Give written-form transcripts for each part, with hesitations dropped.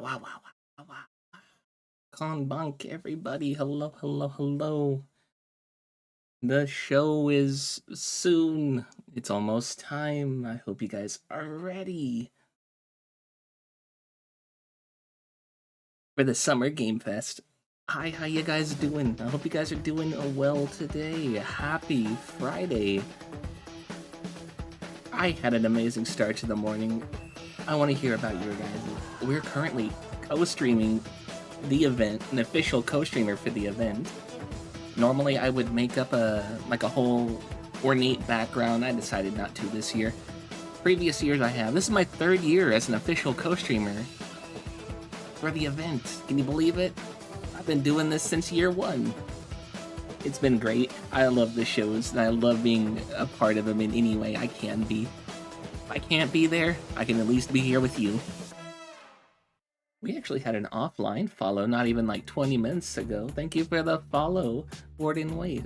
wow, wow, wow, wow. Konbank, everybody. Hello, hello, hello. The show is soon. It's almost time. I hope you guys are ready for the Summer Game Fest. Hi, how you guys doing? I hope you guys are doing well today. Happy Friday. I had an amazing start to the morning. I want to hear about your guys'. We're currently co-streaming the event, an official co-streamer for the event. Normally I would make up a whole ornate background. I decided not to this year. Previous years I have. This is my third year as an official co-streamer for the event. Can you believe it? I've been doing this since year one. It's been great. I love the shows and I love being a part of them in any way I can be. If I can't be there, I can at least be here with you. We actually had an offline follow not even like 20 minutes ago. Thank you for the follow, Warden Wraith.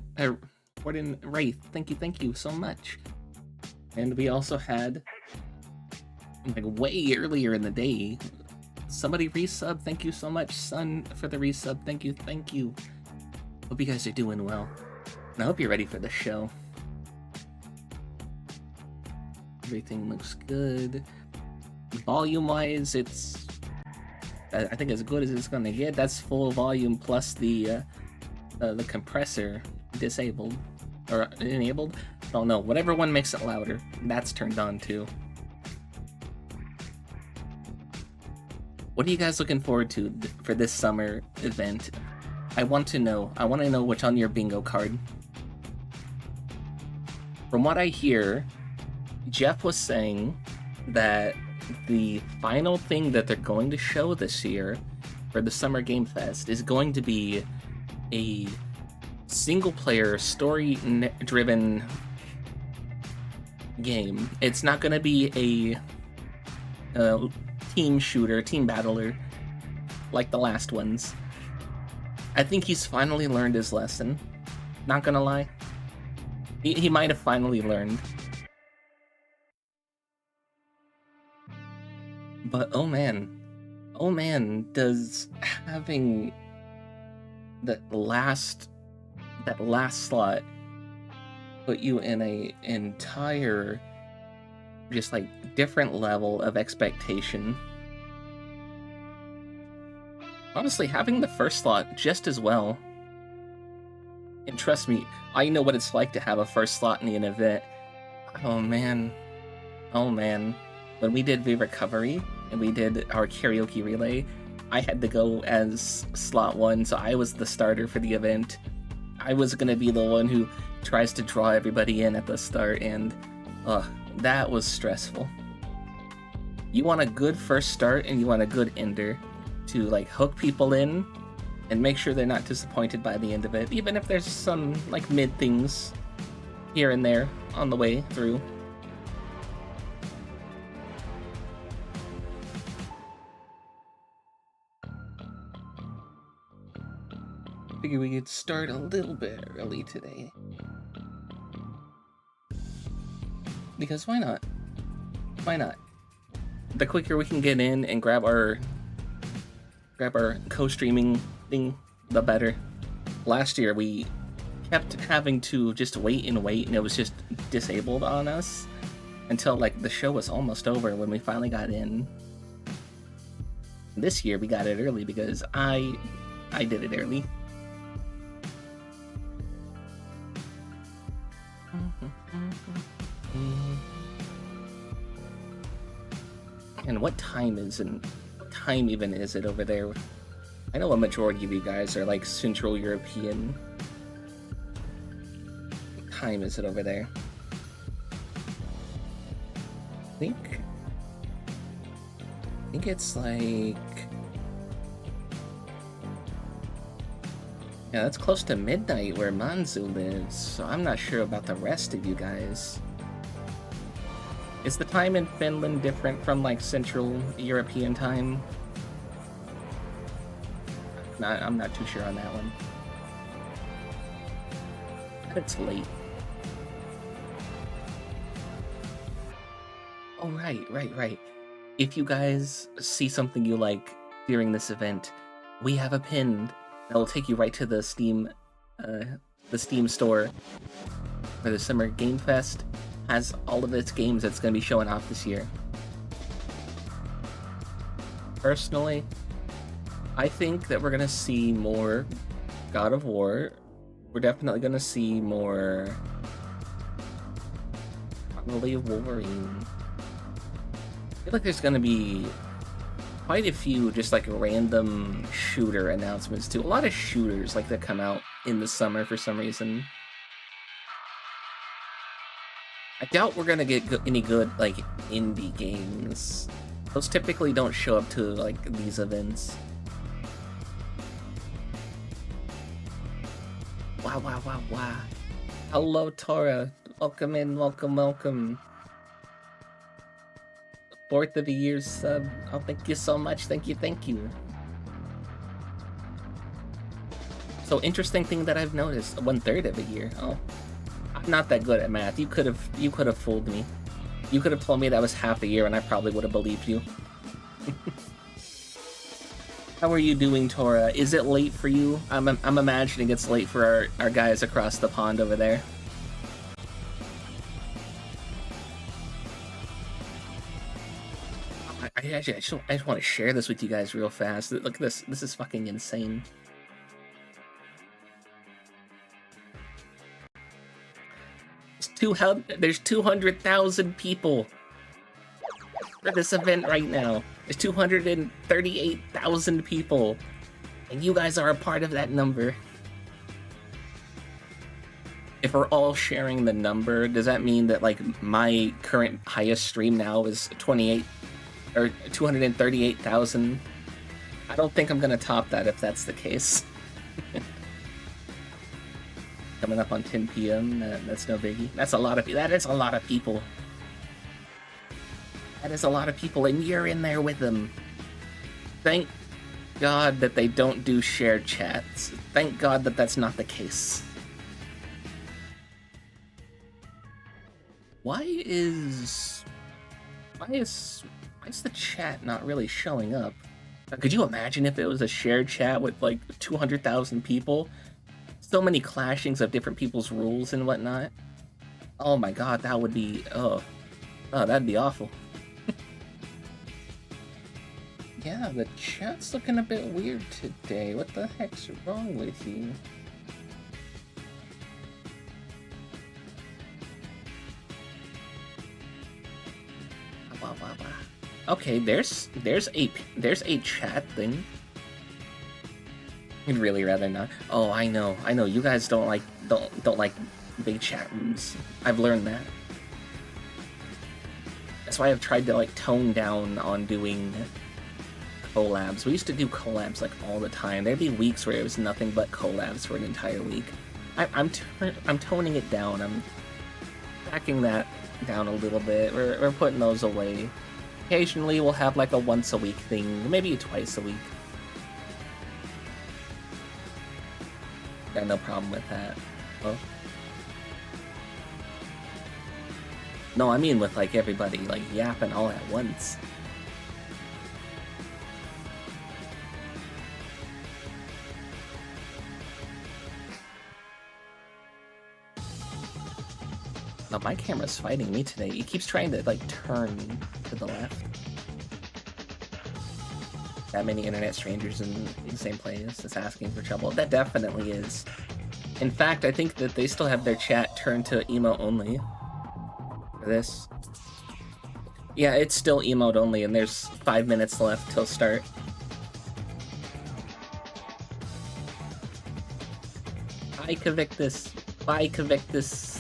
Thank you so much. And we also had, like, way earlier in the day, somebody resub. Thank you so much, Sun, for the resub. Thank you. Hope you guys are doing well. And I hope you're ready for the show. Everything looks good. Volume-wise, it's, I think, as good as it's gonna get. That's full volume plus the compressor disabled or enabled. I don't know. Whatever one makes it louder, that's turned on too. What are you guys looking forward to for this summer event? I want to know what's on your bingo card. From what I hear, Jeff was saying that the final thing that they're going to show this year for the Summer Game Fest is going to be a single-player, story-driven game. It's not going to be a team shooter, team battler, like the last ones. I think he's finally learned his lesson. Not gonna lie. He might have finally learned. But oh man, does having that last slot put you in a entire, just like, different level of expectation. Honestly, having the first slot just as well. And trust me, I know what it's like to have a first slot in an event. Oh man. When we did V-Recovery and we did our karaoke relay, I had to go as slot 1, so I was the starter for the event. I was gonna be the one who tries to draw everybody in at the start, and that was stressful. You want a good first start and you want a good ender to, like, hook people in and make sure they're not disappointed by the end of it, even if there's some, like, mid things here and there on the way through. Figure we could start a little bit early today. Because why not? Why not? The quicker we can get in and grab our co-streaming thing, the better. Last year we kept having to just wait and it was just disabled on us until, like, the show was almost over when we finally got in. This year we got it early because I did it early. And what time even is it over there? I know a majority of you guys are, like, Central European. What time is it over there? I think it's like, yeah, that's close to midnight where Manzu lives, so I'm not sure about the rest of you guys. Is the time in Finland different from, like, Central European time? I'm not too sure on that one. But it's late. Oh, right. If you guys see something you like, during this event, we have a pin that will take you right to the Steam store, where the Summer Game Fest has all of its games that's going to be showing off this year. Personally, I think that we're going to see more God of War. We're definitely going to see more, probably, Wolverine. I feel like there's going to be quite a few just like random shooter announcements too. A lot of shooters like that come out in the summer for some reason. I doubt we're gonna get any good like indie games. Those typically don't show up to like these events. Wow. Hello, Tora. Welcome in, welcome. 4th of the year sub. Oh, thank you so much. Thank you. So, interesting thing that I've noticed, 1/3 of a year. Oh, I'm not that good at math. You could have fooled me. You could have told me that was half a year and I probably would have believed you. How are you doing, Tora? Is it late for you? I'm imagining it's late for our guys across the pond over there. I just want to share this with you guys real fast. Look at this. This is fucking insane. There's 200,000 people for this event right now. There's 238,000 people. And you guys are a part of that number. If we're all sharing the number, does that mean that like my current highest stream now is 238,000? I don't think I'm gonna top that if that's the case. Coming up on 10 p.m. That's no biggie. That's a lot of people. That is a lot of people. That is a lot of people, and you're in there with them. Thank God that they don't do shared chats. Thank God that that's not the case. Why is the chat not really showing up? Could you imagine if it was a shared chat with like 200,000 people? So many clashings of different people's rules and whatnot. Oh my God, that would be that'd be awful. Yeah, the chat's looking a bit weird today. What the heck's wrong with you? Okay, there's a chat thing. I'd really rather not. Oh, I know. You guys don't like big chat rooms. I've learned that. That's why I've tried to like tone down on doing collabs. We used to do collabs like all the time. There'd be weeks where it was nothing but collabs for an entire week. I'm toning it down. I'm backing that down a little bit. We're putting those away. Occasionally we'll have like a once a week thing, maybe twice a week. Got no problem with that. Well, no, I mean with like everybody like yapping all at once. No, my camera's fighting me today. It keeps trying to like turn to the left. That many internet strangers in the same place is asking for trouble. That definitely is. In fact, I think that they still have their chat turned to emote only for this. Yeah, it's still emote only, and there's 5 minutes left till start. Bye, Cavictus. Bye, Cavictus.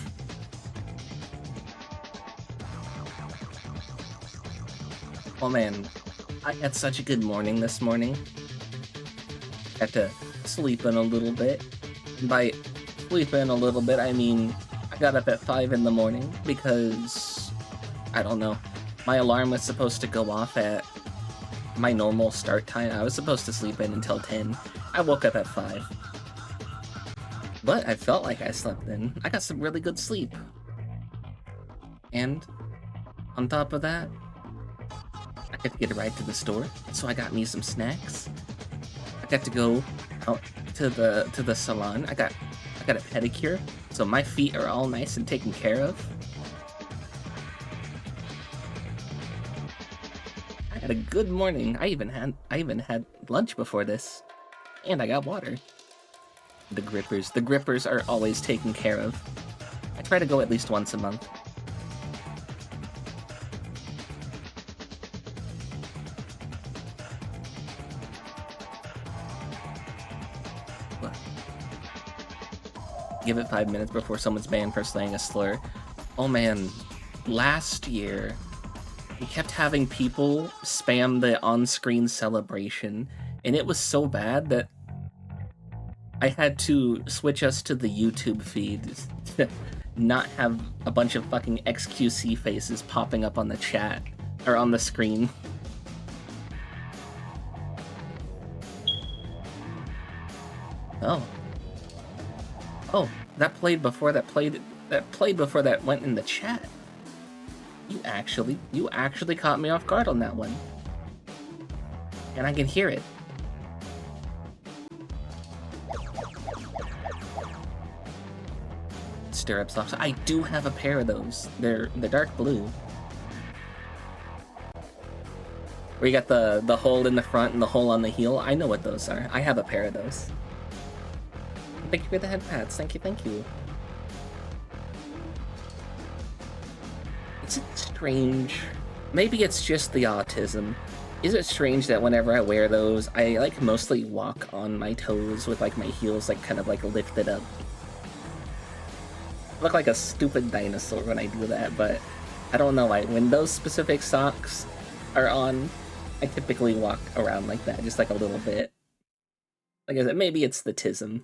Oh man, I had such a good morning this morning. Had to sleep in a little bit. And by sleep in a little bit, I mean I got up at 5 in the morning because, I don't know, my alarm was supposed to go off at my normal start time. I was supposed to sleep in until 10. I woke up at 5. But I felt like I slept in. I got some really good sleep. And on top of that, I got to get a ride to the store, so I got me some snacks. I got to go out to the salon. I got a pedicure, so my feet are all nice and taken care of. I had a good morning. I even had lunch before this, and I got water. The grippers are always taken care of. I try to go at least once a month. Give it 5 minutes before someone's banned for slaying a slur. Oh man, last year, we kept having people spam the on-screen celebration, and it was so bad that I had to switch us to the YouTube feed to not have a bunch of fucking XQC faces popping up on the chat, or on the screen. Oh, that played before that went in the chat. You actually caught me off guard on that one. And I can hear it. Stirrup socks. I do have a pair of those. They're dark blue. Where you got the hole in the front and the hole on the heel. I know what those are. I have a pair of those. Thank you for the head pads. Thank you. Is it strange? Maybe it's just the autism. Is it strange that whenever I wear those, I like mostly walk on my toes with like my heels like kind of like lifted up? I look like a stupid dinosaur when I do that, but I don't know why. When those specific socks are on, I typically walk around like that, just like a little bit. Like I said, maybe it's the tism.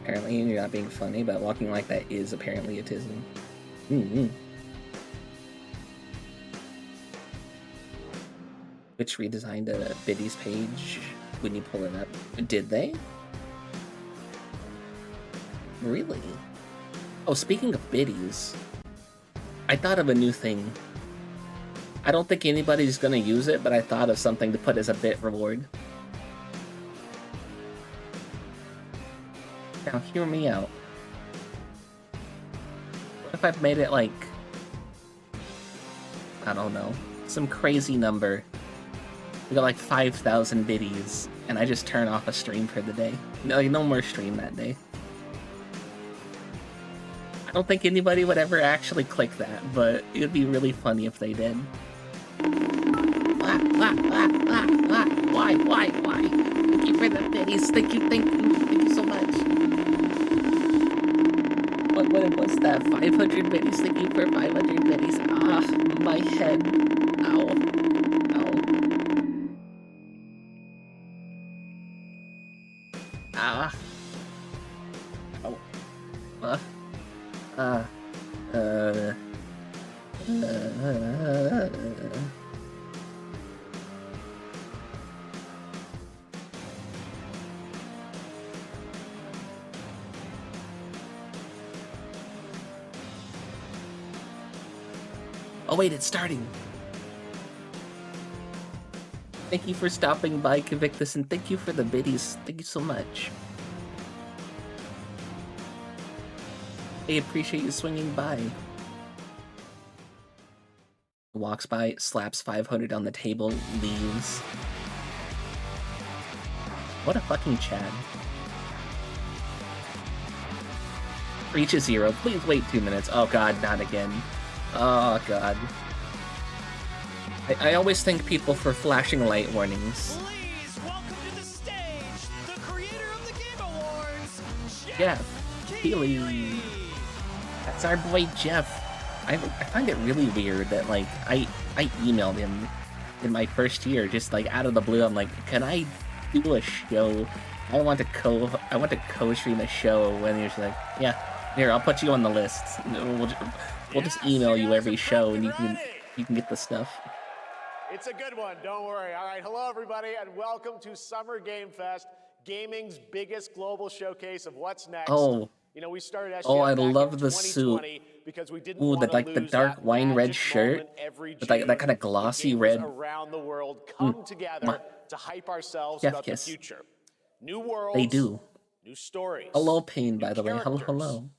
Apparently you're not being funny, but walking like that is apparently autism. Which redesigned a Biddy's page when you pull it up. Did they? Really? Oh, speaking of Biddies, I thought of a new thing. I don't think anybody's gonna use it, but I thought of something to put as a bit reward. Now, hear me out. What if I've made it like, I don't know, some crazy number? We got like 5,000 biddies, and I just turn off a stream for the day. No more stream that day. I don't think anybody would ever actually click that, but it would be really funny if they did. Why? Thank you for the biddies. Thank you so much. What was that? 500 biddies. Thank you for 500 biddies. Ah, my head. Ow. Ah. Oh wait, it's starting. Thank you for stopping by, Convictus, and thank you for the biddies. Thank you so much. I appreciate you swinging by. Walks by, slaps 500 on the table, leaves. What a fucking Chad. Reaches 0. Please wait 2 minutes. Oh god, not again. Oh god. I always thank people for flashing light warnings. Please welcome to the stage, the creator of the Game Awards, Jeff Keighley. That's our boy Jeff. I find it really weird that like I emailed him in my first year, just like out of the blue. I'm like, can I do a show? I want to co-stream a show. And he's like, yeah, here, I'll put you on the list. We'll just email you every show, and you can get the stuff. It's a good one, don't worry. All right, hello everybody, and welcome to Summer Game Fest. gaming's biggest global showcase of what's next. Oh. You know, we started SGF Oh, I back in love the suit. 2020 because we didn't Ooh, want to like the lose dark that wine red magic shirt moment every with like that June kind of when glossy gamers red. around the world come together Mwah. to hype ourselves Chef about kiss. the future. New worlds, They do. new stories. Hello, Pain, new by the way. Hello, characters, hello.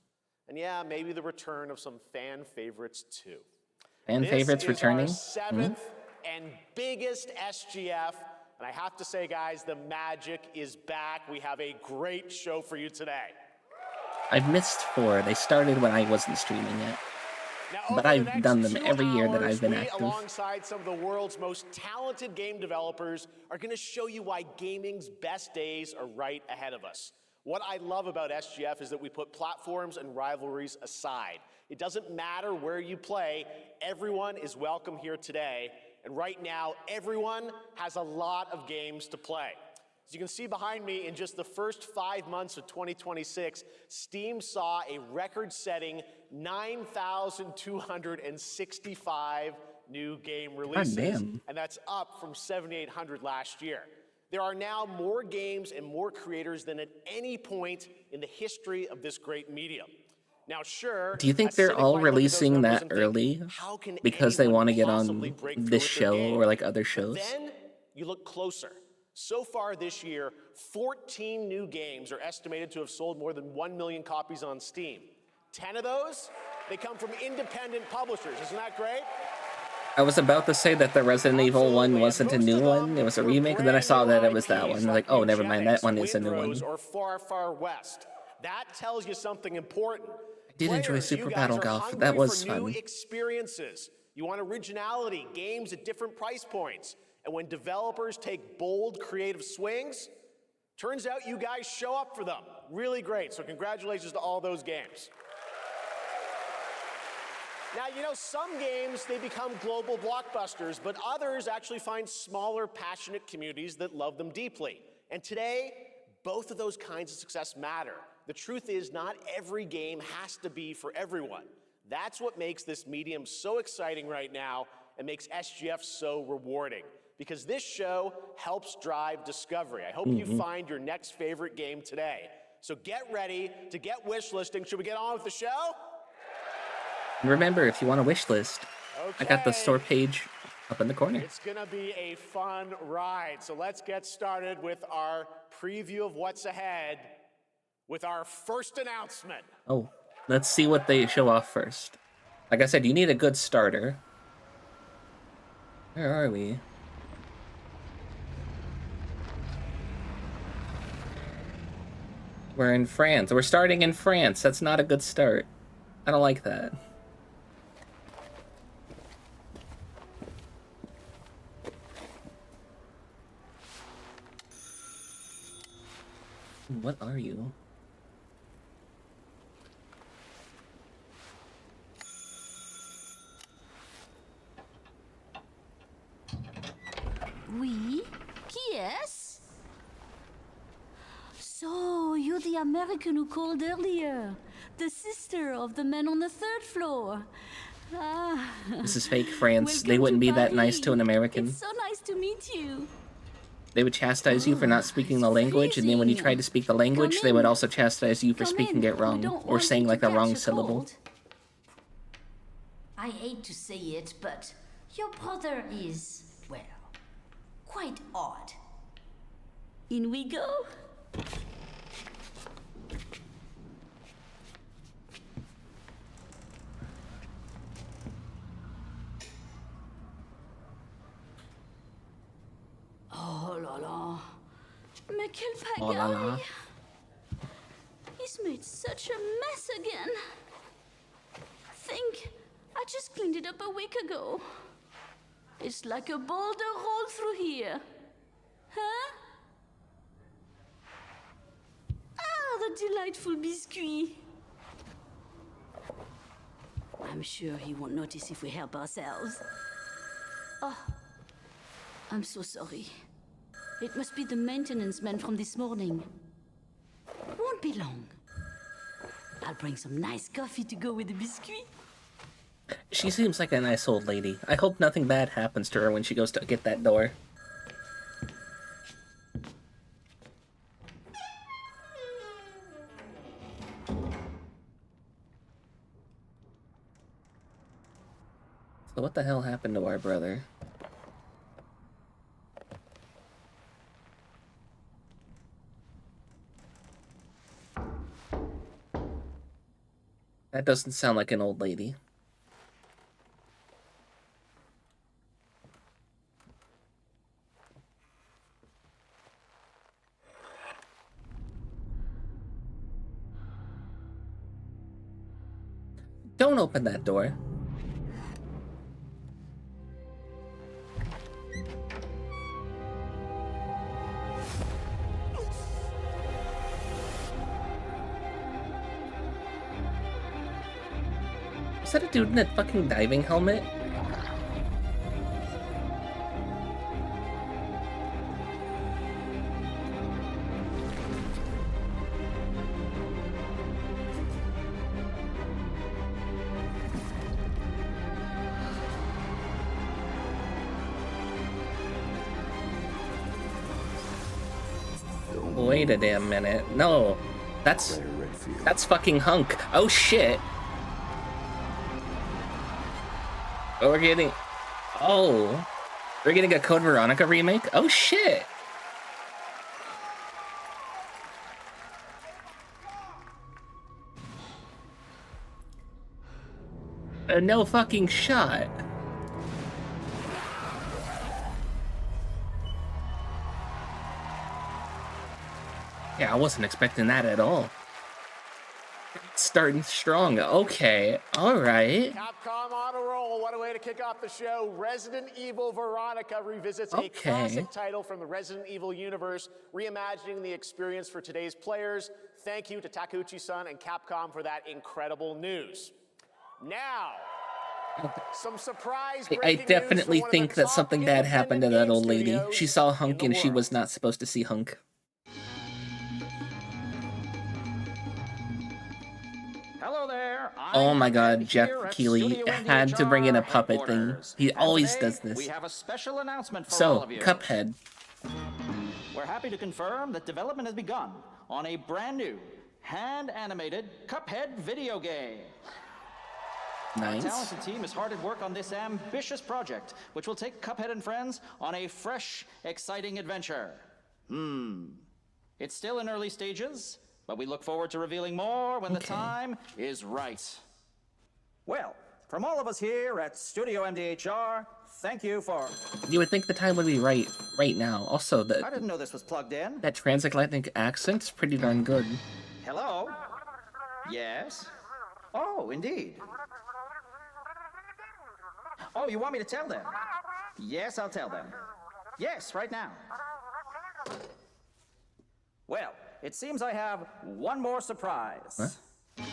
And yeah, maybe the return of some fan favorites too. Fan This favorites is returning. our 7th and biggest SGF. And I have to say, guys, the magic is back. We have a great show for you today. I've missed 4. They started when I wasn't streaming yet. Now, But over the I've next done them 2 every year that hours, I've been we, active. alongside some of the world's most talented game developers, are going to show you why gaming's best days are right ahead of us. What I love about SGF is that we put platforms and rivalries aside. It doesn't matter where you play, everyone is welcome here today. And right now, everyone has a lot of games to play. As you can see behind me, in just the first 5 months of 2026, Steam saw a record-setting 9,265 new game releases. damn. And that's up from 7,800 last year. There are now more games and more creators than at any point in the history of this great medium. Now, sure. Do you think a they're cynic all might look at those releasing numbers that and think, early "How can because they anyone want to get possibly on break through this with their show game?" or like other But shows? then you look closer. So far this year, 14 new games are estimated to have sold more than 1 million copies on Steam. 10 of those, they come from independent publishers. Isn't that great? I was about to say that the Resident Evil one Absolutely, wasn't a and new most of one, them it was a were remake, and then I brand saw new that it was that IPs one. Like, oh, never mind, that Nugenics, one is a new Windrose, one. or Far Far West. That tells you something important. I did enjoy Players, Super you guys Battle are Golf. hungry That was for new fun. experiences. You want originality, games at different price points. And when developers take bold, creative swings, turns out you guys show up for them. Really great. So congratulations to all those games. Now, you know, some games, they become global blockbusters, but others actually find smaller, passionate communities that love them deeply. And today, both of those kinds of success matter. The truth is, not every game has to be for everyone. That's what makes this medium so exciting right now and makes SGF so rewarding. Because this show helps drive discovery. I hope you find your next favorite game today. So get ready to get wishlisting. Should we get on with the show? And remember, if you want a wish list, I got the Okay. store page up in the corner. It's gonna be a fun ride. So let's get started with our preview of what's ahead with our first announcement. Oh, let's see what they show off first. Like I said, you need a good starter. Where are we? We're in France. We're starting in France. That's not a good start. I don't like that. What are you? Oui? Qui est-ce? So, you're the American who called earlier. The sister of the man on the 3rd floor. Ah. This is fake France. They Welcome wouldn't to be that nice Paris. to an American. It's so nice to meet you. They would chastise you for not speaking the it's language, and then when you freezing. tried to speak the language, Come they would in. also chastise you for Come speaking in. it We wrong, don't or want saying you like to the wrong catch a syllable. cold. I hate to say it, but your brother is, well, quite odd. In we go. Oh là là. Mais quel Oh la la. pagaille! He's made such a mess again. Think, I just cleaned it up a week ago. It's like a boulder rolled through here. Huh? Ah, the delightful biscuit. I'm sure he won't notice if we help ourselves. Oh, I'm so sorry. It must be the maintenance man from this morning. Won't be long. I'll bring some nice coffee to go with the biscuit. She seems like a nice old lady. I hope nothing bad happens to her when she goes to get that door. So what the hell happened to our brother? That doesn't sound like an old lady. Don't open that door. Is that a dude in that fucking diving helmet? Wait a damn minute. No. That's fucking Hunk. Oh shit. Oh, we're getting a Code Veronica remake? Oh shit. No fucking shot. Yeah, I wasn't expecting that at all. Starting strong. Okay, alright. Capcom on a roll. What a way to kick off the show. Resident Evil Veronica revisits a classic title from the Resident Evil universe, reimagining the experience for today's players. Thank you to Takeuchi-san and Capcom for that incredible news. Now, some surprise I definitely think that something bad happened to that old lady. She saw Hunk and she was not supposed to see Hunk. Hello there. Oh my god, Jeff Keighley had to bring in a puppet thing. He always does this. We have a special announcement for all So, of you. Cuphead. We're happy to confirm that development has begun on a brand new hand-animated Cuphead video game. Nice. Our talented team is hard at work on this ambitious project, which will take Cuphead and friends on a fresh, exciting adventure. It's still in early stages, but we look forward to revealing more when the time is right. Well, from all of us here at Studio MDHR, thank you for... You would think the time would be right now. Also, I didn't know this was plugged in. that transatlantic accent's pretty darn good. Hello? Yes? Oh, indeed. Oh, you want me to tell them? Yes, I'll tell them. Yes, right now. Well, it seems I have one more surprise. Huh?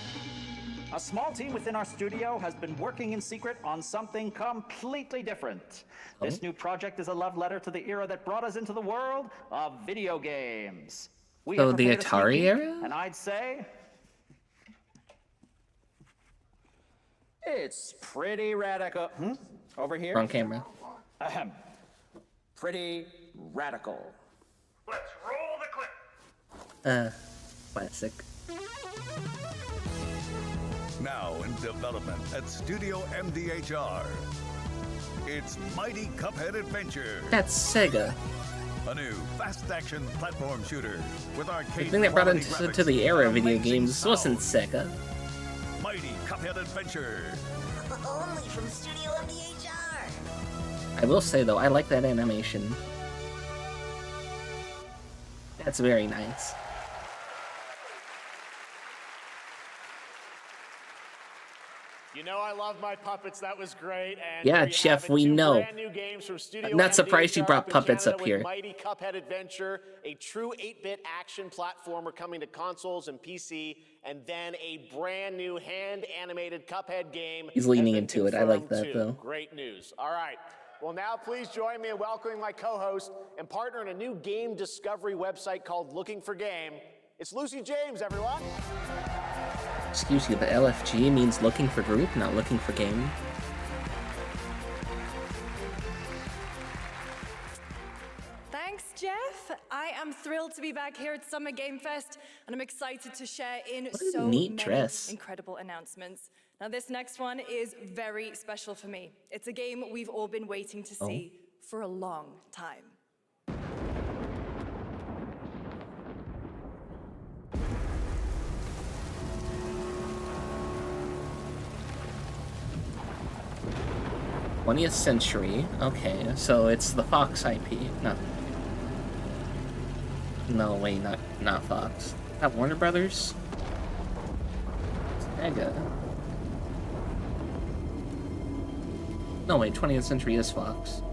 A small team within our studio has been working in secret on something completely different. This new project is a love letter to the era that brought us into the world of video games. We So have the prepared a sneak Atari peek, era? And I'd say... it's pretty radical. Over here? Wrong camera. Ahem. Pretty radical. Let's roll the clip. Classic. Now in development at Studio MDHR. It's Mighty Cuphead Adventure, That's Sega. a new fast-action platform shooter with The arcade thing that brought quality us to graphics the era of and video amazing games wasn't sound. Sega. Mighty Cuphead Adventure. Only from Studio MDHR. I will say though, I like that animation. That's very nice. You know I love my puppets. That was great. And Yeah, there you Chef, have it, we two know. brand new games from Studio I'm not surprised you MDHR brought in puppets Canada up with here. Mighty Cuphead Adventure, a true 8-bit action platformer coming to consoles and PC, and then a brand new hand-animated Cuphead game. He's leaning has been into it. I like confirmed that, too. though. Great news. All right. Well, now please join me in welcoming my co-host and partner in a new game discovery website called Looking for Game. It's Lucy James, everyone. Excuse you, the LFG means looking for group, not looking for game. Thanks, Jeff. I am thrilled to be back here at Summer Game Fest, and I'm excited to share in a so neat many dress. incredible announcements. Now, this next one is very special for me. It's a game we've all been waiting to see for a long time. '20th Century. Okay, so it's the Fox IP. No, wait, not Fox. Not Warner Brothers? It's Sega. No, wait, 20th Century is Fox.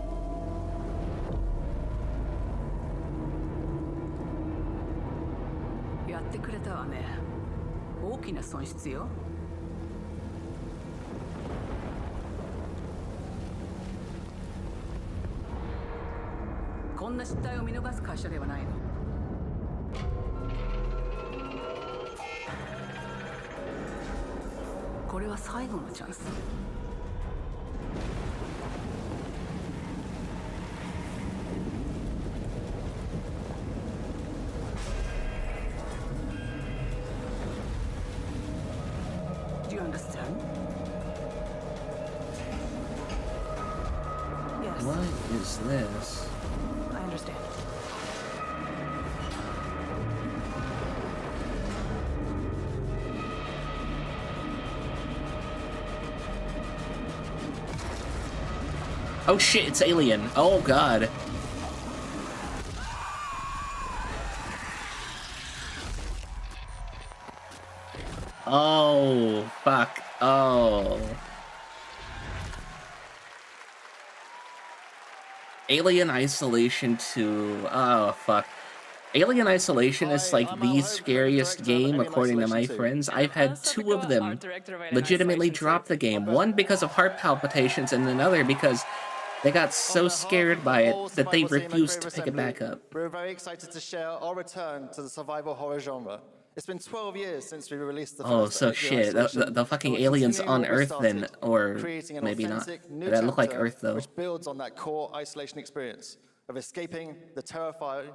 Do you understand? Yes. What is this? I understand. Oh shit, it's Alien. Oh god. Oh, fuck. Oh. Alien Isolation 2. Oh, fuck. Alien Isolation is like the scariest game, according to my friends. I've had two of them legitimately drop the game. One because of heart palpitations, and another because they got so scared by it that they refused to pick it back up. We're very excited to share our return to the survival horror genre. It's been 12 years since we released the first Oh, so shit. The fucking aliens on Earth then, or maybe not. That look like Earth though. Which builds on that core isolation experience of escaping the terrifying,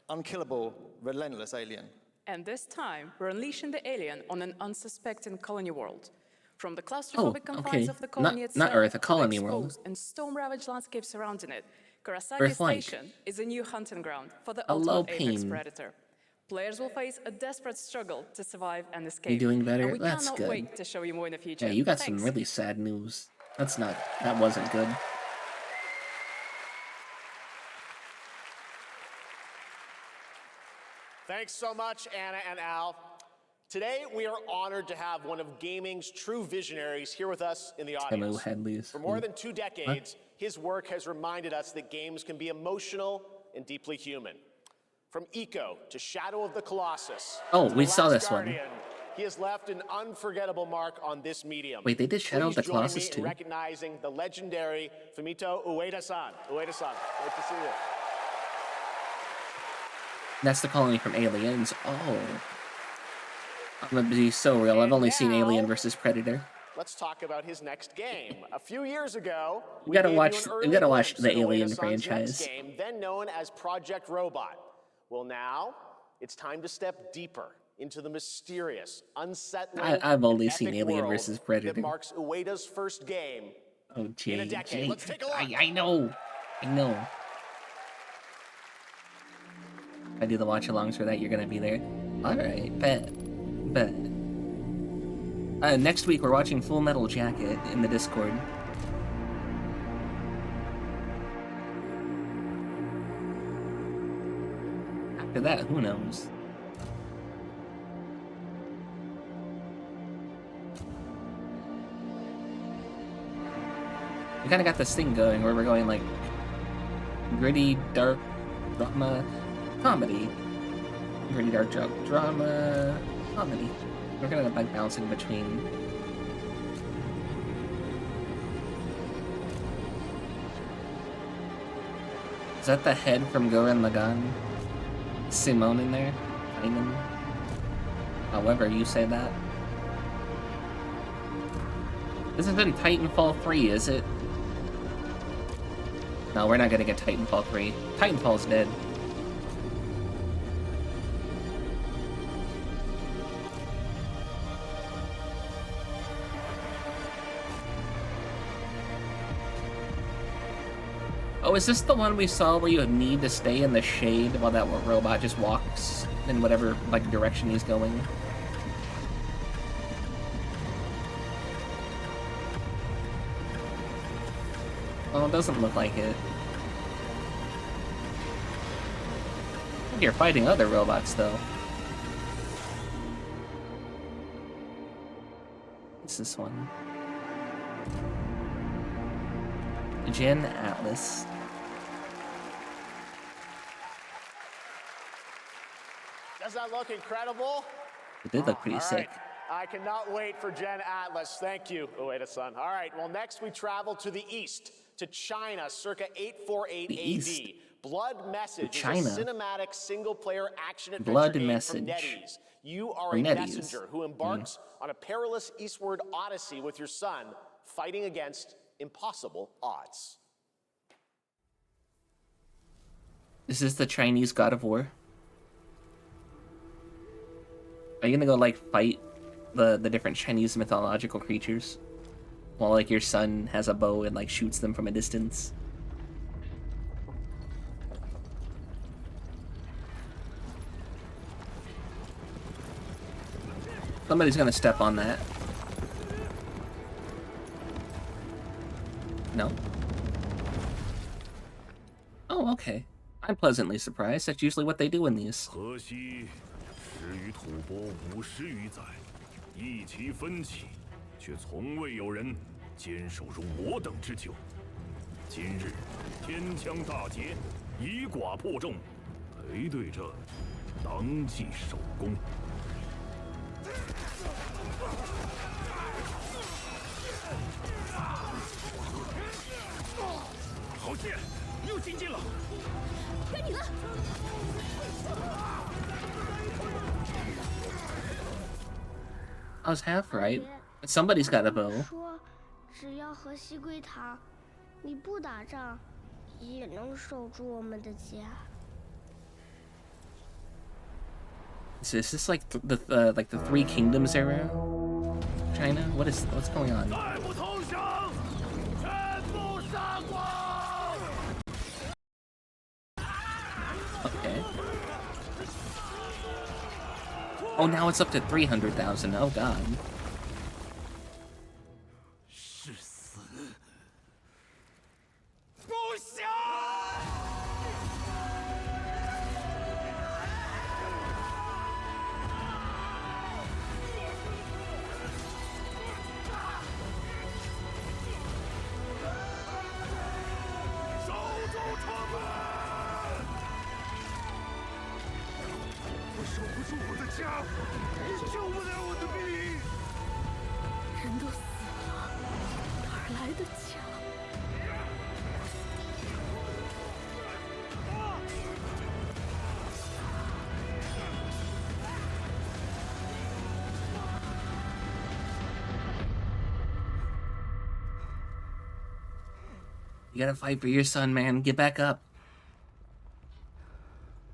unkillable, relentless alien. And this time, we're unleashing the alien on an unsuspecting colony world. From the claustrophobic confines of the colony itself, not Earth, a colony to the world. exposed and storm-ravaged landscape surrounding it, Kurosaki Earth-like. Station is a new hunting ground for the A low ultimate apex pain. predator. Players will face a desperate struggle to survive and escape. You doing better? And we That's cannot good. wait to show you more in the future. Yeah, you got Thanks. some really sad news. That wasn't good. Thanks so much, Anna and Al. Today, we are honored to have one of gaming's true visionaries here with us in the audience. Headleys. For more than 2 decades, his work has reminded us that games can be emotional and deeply human. From Eco to Shadow of the Colossus. Oh, to we The saw Last this one. Guardian, he has left an unforgettable mark on this medium. Wait, they did Shadow of Please the join Colossus me in too? recognizing the legendary Fumito Ueda-san. Ueda-san, great to see you. That's the colony from Aliens. Oh. I'm gonna be so real. I've only seen Alien versus Predator. Let's talk about his next game. A few years ago, You gotta we gave watch. you an You early gotta watch glimpse the of Alien Ueda-san's franchise. next game, then known as Project Robot. Well, now it's time to step deeper into the mysterious, unsettling. I've only epic seen Alien world versus Predator. That marks Ueda's first game. Oh, Jay, in a decade. Jay. Let's take a look. I know. If I do the watch-alongs for that, you're gonna be there. All right, bet. Next week we're watching Full Metal Jacket in the Discord. After that, who knows? We kind of got this thing going where we're going like gritty, dark drama, comedy. Gritty, dark drama, comedy. We're gonna like bouncing between. Is that the head from Gurren Lagann? Simone in there? Simon? However you say that. This isn't Titanfall 3, is it? No, we're not gonna get Titanfall 3. Titanfall's dead. Oh, is this the one we saw where you need to stay in the shade while that robot just walks in whatever like direction he's going? Well, it doesn't look like it. You're fighting other robots, though. What's this one? Gen Atlas. Does that look incredible? It did look pretty sick. I cannot wait for Gen Atlas. Thank you, Ueda-san. All right, well, next we travel to the east, to China, circa 848 AD. Blood Message is a cinematic single-player action adventure game from NetEase. You are a messenger who embarks on a perilous eastward odyssey with your son, fighting against impossible odds. Is this the Chinese God of War? Are you gonna go like fight the different Chinese mythological creatures while like your son has a bow and like shoots them from a distance? Somebody's gonna step on that. No? Oh, okay. I'm pleasantly surprised. That's usually what they do in these. 河西始于吐蕃50余载，一齐分歧，却从未有人坚守如我等之久。今日天枪大捷，以寡破众，裴对这当即首功。好剑，又进近了。该你了。I was half right. Somebody's got a bow. 说，只要河西归唐，你不打仗，也能守住我们的家。Is this like the Three Kingdoms era? China? What's going on? Okay. Oh, now it's up to 300,000. Oh god. You gotta fight for your son, man. Get back up.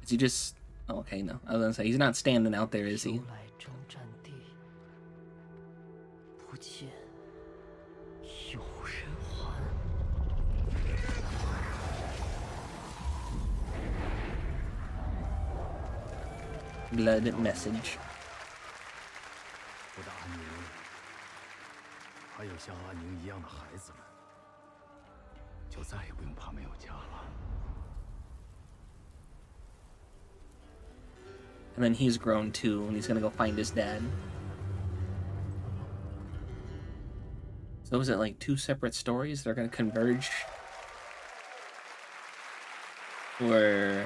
Is he just... Oh, okay, no. I was gonna say, he's not standing out there, is he? Blood message. 我的安宁，还有像安宁一样的孩子们，就再也不用怕没有家了。 And then he's grown too, and he's gonna go find his dad. So is it like two separate stories that are gonna converge? Or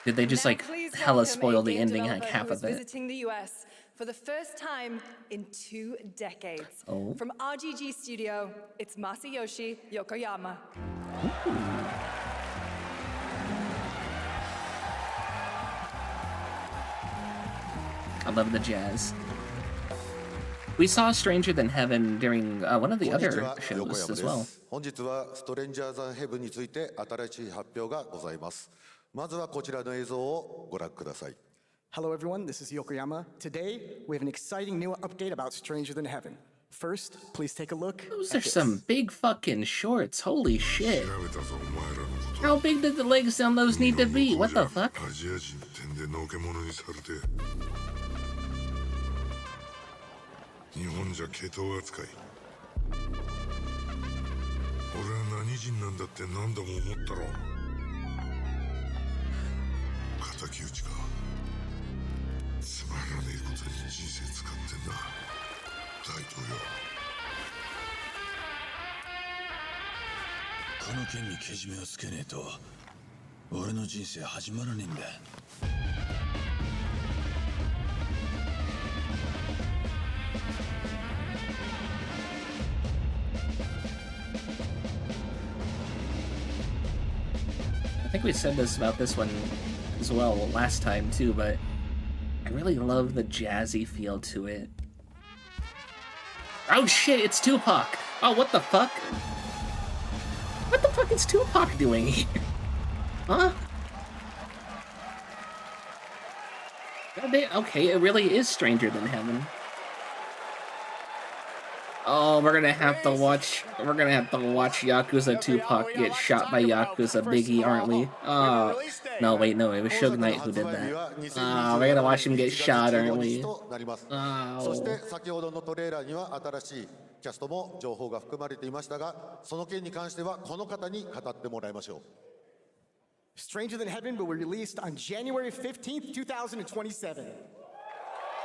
did they just like hella spoil the ending, like half of it? Visiting the US for the first time in 2 decades. Oh. From RGG Studio, it's Masayoshi Yokoyama. Ooh. I love the jazz. We saw Stranger Than Heaven during one of the other shows as well. 本日はストレンジャーザンヘブンについて新しい発表がございます。まずはこちらの映像をご覧ください。 Hello everyone, this is Yokoyama. Today, we have an exciting new update about Stranger Than Heaven. First, please take a look. Those are some big fucking shorts. Holy shit. How big did the legs on those need to be? What the fuck? I think we said this about this one as well last time too, but I really love the jazzy feel to it. Oh shit, it's Tupac! Oh, what the fuck? What the fuck is Tupac doing here? Huh? Okay, it really is Stranger Than Heaven. Oh, we're gonna have to watch Yakuza Tupac get shot by Yakuza Biggie, aren't we? Oh, no, wait, no, it was Suge Knight who did that. Oh, we're gonna watch him get shot, aren't we? Oh. そして先ほどのトレーラーには新しいキャストも情報が含まれていましたが、その件に関してはこの方に語ってもらいましょう。Stranger Than Heaven will be released on January 15th, 2027.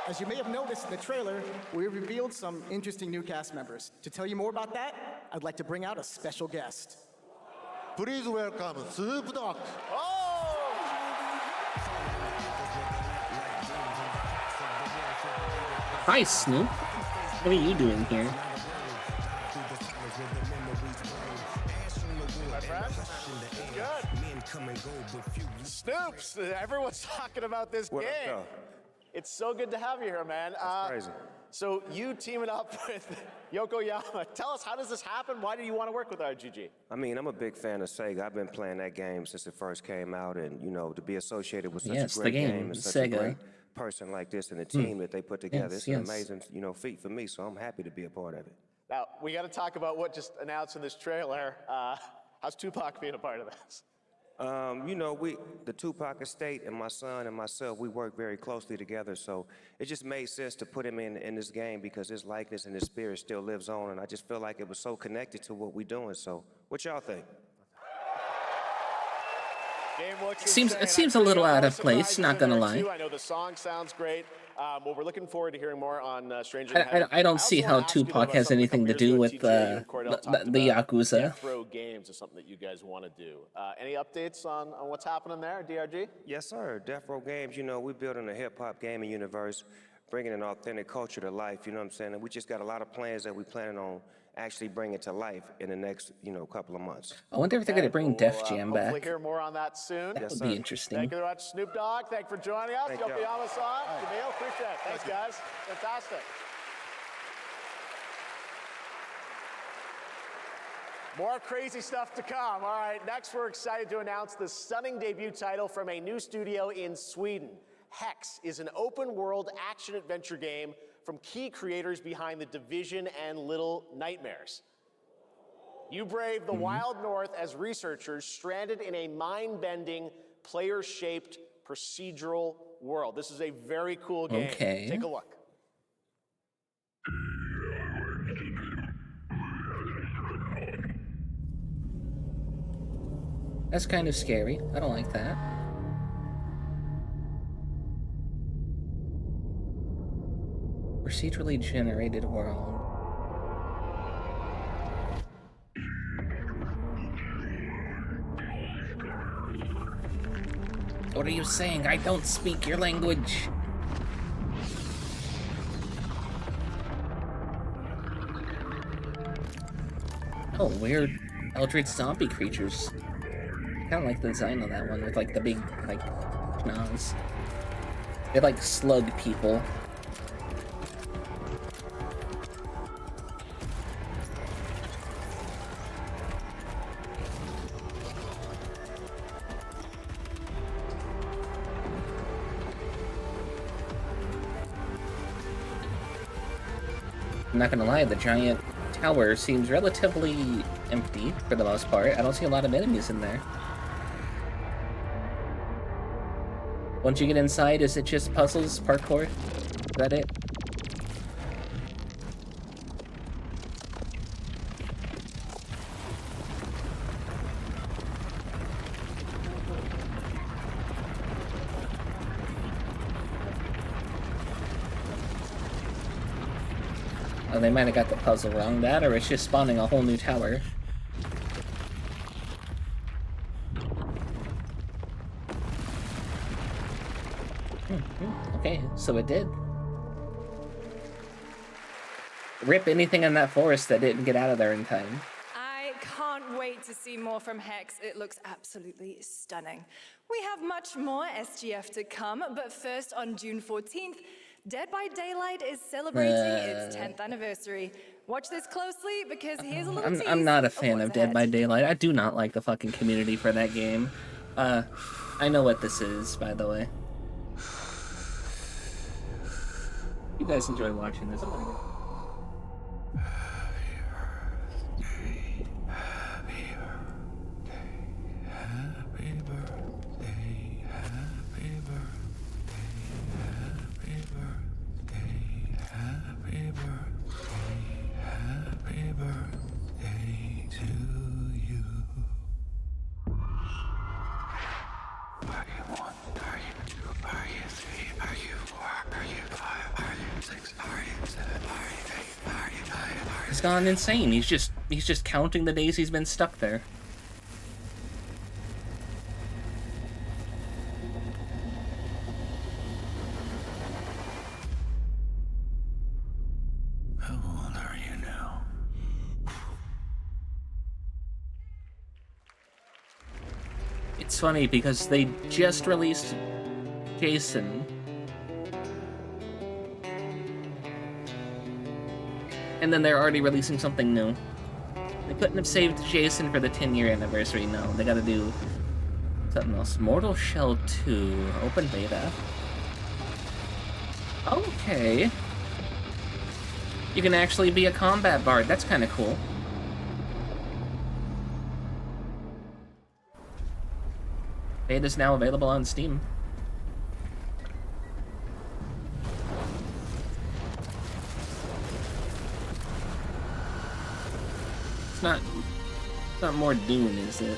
As you may have noticed in the trailer, we revealed some interesting new cast members. To tell you more about that, I'd like to bring out a special guest. Please welcome Snoop Dogg. Hi, Snoop. What are you doing here? Snoops! Everyone's talking about this game. It's so good to have you here, man. That's crazy. So you teaming up with Yokoyama. Tell us, how does this happen? Why do you want to work with RGG? I mean, I'm a big fan of Sega. I've been playing that game since it first came out, and you know, to be associated with such a great game and such a great person like this and the team that they put together, it's an amazing, you know, feat for me. So I'm happy to be a part of it. Now we got to talk about what just announced in this trailer. How's Tupac being a part of this? You know, the Tupac estate and my son and myself, we work very closely together, so it just made sense to put him in this game because his likeness and his spirit still lives on, and I just feel like it was so connected to what we're doing. So, what y'all think? It seems a little out of place, not gonna lie. I know the song sounds great. Well, we're looking forward to hearing more on Stranger Than Heaven. I don't see how Tupac has anything to do with the Yakuza. Death Row Games is something that you guys want to do. Any updates on what's happening there, DRG? Yes, sir. Death Row Games, you know, we're building a hip-hop gaming universe, bringing an authentic culture to life, you know what I'm saying? And we just got a lot of plans that we're planning on actually bringing to life in the next, you know, couple of months. I wonder if they're going to bring Def Jam back. Hopefully hear more on that soon. That would be interesting. Thank you very much, Snoop Dogg. Thank you for joining us. Yokoyama-san, Jamil, appreciate it. Thanks, guys. Fantastic. More crazy stuff to come. All right, next we're excited to announce the stunning debut title from a new studio in Sweden. Hex is an open-world action-adventure game from key creators behind The Division and Little Nightmares. You brave the wild north as researchers stranded in a mind-bending, player-shaped procedural world. This is a very cool game. Okay. Take a look. That's kind of scary. I don't like that. Procedurally generated world. What are you saying? I don't speak your language. Oh, weird eldritch zombie creatures. Kind of like the design on that one with like the big like claws. They're like slug people. I'm not gonna lie, the giant tower seems relatively empty for the most part. I don't see a lot of enemies in there. Once you get inside, is it just puzzles, parkour? Is that it? Oh, they might have got the puzzle wrong. That, or it's just spawning a whole new tower. Okay, so it did. Rip anything in that forest that didn't get out of there in time. I can't wait to see more from Hex. It looks absolutely stunning. We have much more SGF to come, but first on June 14th, Dead by Daylight is celebrating its 10th anniversary. Watch this closely because here's a little tease. I'm not a fan of Dead by Daylight. I do not like the fucking community for that game. I know what this is, by the way. You guys enjoy watching this. He's gone insane. He's just counting the days he's been stuck there. How old are you now? It's funny because they just released Jason. And then they're already releasing something new. They couldn't have saved Jason for the 10-year anniversary, no. They gotta do something else. Mortal Shell 2, open beta. Okay. You can actually be a combat bard, that's kinda cool. Beta's now available on Steam. It's not more Dune, is it?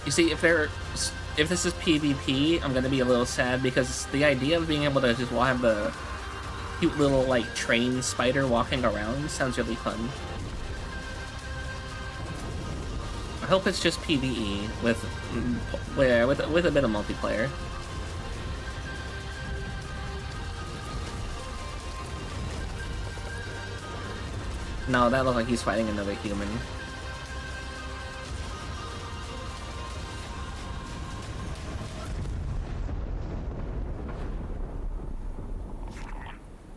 You see, if this is PvP, I'm gonna be a little sad because the idea of being able to just have the cute little like train spider walking around sounds really fun. I hope it's just PvE with a bit of multiplayer. No, that looks like he's fighting another human.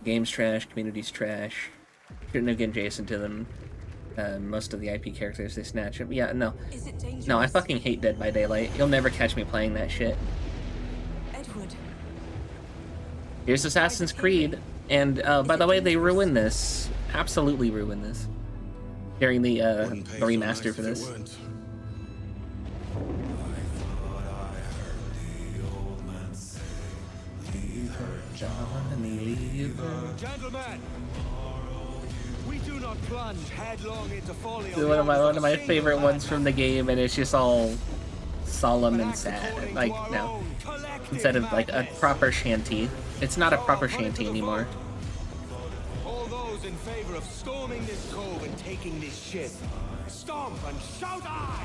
Game's trash, community's trash. Shouldn't have given Jason to them. Most of the IP characters, they snatch him. Yeah, no. No, I fucking hate Dead by Daylight. You'll never catch me playing that shit. Edward. Here's Assassin's Creed. And, by the way, they ruined this. Absolutely ruined this. During the remaster for this. Gentlemen, we do not plunge headlong into folly. One of my favorite ones from the game, and it's just all solemn and sad. Like, no. Instead of like a proper shanty. It's not a proper shanty anymore. All those in favor of storming this cove and taking this ship, stomp and shout aye!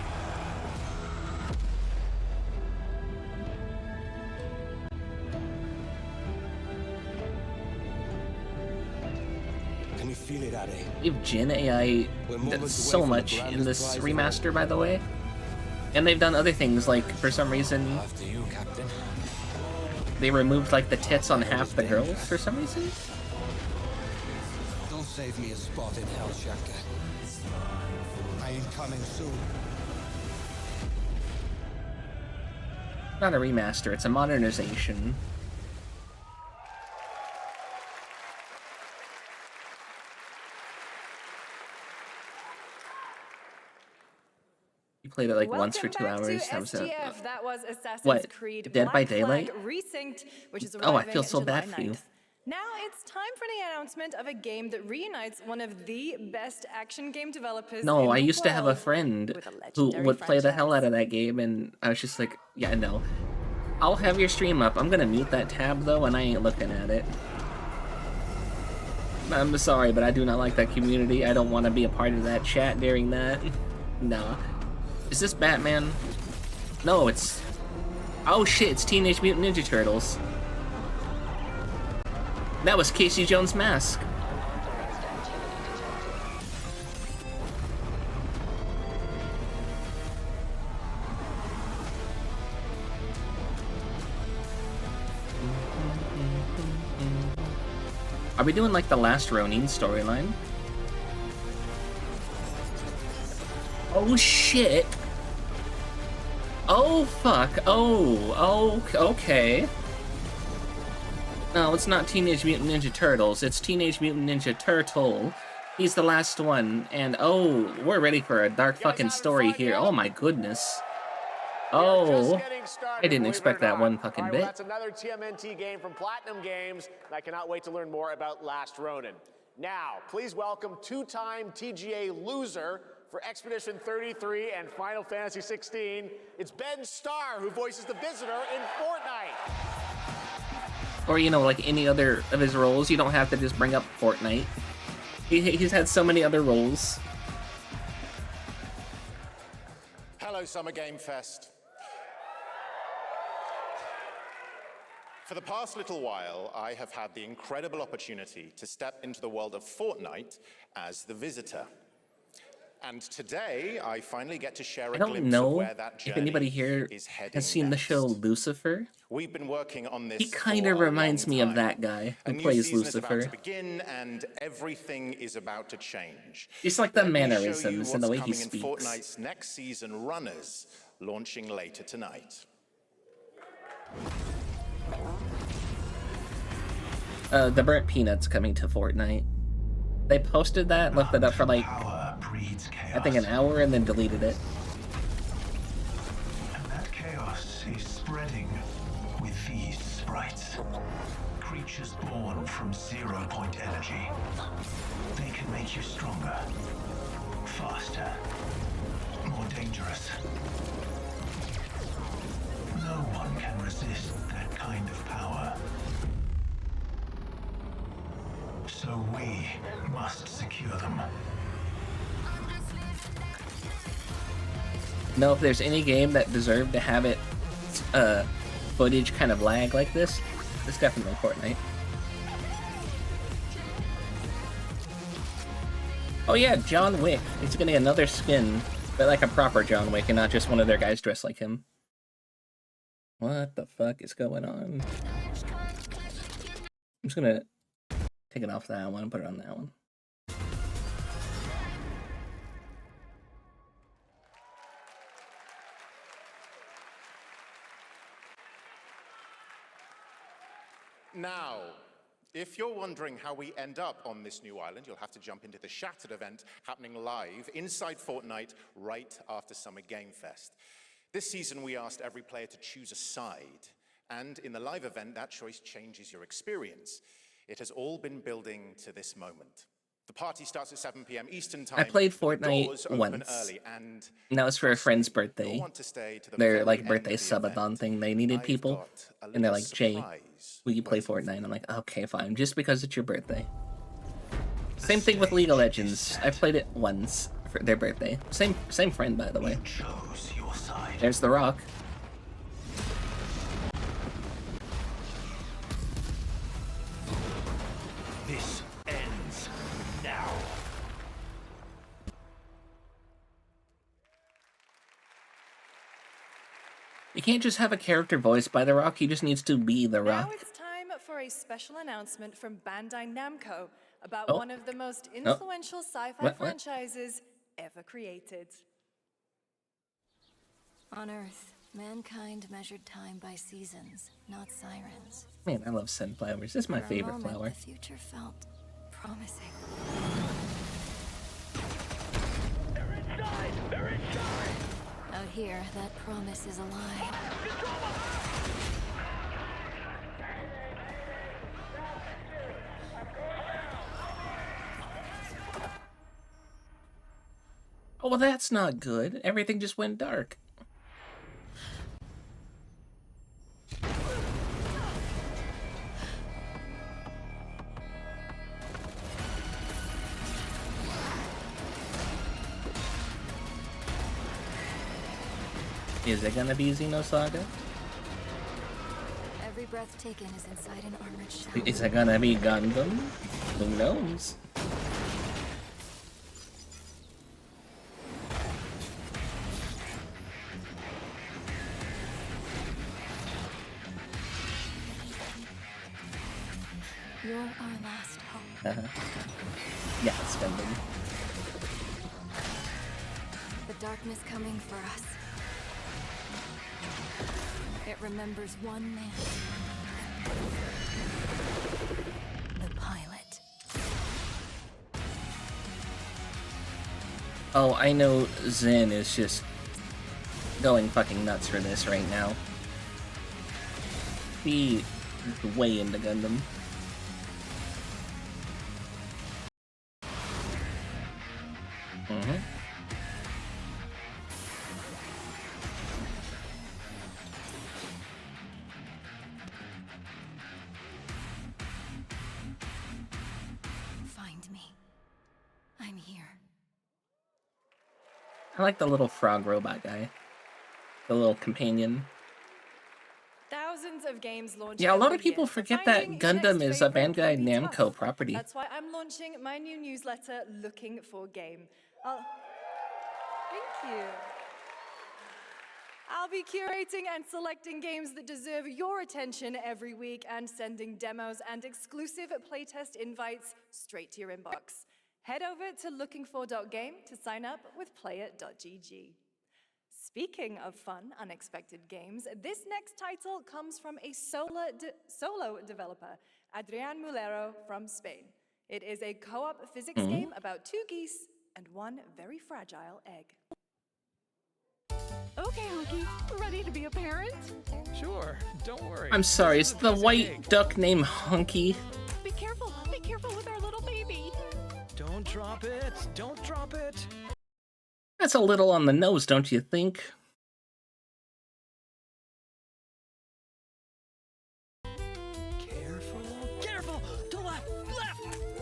Can you feel it, Addy? We have Jin AI does so much in this remaster, by the way. And they've done other things, like, for some reason, After you, Captain. they removed, like, the tits on half the girls for some reason. Don't save me a spot in Hell Shelter. I ain't coming soon. Not a remaster, it's a modernization. You played it like once for 2 hours. That was Assassin's What? Creed Dead by Black Daylight? Flag Resynced, which is Oh, I arriving feel so July bad for you. 9th. Now it's time for the announcement of a game that reunites one of the best action game developers. No, in I the used to have a world friend with a who legendary would play the franchise. hell out of that game, and I was just like, yeah, no. I'll have your stream up. I'm gonna mute that tab though, and I ain't looking at it. I'm sorry, but I do not like that community. I don't want to be a part of that chat during that. Nah. Is this Batman? No, it's... Oh shit, it's Teenage Mutant Ninja Turtles. That was Casey Jones' mask. Are we doing like the last Ronin storyline? Oh shit! Oh fuck! Oh, okay. No, it's not Teenage Mutant Ninja Turtles, it's Teenage Mutant Ninja Turtle. He's the last one, and oh, we're ready for a dark fucking story here. Oh my goodness. Oh, I didn't expect that one fucking Well, bit. that's another TMNT game from Platinum Games, and I cannot wait to learn more about Last Ronin. Now, please welcome two-time TGA loser for Expedition 33 and Final Fantasy 16. It's Ben Starr, who voices the Visitor in Fortnite. Or, you know, like any other of his roles, you don't have to just bring up Fortnite. He's had so many other roles. Hello, Summer Game Fest. For the past little while, I have had the incredible opportunity to step into the world of Fortnite as the Visitor. And today, I finally get to share a I don't glimpse of know where that if journey anybody here is heading has seen the next. show Lucifer. We've been working on this He kind for of a reminds long me of time. that guy A who new plays season is about Lucifer. to begin, and everything is about to change. Just like the Let me show you mannerisms and the way what's he coming in speaks. Fortnite's next season, Runners, launching later tonight. The burnt peanuts coming to Fortnite. They posted that, left it up for like, I think an hour, and then deleted it. And that chaos is spreading with these sprites. Creatures born from 0-point energy. They can make you stronger, faster, more dangerous. No one can resist that kind of power. So we must secure them. No, if there's any game that deserved to have it footage kind of lag like this, it's definitely Fortnite. Oh yeah, John Wick. He's getting another skin, but like a proper John Wick and not just one of their guys dressed like him. What the fuck is going on? I'm just gonna take it off that one and put it on that one. Now, if you're wondering how we end up on this new island, you'll have to jump into the Shattered event happening live inside Fortnite right after Summer Game Fest. This season, we asked every player to choose a side, and in the live event, that choice changes your experience. It has all been building to this moment. The party starts at 7 p.m. Eastern Time. I played Doors Fortnite open once, early, and and that was for a friend's birthday. want to stay to the Their very like end birthday of the subathon thing. They needed people, got a and they're little like, "Jay, surprise will you play Fortnite?" I'm like, "Okay, fine, just because it's your birthday." Same thing with League of Legends. I played it once for their birthday. Same friend, by the way. Chose your side. There's The Rock. This ends now. You can't just have a character voiced by The Rock. He just needs to be The Rock. Now it's time for a special announcement from Bandai Namco about Oh. one of the most influential sci-fi franchises ever created. On Earth, Mankind measured time by seasons, not sirens. Man, I love sunflowers. This is my For a favorite moment, flower. The future felt promising. They're inside! They're inside! Out here, that promise is a lie. Oh, well, that's not good. Everything just went dark. Is it gonna be Xenosaga? Every breath taken is inside an armored shell. Is it gonna be Gundam? Who knows? You're our last hope. Yeah, it's Gundam. The darkness coming for us. It remembers one man. The pilot. Oh, I know Zen is just going fucking nuts for this right now. He is way into Gundam. Find me. I'm here. I like the little frog robot guy. The little companion. Thousands of games launch. Yeah, a lot every of people year. forget that Finding your Gundam next is a favorite Bandai can be Namco tough. property. That's why I'm launching my new newsletter, Looking for Game. Thank you. I'll be curating and selecting games that deserve your attention every week and sending demos and exclusive playtest invites straight to your inbox. Head over to lookingfor.game to sign up with playit.gg. Speaking of fun, unexpected games, this next title comes from a solo developer, Adrian Mulero from Spain. It is a co-op physics game about two geese and one very fragile egg. Okay, Hunky, ready to be a parent? Sure, don't worry. I'm sorry, it's the white duck named Hunky. Be careful with our little baby. Don't drop it, don't drop it. That's a little on the nose, don't you think? Careful, to left,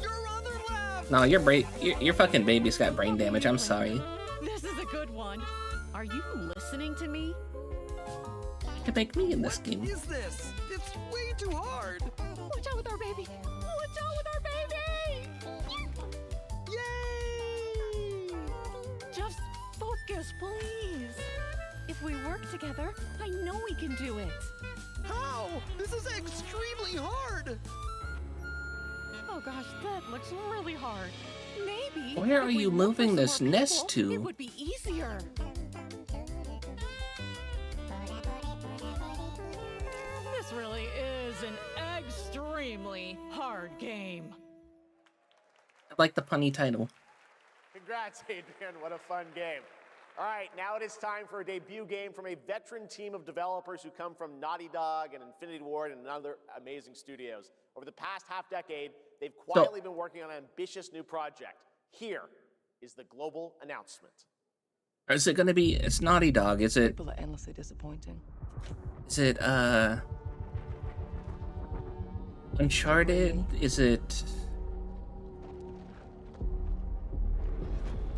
your other left. No, your fucking baby's got brain damage. I'm sorry. This is a good one. Are you listening to me? You could make me in this game. What is this? It's way too hard. Watch out with our baby. Watch out with our baby. Yay! Just focus, please. If we work together, I know we can do it. How? This is extremely hard. Oh gosh, that looks really hard. Maybe. Where are you moving this nest It to? would be easier. This really is an extremely hard game. I like the punny title. Congrats, Adrian. What a fun game. All right, now it is time for a debut game from a veteran team of developers who come from Naughty Dog and Infinity Ward and other amazing studios. Over the past half-decade, they've quietly been working on an ambitious new project. Here is the global announcement. Is it gonna be? It's Naughty Dog. Is it? People are endlessly disappointing. Is it? Uncharted? Is it?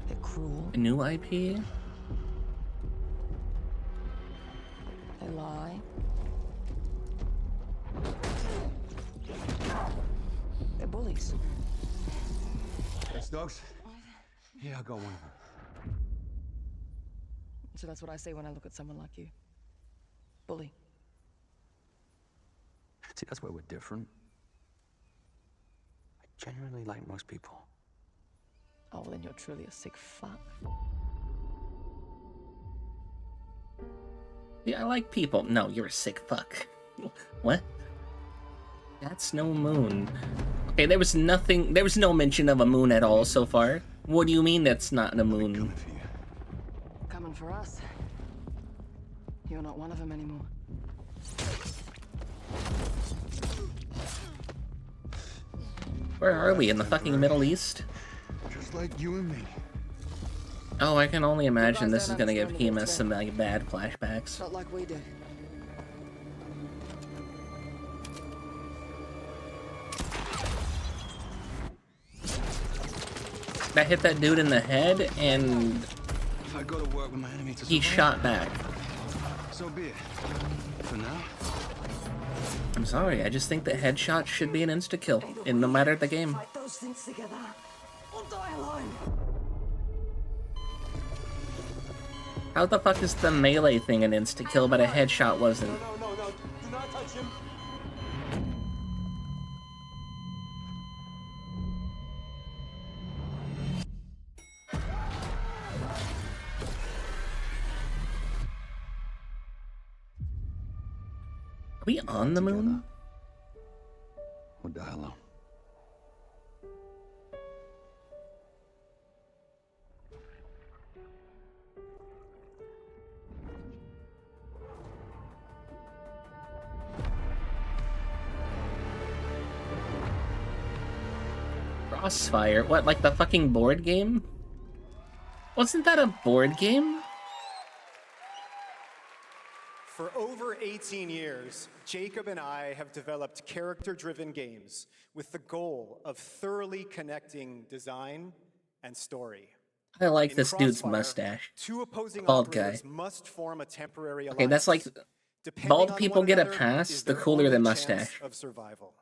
They're cruel. A new IP? They lie. They're bullies. Yes, dogs? Yeah, I got one of them. So that's what I say when I look at someone like you. Bully. See, that's where we're different. I genuinely like most people. Oh, well, then you're truly a sick fuck. Yeah, I like people. No, you're a sick fuck. What? That's no moon. Okay, there was no mention of a moon at all so far. What do you mean that's not a moon? Coming for us. You're not one of them anymore. Where are we? In the fucking Middle East? Just like you and me. Oh, I can only imagine this is gonna give Hema some like bad flashbacks. Not like we did. I hit that dude in the head and If I go to work with my enemy to he survive, shot back. so be it. For now, I'm sorry, I just think that headshot should be an insta-kill, in no matter the game. Fight those things together, or die alone. How the fuck is the melee thing an insta-kill, but a headshot wasn't? No, do not touch him. Are we on the moon? or die alone. Crossfire? What, like the fucking board game? Wasn't that a board game? For over 18 years, Jacob and I have developed character-driven games with the goal of thoroughly connecting design and story. I like this dude's mustache. Two opposing Bald guy. operators must form a temporary alliance. Okay, that's like... Bald people get a pass, the cooler the mustache. Of survival.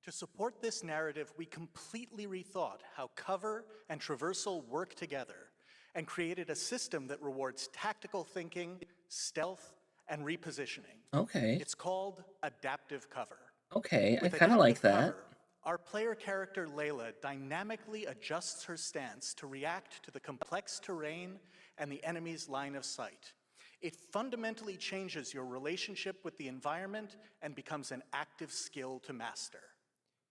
To support this narrative, we completely rethought how cover and traversal work together and created a system that rewards tactical thinking, stealth, and repositioning. Okay. It's called adaptive cover. Okay, I With kind of like adaptive that. cover, our player character Layla dynamically adjusts her stance to react to the complex terrain and the enemy's line of sight. It fundamentally changes your relationship with the environment and becomes an active skill to master.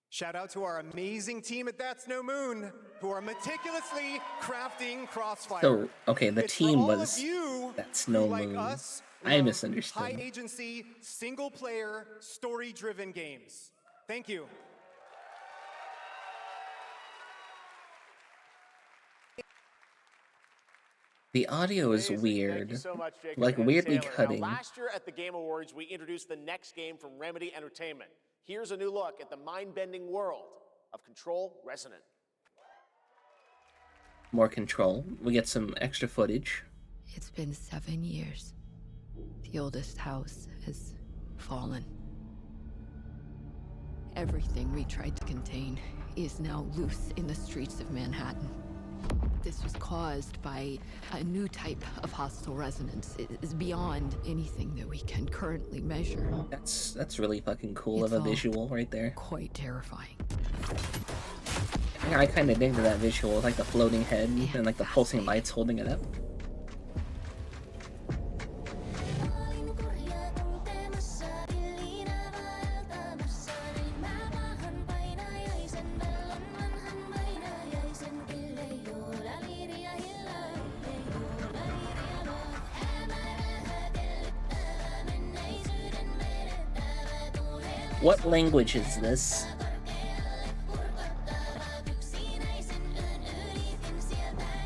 Shout out to our amazing team at That's No Moon, who are meticulously crafting Crossfire. So, okay, the It's for team all of was... you That's no who, like moon. us, I love misunderstood. high agency, single player, story-driven games. Thank you. The audio is weird. Thank you so much, Jacob Like and weirdly Taylor. cutting. Now, last year at the Game Awards, we introduced the next game from Remedy Entertainment. Here's a new look at the mind-bending world of Control Resonant. More control. We get some extra footage. It's been 7 years. The oldest house has fallen. Everything we tried to contain is now loose in the streets of Manhattan. This was caused by a new type of hostile resonance. It is beyond anything that we can currently measure. That's really fucking cool It's of a all visual right there. Quite terrifying. Yeah, I kind of dig that visual, like the floating head and like the pulsing lights holding it up. What language is this?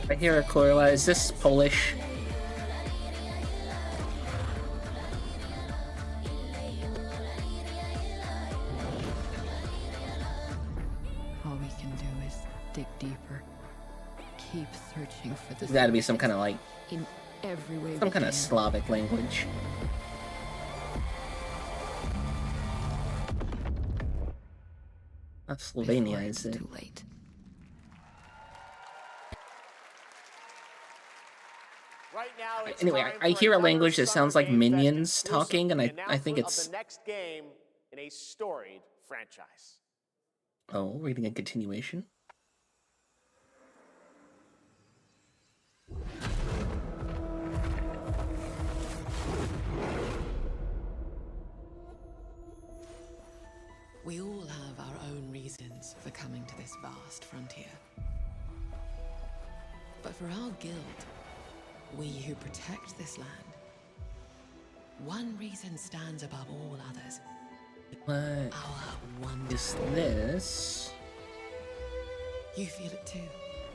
I hear a Korla. Is this Polish? All we can do is dig deeper. Keep searching for this. There's gotta be some kind of like... in every way some we kind of can. Slavic language. Not Slovenia, is it? Too late. Right now, it's Anyway, time I for hear a another language that Summer sounds like Game Fest minions exclusive, talking, and the I think announcement it's... of the next game in a storied franchise. Oh, reading a continuation? We all have our own reasons for coming to this vast frontier. But for our guild, we who protect this land, one reason stands above all others. What is this? You feel it too.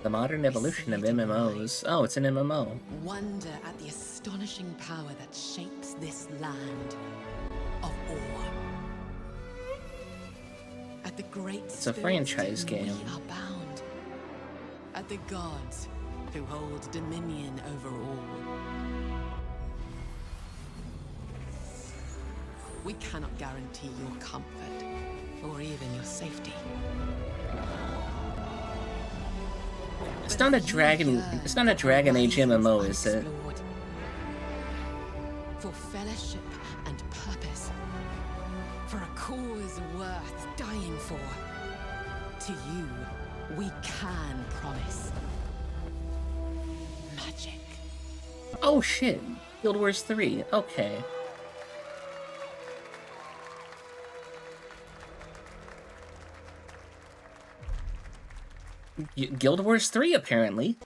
The modern evolution of MMOs. Oh, it's an MMO. Wonder at the astonishing power that shapes this land of awe. At the great It's a franchise game. We are bound. At the gods who hold dominion over all. We cannot guarantee your comfort or even your safety. It's not a Dragon Age MMO, is it? For fellowship and purpose. For a cause worth dying for. To you, we can promise magic. Oh shit. Guild Wars 3. Okay. Guild Wars 3, apparently.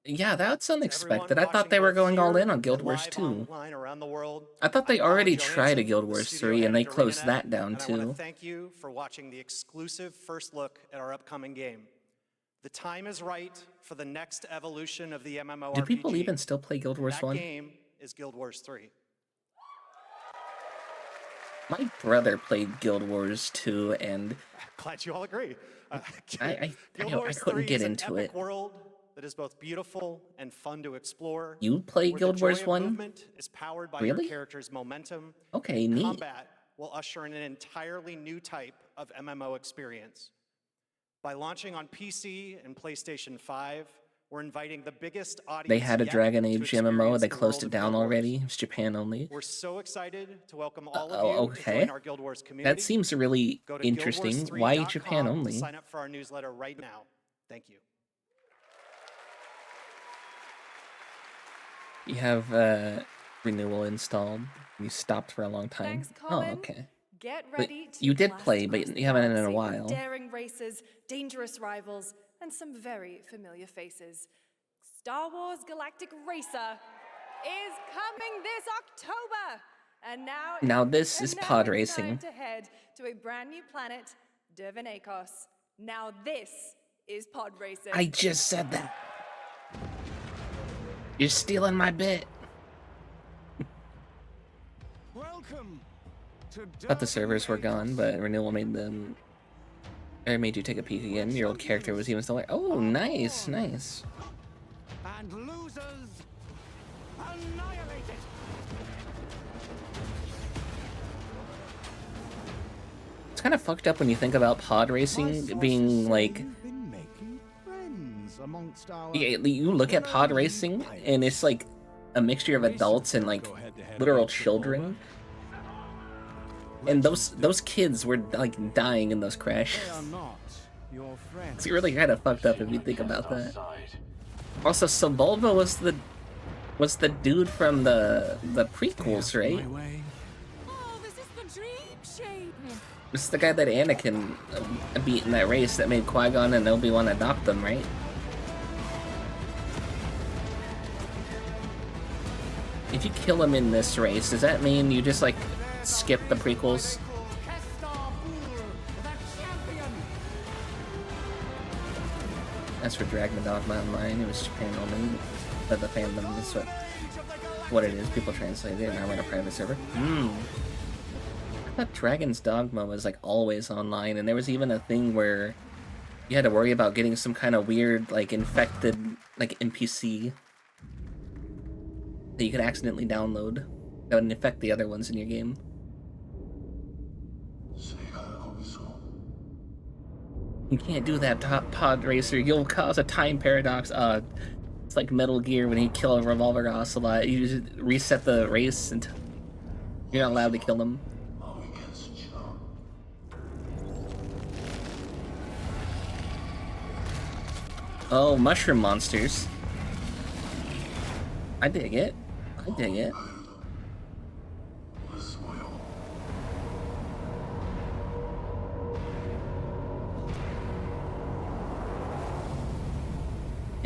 Yeah, that's unexpected. I thought they were going all in on Guild Wars 2. I thought they already tried a Guild Wars 3 and they closed that down too. I want to thank you for watching the exclusive first look at our upcoming game. The time is right for the next evolution of the MMORPG. Do people even still play Guild Wars 1? That game is Guild Wars 3. My brother played Guild Wars 2 and Glad you all agree. I Guild Wars couldn't 3 get is into an epic it. world that is both beautiful and fun to explore. You play where Guild the Wars joy of 1? movement is powered by Really? your character's momentum. Okay, neat. Combat will usher in an entirely new type of MMO experience. By launching on PC and PlayStation 5, we're inviting the biggest audience. They had a yet Dragon to Age experience MMO, they the closed world it of down Guild Wars. already. It's Japan only. We're so excited to welcome all of Oh, you to okay. join our Guild Wars community. That seems really Go to interesting. Why guildwars3.com Japan only? to sign up for our newsletter right now. Thank you. You have renewal installed. You stopped for a long time. Thanks, Oh, Colin. okay. Get But ready to you did blast play, across but the you haven't in a galaxy with while. Daring races, dangerous rivals, and some very familiar faces. Star Wars Galactic Racer is coming this October, and Now this is pod it's racing. time to head to a brand new planet, Dervenakos. Now this is pod racing. I just said that. You're stealing my bit. Welcome to Thought the servers were gone, but renewal made them. Or made you take a peek again. Your old character was even still like, oh, nice, nice. And losers annihilated. It's kind of fucked up when you think about pod racing being like. Been making friends amongst our Yeah, you look at pod racing and it's like a mixture of adults and like literal children. And those kids were like dying in those crashes. They are not your friends. It's really kind of fucked up if you think about that. Also, Sebulba was the dude from the prequels, right? Oh, this is the dream shape. This is the guy that Anakin beat in that race that made Qui-Gon and Obi-Wan adopt them, right? If you kill him in this race, does that mean you just like skip the prequels? As for Dragon Dogma Online, it was Japan only, but the fandom is what it is. People translate it, and I run a private server. I thought Dragon's Dogma was like always online, and there was even a thing where you had to worry about getting some kind of weird, like infected, like NPC that you could accidentally download that would infect the other ones in your game. You can't do that, Pod Racer. You'll cause a time paradox. It's like Metal Gear when you kill a Revolver Ocelot. You just reset the race and you're not allowed to kill them. Oh, mushroom monsters. I dig it. I dig it.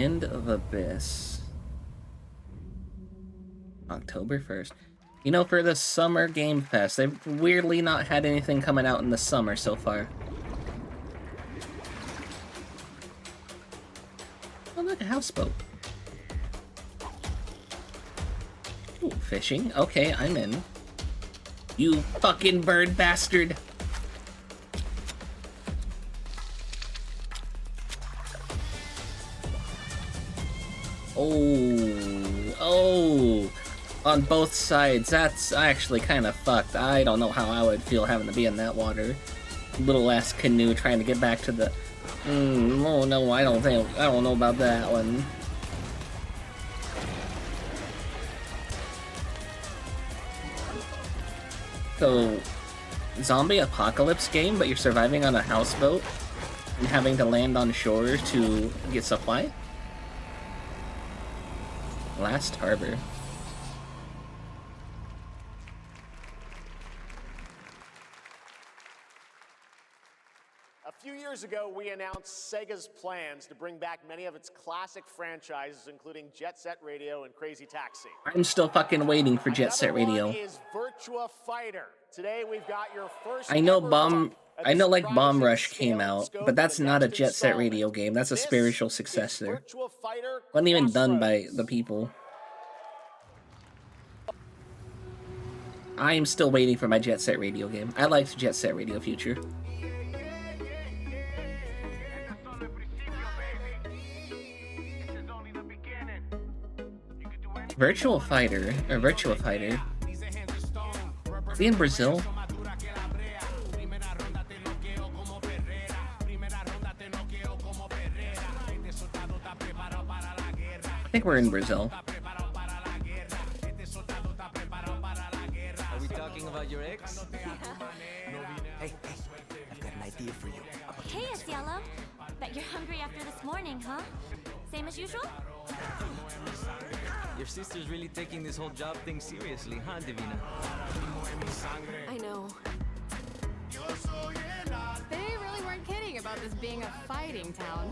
End of Abyss. October 1st. You know, for the Summer Game Fest, they've weirdly not had anything coming out in the summer so far. Oh, look, a houseboat. Ooh, fishing. Okay, I'm in. You fucking bird bastard! Oh, on both sides. That's actually kind of fucked. I don't know how I would feel having to be in that water. Little ass canoe trying to get back to the. Oh no, I don't know about that one. So, zombie apocalypse game, but you're surviving on a houseboat and having to land on shore to get supply? Last Harbor. A few years ago, we announced Sega's plans to bring back many of its classic franchises, including Jet Set Radio and Crazy Taxi. I'm still fucking waiting for Jet Set Radio. Another one is Virtua Fighter. Today we've got your first. I know like Bomb Rush came out, but that's not a Jet Set Radio game. That's a spiritual successor. Wasn't even done by the people. I am still waiting for my Jet Set Radio game. I liked Jet Set Radio Future. Virtua Fighter. Is he in Brazil? I think we're in Brazil. Are we talking about your ex? Hey, I've got an idea for you. Hey, Cielo. Bet you're hungry after this morning, huh? Same as usual? Your sister's really taking this whole job thing seriously, huh, Divina? I know. They really weren't kidding about this being a fighting town.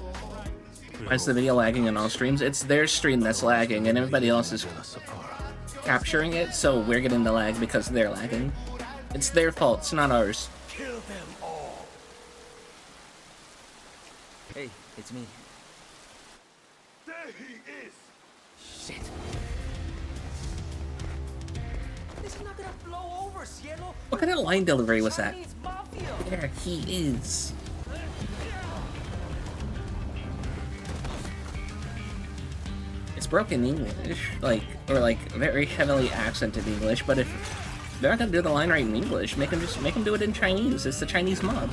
Why is the video lagging on all streams? It's their stream that's lagging, and everybody else is capturing it, so we're getting the lag because they're lagging. It's their fault, it's not ours. Kill them all. Hey, it's me. There he is. Shit. This is not gonna blow over, Cielo. What kind of line delivery was that? There he is. It's broken English, like, or like very heavily accented English, but if they're not gonna do the line right in English, make them do it in Chinese. It's the Chinese mob.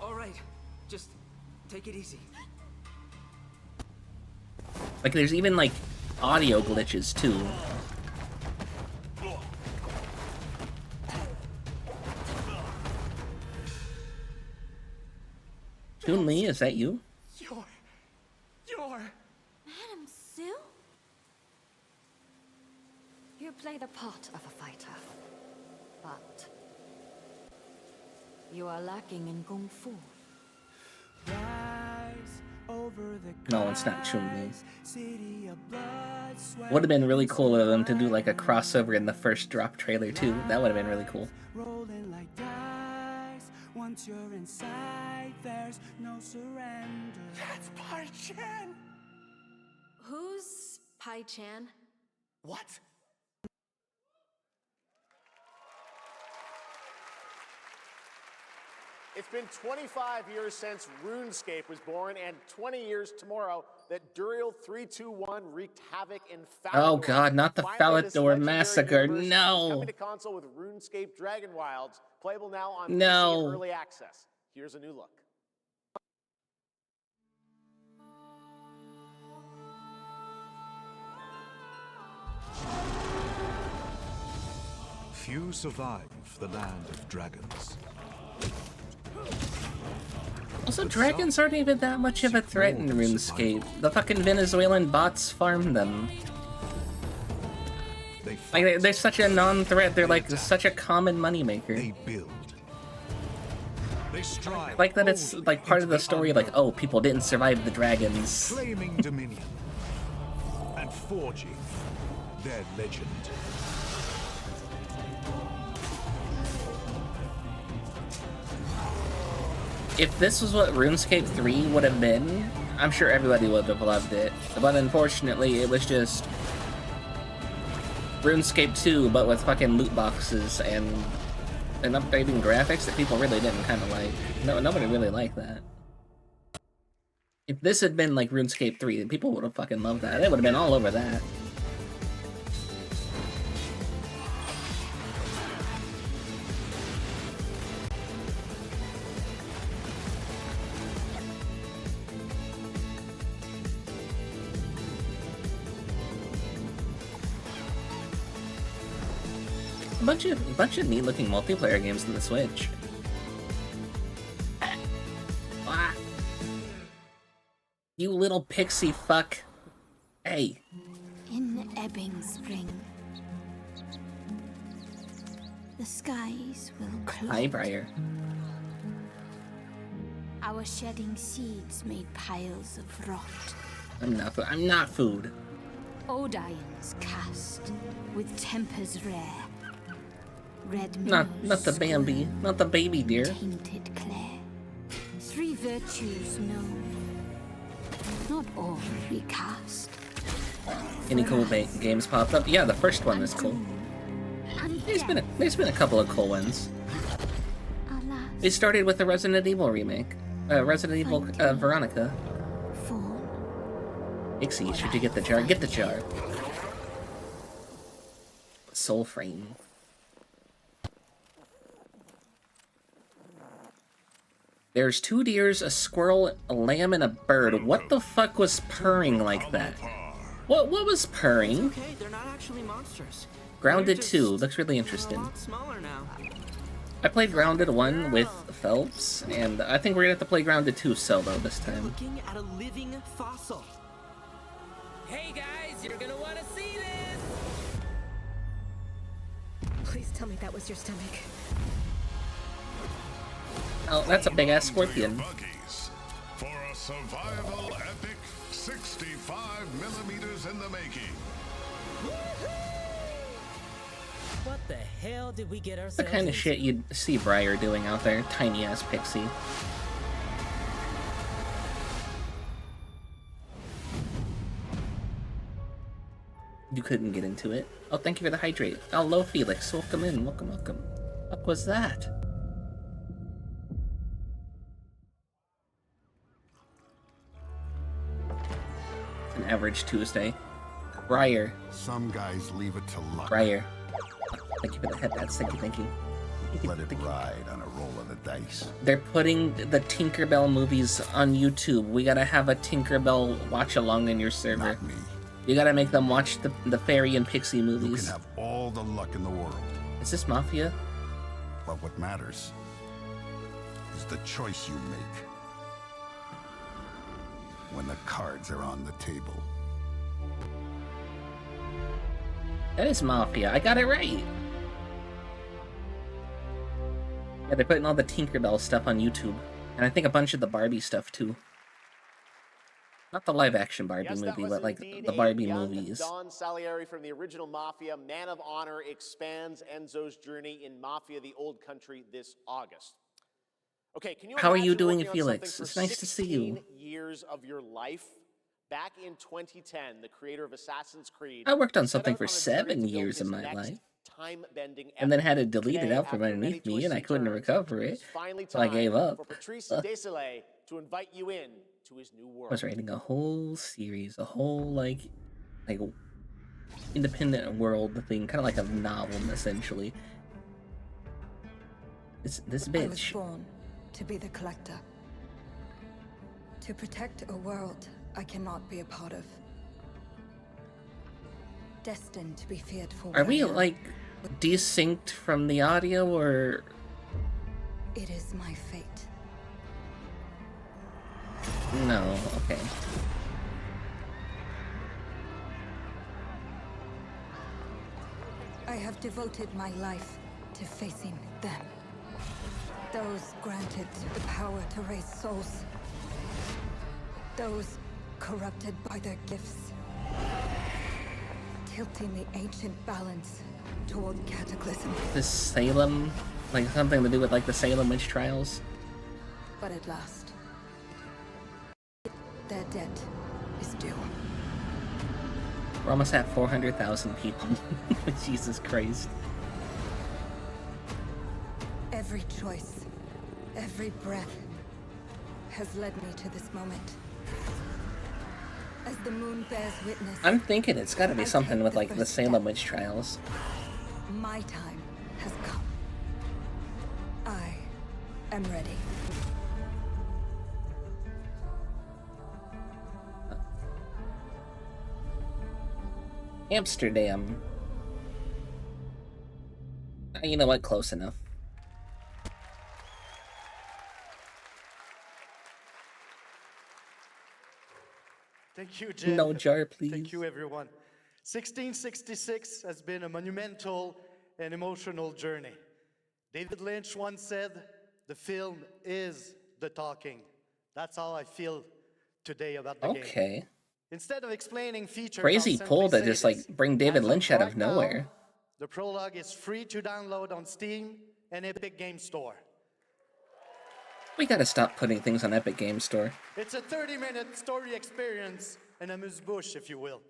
Alright, just take it easy. Like there's even like audio glitches too. Chun-Li, is that you? You're... Madam Sue? You play the part of a fighter, but you are lacking in Kung Fu. No, it's not Chun-Li. Would have been really cool of them to do like a crossover in the first drop trailer too. That would have been really cool. Rolling like dice. Once you're inside, there's no surrender. That's Pai Chan. Who's Pai Chan? What? It's been 25 years since RuneScape was born, and 20 years tomorrow that Duriel 321 wreaked havoc in Falador. Oh god, not the Falador massacre, Coming no! to console with RuneScape Dragon Wilds, playable now on PC No. in early access. Here's a new look. Few survive the land of dragons. Also, dragons aren't even that much of a threat in RuneScape. The fucking Venezuelan bots farm them. Like, they're such a non-threat, they're like such a common moneymaker. They build. They strive Like that it's like part of the story, like, oh, people didn't survive the dragons. claiming dominion and forging their legend. If this was what RuneScape 3 would have been, I'm sure everybody would have loved it. But unfortunately, it was just RuneScape 2, but with fucking loot boxes and updating graphics that people really didn't kind of like. No, nobody really liked that. If this had been like RuneScape 3, people would have fucking loved that. They would have been all over that. Bunch of neat looking multiplayer games on the Switch. Ah. You little pixie fuck. Hey. In ebbing spring, the skies will close. Hi, Briar. Our shedding seeds made piles of rot. I'm not food. Odions cast with tempers rare. Red Not the Bambi, not the baby deer. Tainted clay. Three virtues known, not all recast. Any cool games popped up? Yeah, the first one is cool. There's been a couple of cool ones. It started with the Resident Evil remake, Resident Evil Veronica. Ixie, should you get the jar? Get the jar. Soul Frame. There's 2 deers, a squirrel, a lamb, and a bird. What the fuck was purring like that? What was purring? Okay, they're not actually monsters. Grounded 2 looks really interesting. Smaller now. I played Grounded 1 with Phelps, and I think we're gonna have to play Grounded 2 solo this time. Looking at a living fossil. Hey guys, you're gonna want to see this. Please tell me that was your stomach. Oh, that's a big ass scorpion. For a survival epic 65mm in the making. What the hell did we get The ourselves kind of shit you'd see Briar doing out there, tiny ass pixie. You couldn't get into it. Oh, thank you for the hydrate. Oh, hello, Felix. Welcome in. Welcome, welcome. What was that? An average Tuesday. Briar. Some guys leave it to luck. Briar. Thank you for the headbats. Thank you, thank you. Let it ride on a roll of the dice. They're putting the Tinkerbell movies on YouTube. We gotta have a Tinkerbell watch along in your server. Not me. You gotta make them watch the Fairy and Pixie You movies. can have all the luck in the world, Is this Mafia? but what matters is the choice you make when the cards are on the table. That is Mafia. I got it right. Yeah, they're putting all the Tinkerbell stuff on YouTube. And I think a bunch of the Barbie stuff too. Not the live-action Barbie movie, but like the Barbie movies. Don Salieri from the original Mafia, Man of Honor, expands Enzo's journey in Mafia: The Old Country this August. Okay, can you How are you imagine doing, working on Felix? something It's for nice to see you. 16 years of your life? Back in 2010, the creator of Assassin's Creed. I worked on set something out for on a journey 7 to build years of his my next life. time-bending And then epic. had it deleted Today, out from after many underneath me, and I twists couldn't turns, recover it. it's finally So I time gave up. for Patrice Desilets to invite you in to his new I world. was writing a whole series, a whole like independent world thing, kind of like a novel essentially. This I was bitch. born to be the collector. To protect a world I cannot be a part of. Destined to be feared for Are what we I am. like desynced from the audio, or It is my fate. no? Okay. I have devoted my life to facing them. Those granted the power to raise souls. Those corrupted by their gifts. Tilting the ancient balance toward cataclysm. This Salem, like something to do with like the Salem witch trials. But at last, their debt is due. We're almost at 400,000 people. Jesus Christ. Every choice, every breath has led me to this moment. As the moon bears witness, I'm thinking it's gotta be something with like the Salem witch trials. my time has come. I am ready. Amsterdam. You know what? Close enough. Thank you, Jim. No jar, please. Thank you, everyone. 1666 has been a monumental and emotional journey. David Lynch once said, "The film is the talking." That's how I feel today about the game. Okay. Instead of explaining features, Crazy I'll simply pull to say just this. like bring David As Lynch out of right now, nowhere. The prologue is free to download on Steam and Epic Game Store. We gotta stop putting things on Epic Game Store. It's a 30-minute story experience and amuse-bouche, if you will.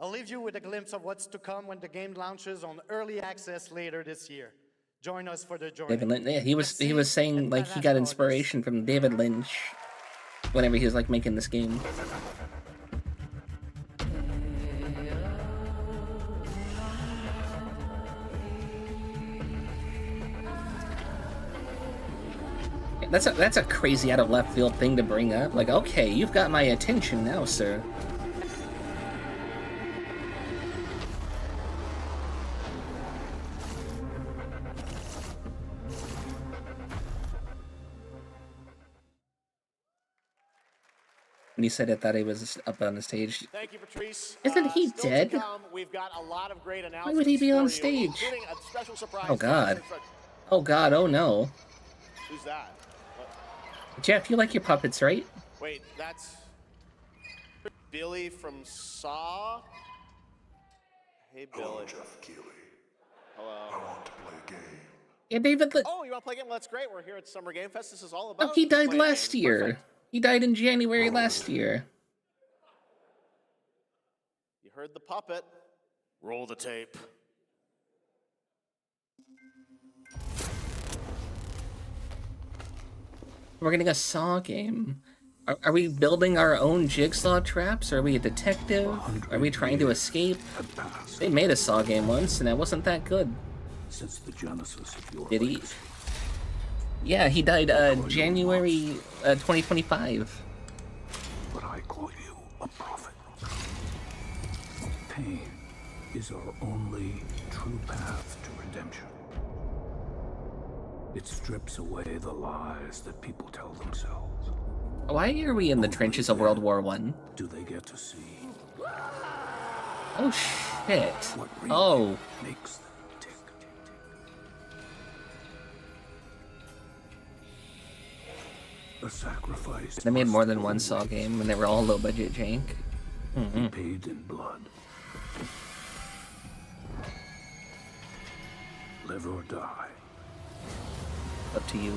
I'll leave you with a glimpse of what's to come when the game launches on early access later this year. Join us for the journey. David Lynch. Yeah, he was saying like he got inspiration from David Lynch whenever he was like making this game. That's a crazy out of left field thing to bring up. Like, okay, you've got my attention now, sir. When he said it, thought he was up on the stage. Thank you, Patrice. Isn't he Still to dead? come, we've got a lot of great Why would he be on announcements for you, stage? including a special surprise Oh God. for- Oh God, oh no. Who's that? What? Jeff, you like your puppets, right? Wait, that's Billy from Saw? Hey, Billy. Hello, Jeff Keighley. Hello. I want to play a game. Yeah, David. Oh, you want to play a game? Well, that's great. We're here at Summer Game Fest. This is all about. Oh, he died playing last games. year. Perfect. He died in January last year. You heard the puppet. Roll the tape. We're getting a Saw game. Are we building our own jigsaw traps? Are we a detective? Are we trying to escape? They made a Saw game once, and it wasn't that good. Since the genesis of your Did he? Yeah, he died January 2025. But I call you a prophet. Pain is our only true path to redemption. It strips away the lies that people tell themselves. Why are we in the trenches of World War I? Do they get to see Oh shit. Oh. makes them tick? A sacrifice. They made more than one Saw game, and they were all low budget jank. Be paid in blood. Live or die. Up to you.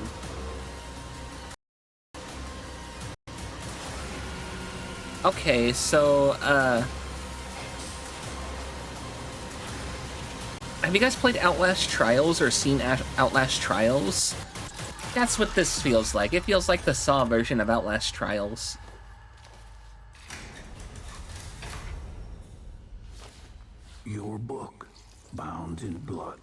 Okay, so, have you guys played Outlast Trials or seen Outlast Trials? That's what this feels like. It feels like the Saw version of Outlast Trials. Your book, bound in blood,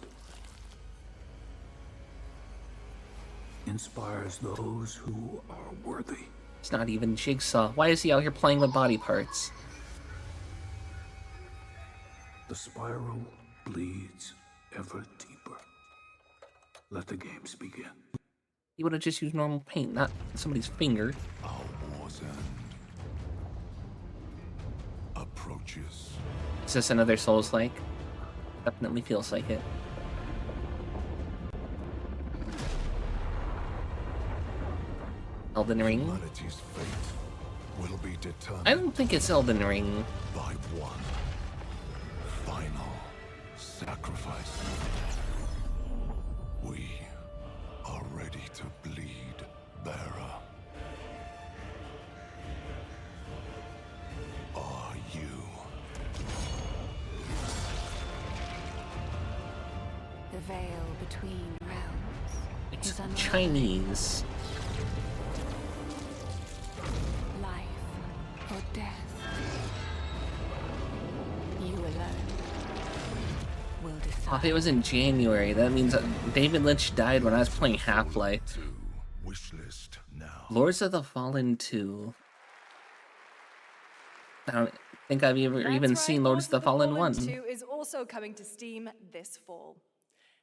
inspires those who are worthy. It's not even Jigsaw. Why is he out here playing with body parts? The spiral bleeds ever deeper. Let the games begin. He would have just used normal paint, not somebody's finger. Our war's end approaches. Is this another Souls-like? Definitely feels like it. Elden Ring. Humanity's fate will be determined I don't think it's Elden Ring. by one final sacrifice. We are ready to bleed, Bearer. Are you? The veil between realms It's is unrolled. Chinese. Life or death. You alone will decide. Oh, if it was in January, that means David Lynch died when I was playing Half-Life. Wishlist now. Lords of the Fallen 2. I don't think I've even seen Lords of the Fallen 1. 2 is also coming to Steam this fall.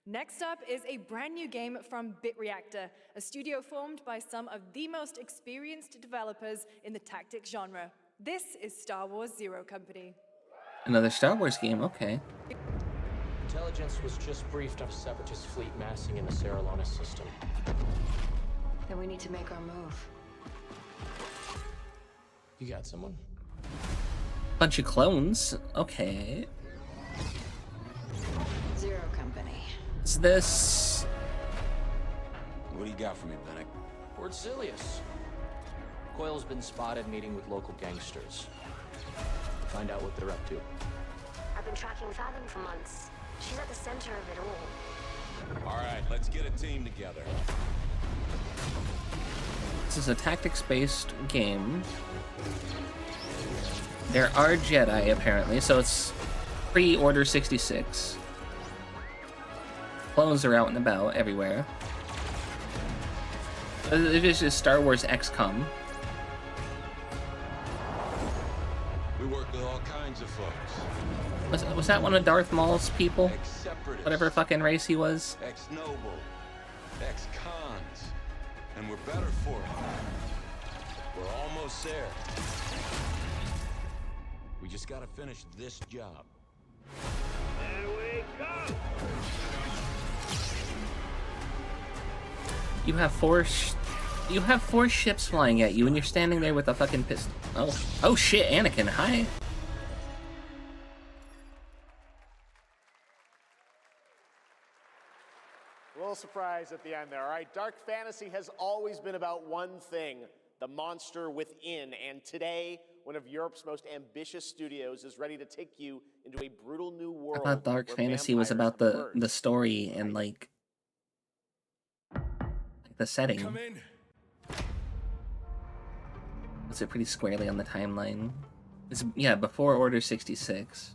Next up is a brand new game from BitReactor, a studio formed by some of the most experienced developers in the tactics genre. This is Star Wars Zero Company. Another Star Wars game, okay. Intelligence was just briefed of a Separatist fleet massing in the Serralona system. Then we need to make our move. You got someone? Bunch of clones, okay. Zero Company. Is this... What do you got for me, Bennick? Lord Silius. Coil's been spotted meeting with local gangsters. Find out what they're up to. I've been tracking Fathom for months. She's at the center of it all. All right, let's get a team together. This is a tactics-based game. There are Jedi, apparently, so it's pre-Order 66. Clones are out and about everywhere. It is just Star Wars XCOM. We work with all kinds of folks. Was that one of Darth Maul's people? Ex-separatists, Whatever fucking race he was? ex-noble, ex-cons. And we're better for it. We're almost there. We just gotta finish this job. There we go! You have four ships flying at you, and you're standing there with a fucking pistol. Oh shit, Anakin, hi. A little surprise at the end there. All right, dark fantasy has always been about one thing, the monster within. And today, one of Europe's most ambitious studios is ready to take you into a brutal new world. I thought dark where fantasy was vampires about emerge. the story and like the setting. Come in. Puts it pretty squarely on the timeline. It's, yeah, before Order 66.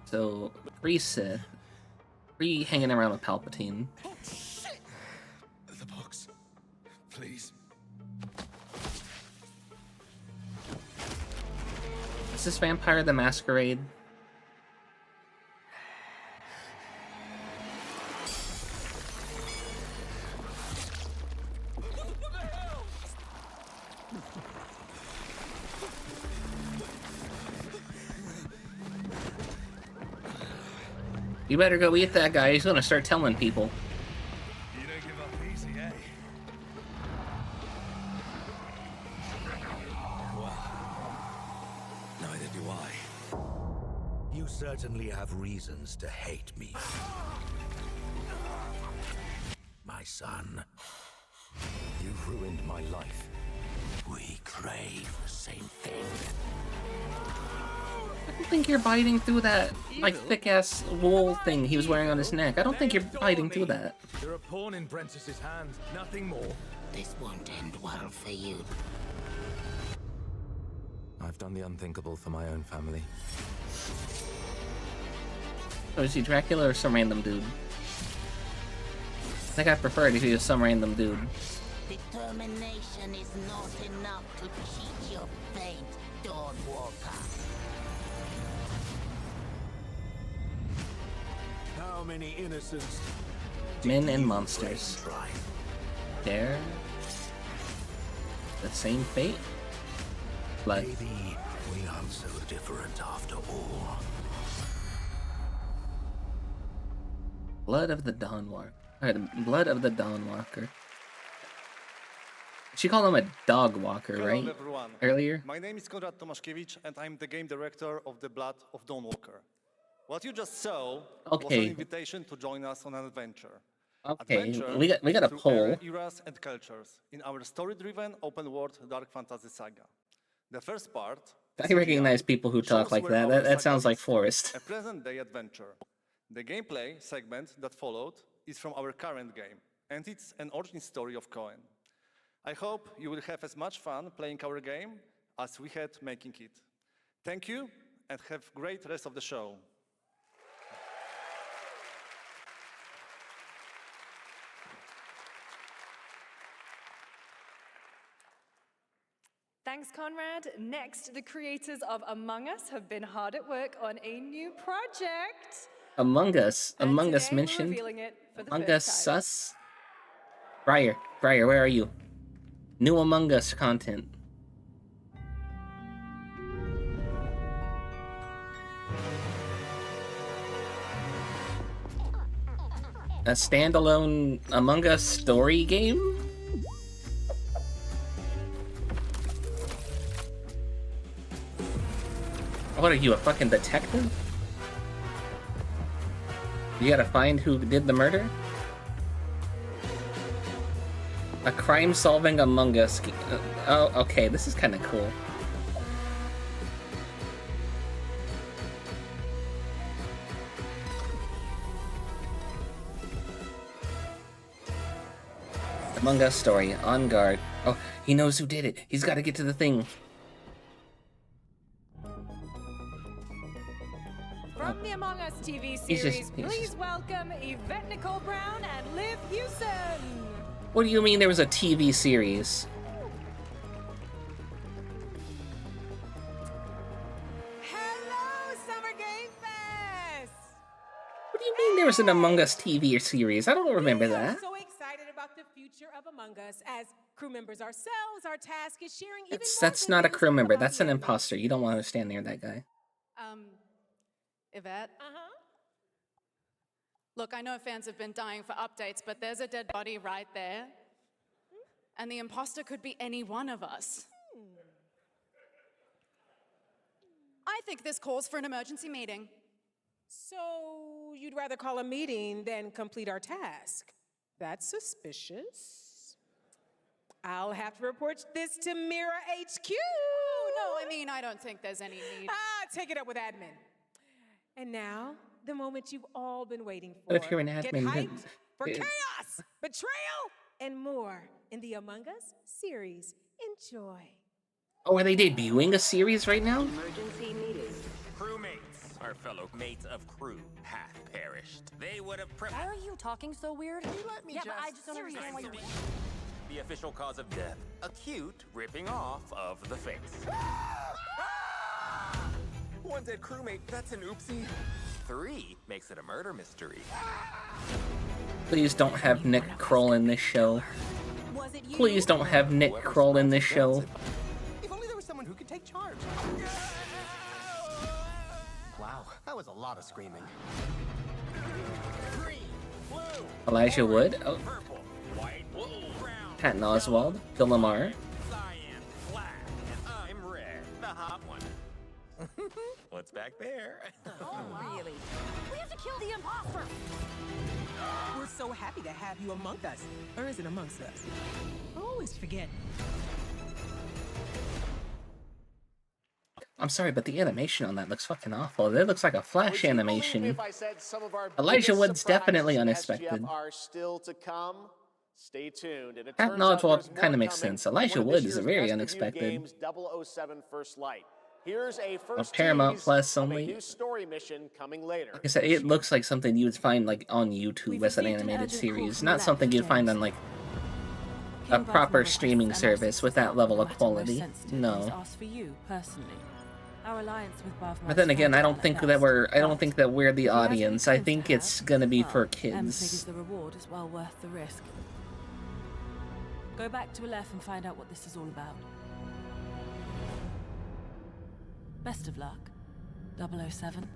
So pre-Sith, pre-hanging around with Palpatine. Oh, shit! The books. Please. Is this Vampire the Masquerade? You better go eat that guy. He's gonna start telling people. You don't give up easy, eh? Well, neither do I. You certainly have reasons to hate me. My son, you've ruined my life. We crave the same thing. I don't think you're biting through that, like, thick-ass wool thing he was wearing on his neck. I don't think you're biting through that. You're a pawn in Prentice's hand, nothing more. This won't end well for you. I've done the unthinkable for my own family. Oh, is he Dracula or some random dude? I think I preferred if he was some random dude. Determination is not enough to cheat your fate, Dawnwalker. How many innocents? Men and monsters. Dare the same fate? Blood. Maybe we aren't so different after all. Blood of the Dawnwalker. Alright, Blood of the Dawnwalker. She called him a dog walker, Hello, right? everyone. Earlier. My name is Konrad Tomaszkiewicz, and I'm the game director of The Blood of Dawnwalker. What you just saw was an invitation to join us on an adventure. Okay, Adventure we got a through poll. eras and cultures in our story-driven open-world dark fantasy saga. The first part. I recognize people who talk like that. That sounds like Forrest. A present-day adventure. The gameplay segment that followed is from our current game, and it's an origin story of Cohen. I hope you will have as much fun playing our game as we had making it. Thank you, and have a great rest of the show. Thanks, Conrad. Next, the creators of Among Us have been hard at work on a new project. Among Us mentioned. Revealing it for the Among first Us time. sus. Briar, where are you? New Among Us content. A standalone Among Us story game? What are you, a fucking detective? You gotta find who did the murder? A crime-solving Among Us. Oh, okay, this is kind of cool. Among Us story, on guard. Oh, he knows who did it. He's got to get to the thing. From the Among Us TV He's series, just- please welcome Yvette Nicole Brown and Liv Hewson. What do you mean there was a TV series? Hello, Summer Game Fest! What do you mean there was an Among Us TV series? I don't remember We are that. so excited about the future of Among Us. As crew members ourselves, our task is sharing even That's not a crew member. That's an imposter. You don't want to stand near that guy. Yvette? Look, I know fans have been dying for updates, but there's a dead body right there. And the imposter could be any one of us. I think this calls for an emergency meeting. So you'd rather call a meeting than complete our task? That's suspicious. I'll have to report this to Mira HQ. Oh, no, I mean, I don't think there's any need. Take it up with admin. And now, the moment you've all been waiting for. What if you're an Get admin? hyped for chaos, betrayal, and more in the Among Us series. Enjoy. Oh, are they debuting a series right now? Emergency meeting. Crewmates, our fellow mates of crew, hath perished. They would have Why are you talking so weird? Can you let me yeah, but I just don't understand why you're... The official cause of death, acute ripping off of the face. One dead crewmate, that's an oopsie. 3 makes it a murder mystery. Please don't have Nick Kroll in this show. Please don't have Nick Kroll in this show. If only there was someone who could take charge. Wow, that was a lot of screaming. Elijah Wood, oh. Patton Oswalt, Phil Lamar. I'm red, the hot one. What's back there? Oh, really? We have to kill the imposter! We're so happy to have you among us. Or is it amongst us? I always forget. I'm sorry, but the animation on that looks fucking awful. That looks like a Flash animation. If I said some of our Elijah biggest Wood's definitely surprises from unexpected. SGF are still to come. Stay tuned. And it Patton turns out Oswalt there's kind of more makes coming sense. from Elijah one of Wood this is a year's very best-reviewed unexpected. Games, 007 First Light. Here's a first Paramount tease Plus of only. a new story mission coming later. Like I said, it looks like something you would find like on YouTube as an animated series, not something you'd find on like a proper streaming service with that level of quality. No. Asked for you personally. Our alliance with Bath But then again, I don't think that we're the audience. I think it's gonna be for figures kids. the reward is well worth the risk. Go back to Aleph and find out what this is all about. Best of luck, 007.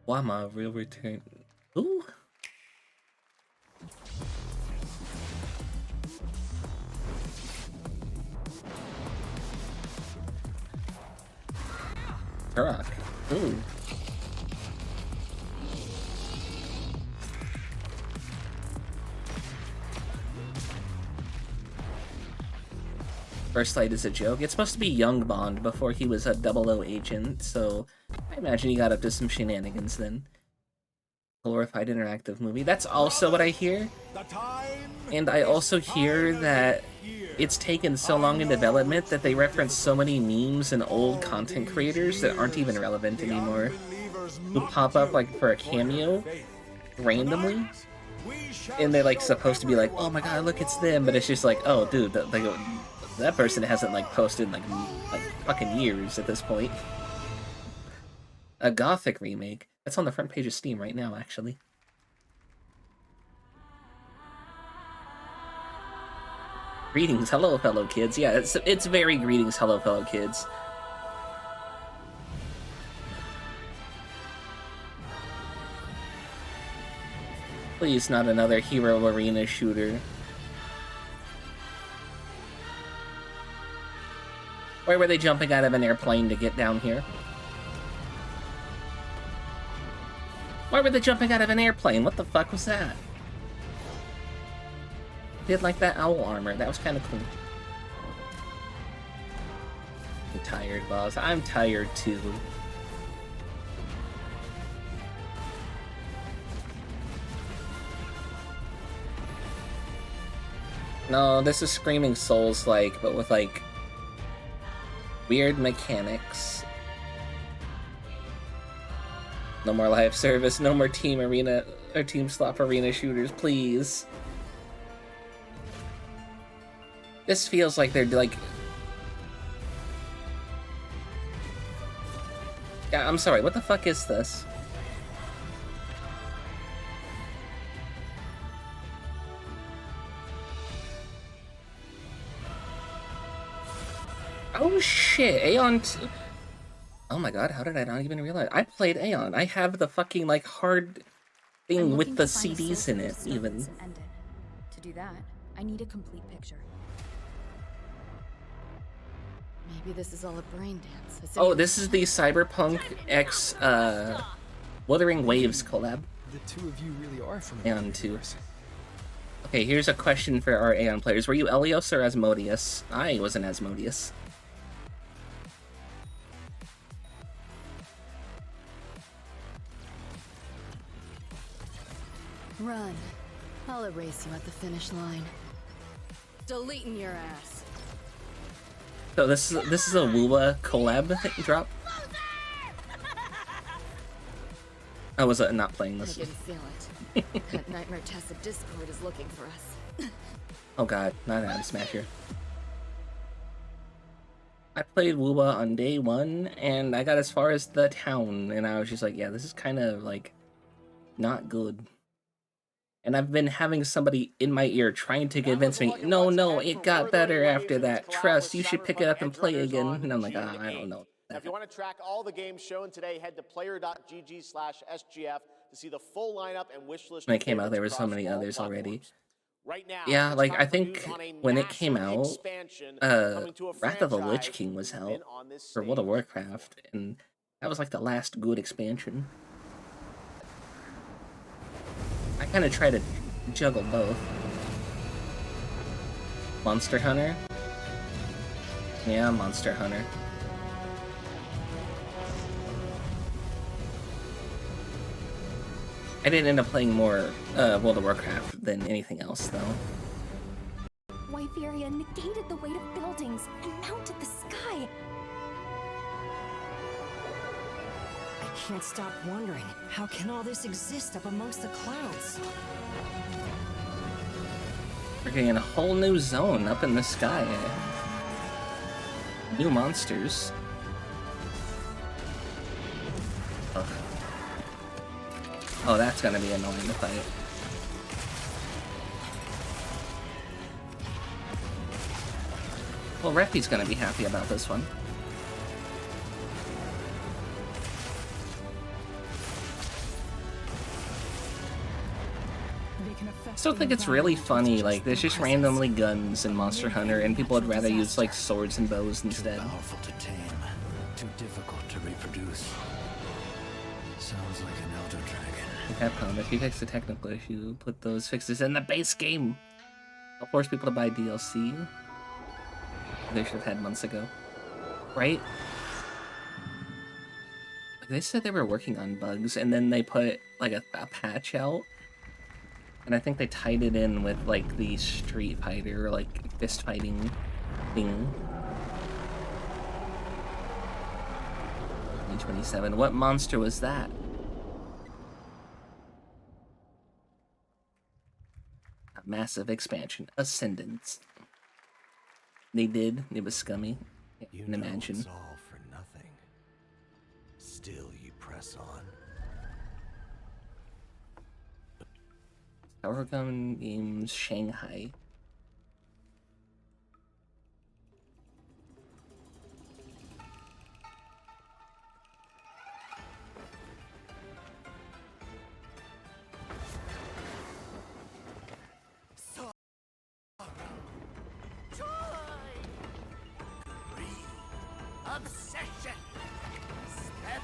Wama will return. Ooh. Turok. Ooh. First Light is a joke. It's supposed to be Young Bond before he was a 00 agent, so I imagine he got up to some shenanigans then. Glorified interactive movie. That's also what I hear. And I also hear that it's taken so long in development that they reference so many memes and old content creators that aren't even relevant anymore, who pop up like for a cameo randomly, and they're like supposed to be like, oh my god, look, it's them, but it's just like, oh dude, that person hasn't like posted like fucking years at this point. A Gothic remake. That's on the front page of Steam right now, actually. Greetings, hello, fellow kids. Yeah, it's very greetings, hello, fellow kids. Please, not another hero arena shooter. Why were they jumping out of an airplane to get down here? Why were they jumping out of an airplane? What the fuck was that? Did like that owl armor. That was kind of cool. I'm tired, boss. I'm tired too. No, this is Screaming Souls-like, but with like weird mechanics. No more live service, no more team arena or team slop arena shooters, please. This feels like they're like... Yeah, I'm sorry, what the fuck is this? Oh shit, Aeon 2... Oh my god, how did I not even realize? I played Aeon. I have the fucking, like, hard thing with the CDs in it, even. To do that, I need a complete picture. Maybe this is all a brain dance. Oh, this is the Cyberpunk X, Wuthering Waves collab. The two of you really are from Aeon 2. Okay, here's a question for our Aeon players. Were you Elios or Asmodeus? I wasn't Asmodeus. Run. I'll erase you at the finish line. Deleting your ass. So this is a Woowa collab drop. I was not playing this. I didn't feel it. That Nightmare Tessa Discord is looking for us. Oh god, not an Adam Smasher. I played Woowa on day 1, and I got as far as the town, and I was just like, yeah, this is kind of, like, not good. And I've been having somebody in my ear trying to convince me, no, it got better after that. Trust, you should pick it up and play again. And I'm like, I don't know. Now, if you want to track all the games shown today, head to player.gg/SGF to see the full lineup and wish list. When it came out, there were so many others already. Right now, yeah, like, I think when it came out, Wrath of the Lich King was out for World of Warcraft, and that was like the last good expansion. I kind of try to juggle both. Monster Hunter? Yeah, Monster Hunter. I did end up playing more World of Warcraft than anything else, though. Wyveria negated the weight of buildings and mounted the sky. I can't stop wondering, how can all this exist up amongst the clouds? We're getting a whole new zone up in the sky. New monsters. Ugh. Oh, that's gonna be annoying to fight. Well, Reffy's gonna be happy about this one. I still think it's really funny, like, there's just randomly guns in Monster Hunter, and people would rather use, like, swords and bows instead. Too difficult to reproduce. Sounds like an Elder Dragon. Capcom, if you fix the technical issue, put those fixes in the base game. I'll force people to buy DLC. They should have had months ago. Right? They said they were working on bugs, and then they put, like, a patch out. And I think they tied it in with, like, the Street Fighter, like, fist fighting thing. 2027. What monster was that? A massive expansion. Ascendance. They did. It was scummy. You can imagine. It's all for nothing. Still you press on. Powergun Games Shanghai. Obsession. Step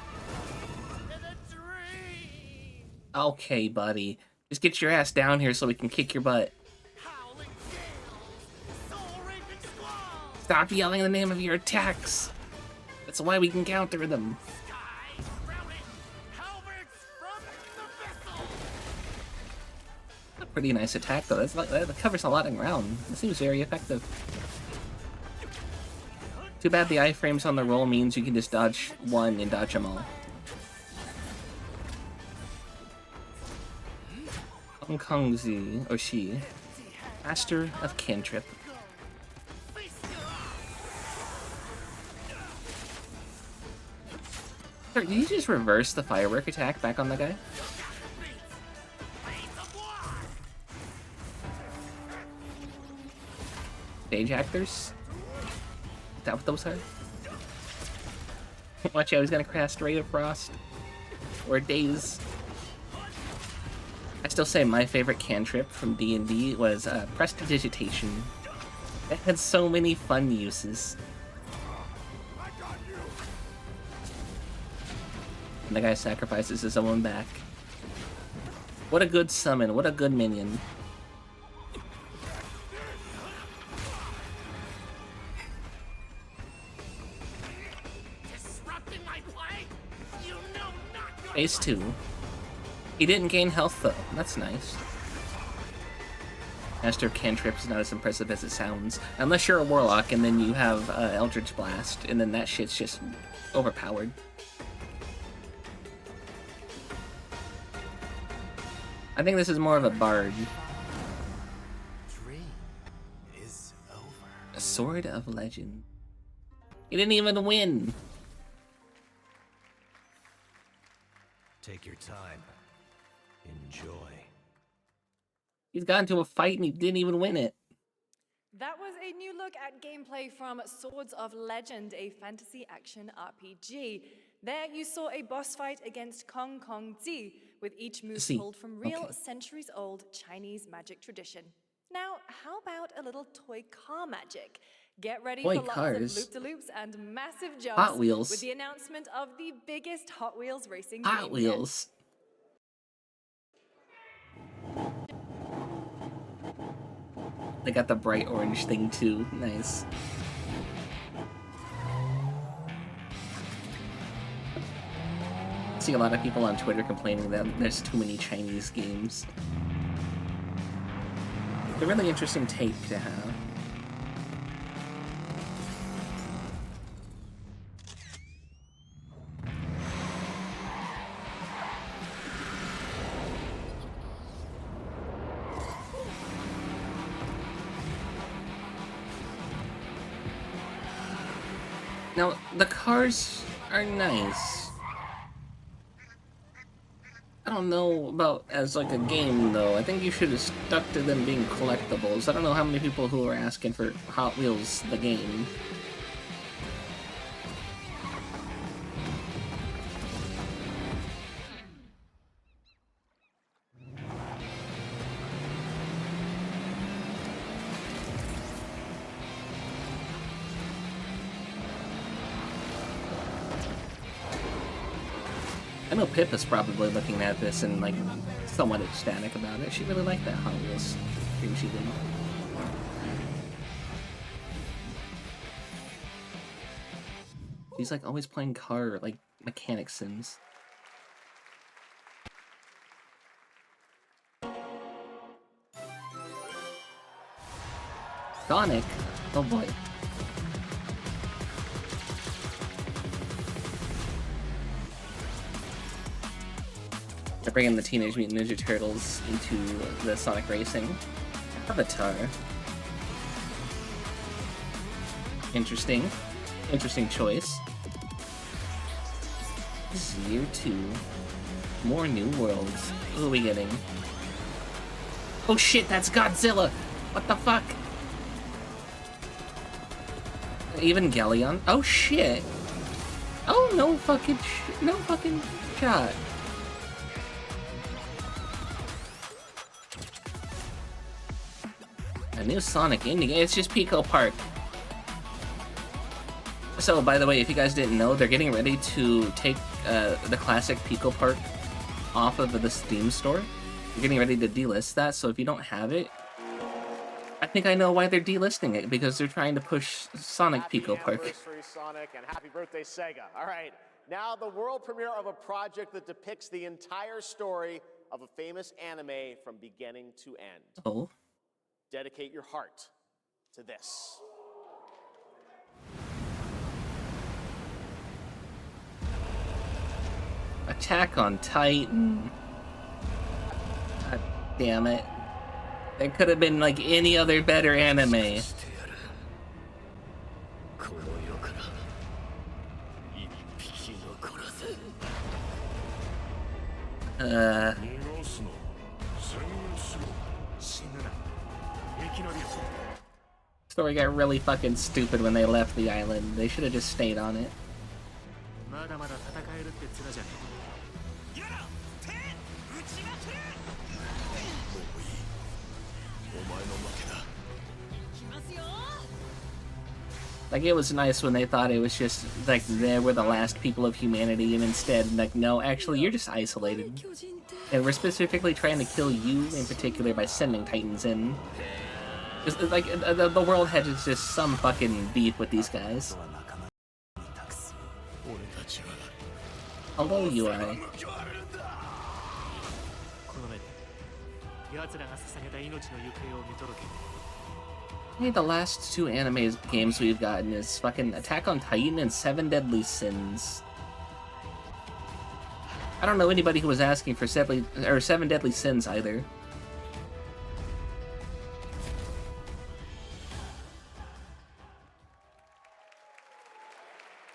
into the dream. Okay, buddy. Just get your ass down here so we can kick your butt. Stop yelling the name of your attacks. That's why we can counter them. A pretty nice attack, though. That covers a lot of ground. It seems very effective. Too bad the iframes on the roll means you can just dodge one and dodge them all. Hong Kong Z, or she, Master of Cantrip. Sir, did you just reverse the firework attack back on the guy? Stage actors? Is that what those are? Watch out, he's gonna cast Ray of Frost. Or Daze. I still say my favorite cantrip from D&D was Prestidigitation. It had so many fun uses. And the guy sacrifices his own back. What a good summon, what a good minion. Phase 2. He didn't gain health though, that's nice. Master of Cantrip is not as impressive as it sounds. Unless you're a Warlock and then you have Eldritch Blast, and then that shit's just overpowered. I think this is more of a bard. Dream is over. A Sword of Legend. He didn't even win! Take your time. Enjoy. He's got into a fight and he didn't even win it. That was a new look at gameplay from Swords of Legend, a fantasy action RPG. There you saw a boss fight against Kong Kong Zi, with each move pulled from real centuries-old Chinese magic tradition. Now, how about a little toy car magic? Get ready for lots of loop-de-loops and massive jumps Hot Wheels. with the announcement of the biggest Hot Wheels racing Hot game Wheels. They got the bright orange thing too. Nice. I see a lot of people on Twitter complaining that there's too many Chinese games. It's a really interesting take to have. Now, the cars are nice. I don't know about as like a game though. I think you should have stuck to them being collectibles. I don't know how many people who are asking for Hot Wheels the game. I know Pip is probably looking at this and like somewhat ecstatic about it. She really liked that Hot Wheels stream she did. She's like always playing car like mechanic sims. Sonic? Oh boy. They're bringing the Teenage Mutant Ninja Turtles into the Sonic Racing. Avatar. Interesting. Interesting choice. This is year 2. More new worlds. Who are we getting? Oh shit, that's Godzilla! What the fuck? Evangelion? Oh shit! Oh, no fucking shot. A new Sonic indie game. It's just Pico Park. So, by the way, if you guys didn't know, they're getting ready to take the classic Pico Park off of the Steam store. They're getting ready to delist that, so if you don't have it, I think I know why they're delisting it, because they're trying to push Sonic Pico Park. Happy anniversary, Sonic, and happy birthday, Sega. All right, now the world premiere of a project that depicts the entire story of a famous anime from beginning to end. Oh. Dedicate your heart to this. Attack on Titan. God damn it. There could have been like any other better anime. Story got really fucking stupid when they left the island. They should have just stayed on it. Like, it was nice when they thought it was just, like, they were the last people of humanity, and instead, like, no, actually, you're just isolated. And we're specifically trying to kill you, in particular, by sending Titans in. Just, like, the world had just some fucking beef with these guys. Hello, UI. I think the last 2 anime games we've gotten is fucking Attack on Titan and 7 Deadly Sins. I don't know anybody who was asking for 7 Deadly Sins either.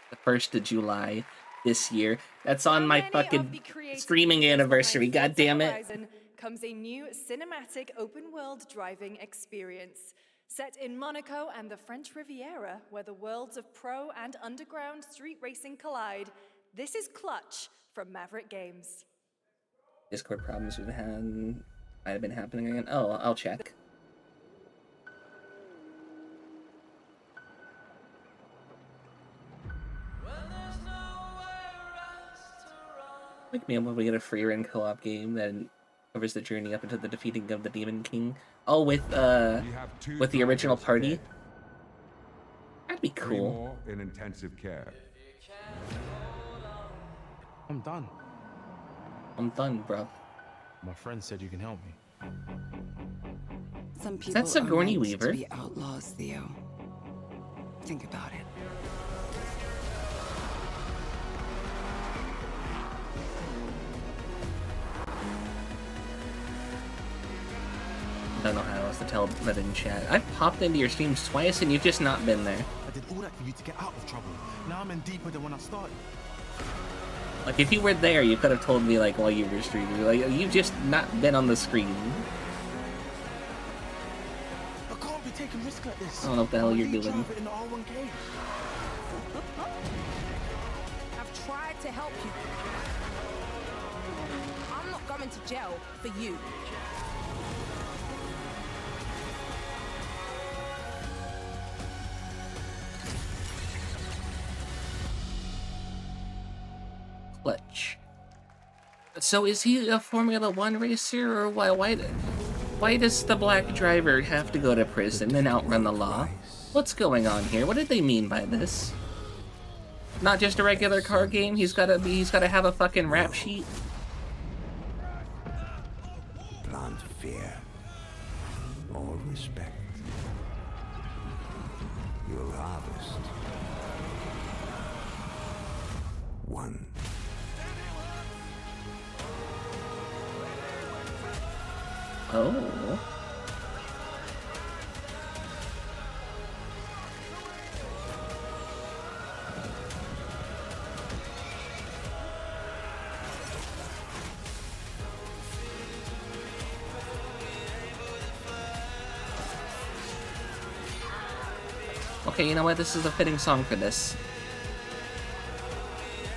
The 1st of July this year. That's on my fucking streaming anniversary, god damn it. Comes a new cinematic open-world driving experience. Set in Monaco and the French Riviera, where the worlds of pro and underground street racing collide, this is Clutch from Maverick Games. Discord problems we've had might have been happening again. Oh, I'll check. Like me, when we get a free run co-op game that covers the journey up into the defeating of the Demon King. Oh, with the original party. That'd be cool. 3 more in intensive care. I'm done. I'm done, bro. My friend said you can help me. Some people Is that Sigourney are meant Weaver? to be outlaws, Theo. Think about it. I don't know how else to tell that in chat. I've popped into your streams twice and you've just not been there. I did all that for you to get out of trouble. Now I'm in deeper than when I started. Like, if you were there, you could have told me, like, while you were streaming. Like, you've just not been on the screen. I can't be taking risks like this. I don't know what the hell you're doing. In the R1K. I've tried to help you. I'm not going to jail for you. Clutch. So is he a Formula One racer, or why does the black driver have to go to prison and outrun the law? What's going on here? What did they mean by this? Not just a regular car game. He's gotta have a fucking rap sheet. Plant fear or respect. You'll harvest one. Oh. Okay, you know what? This is a fitting song for this.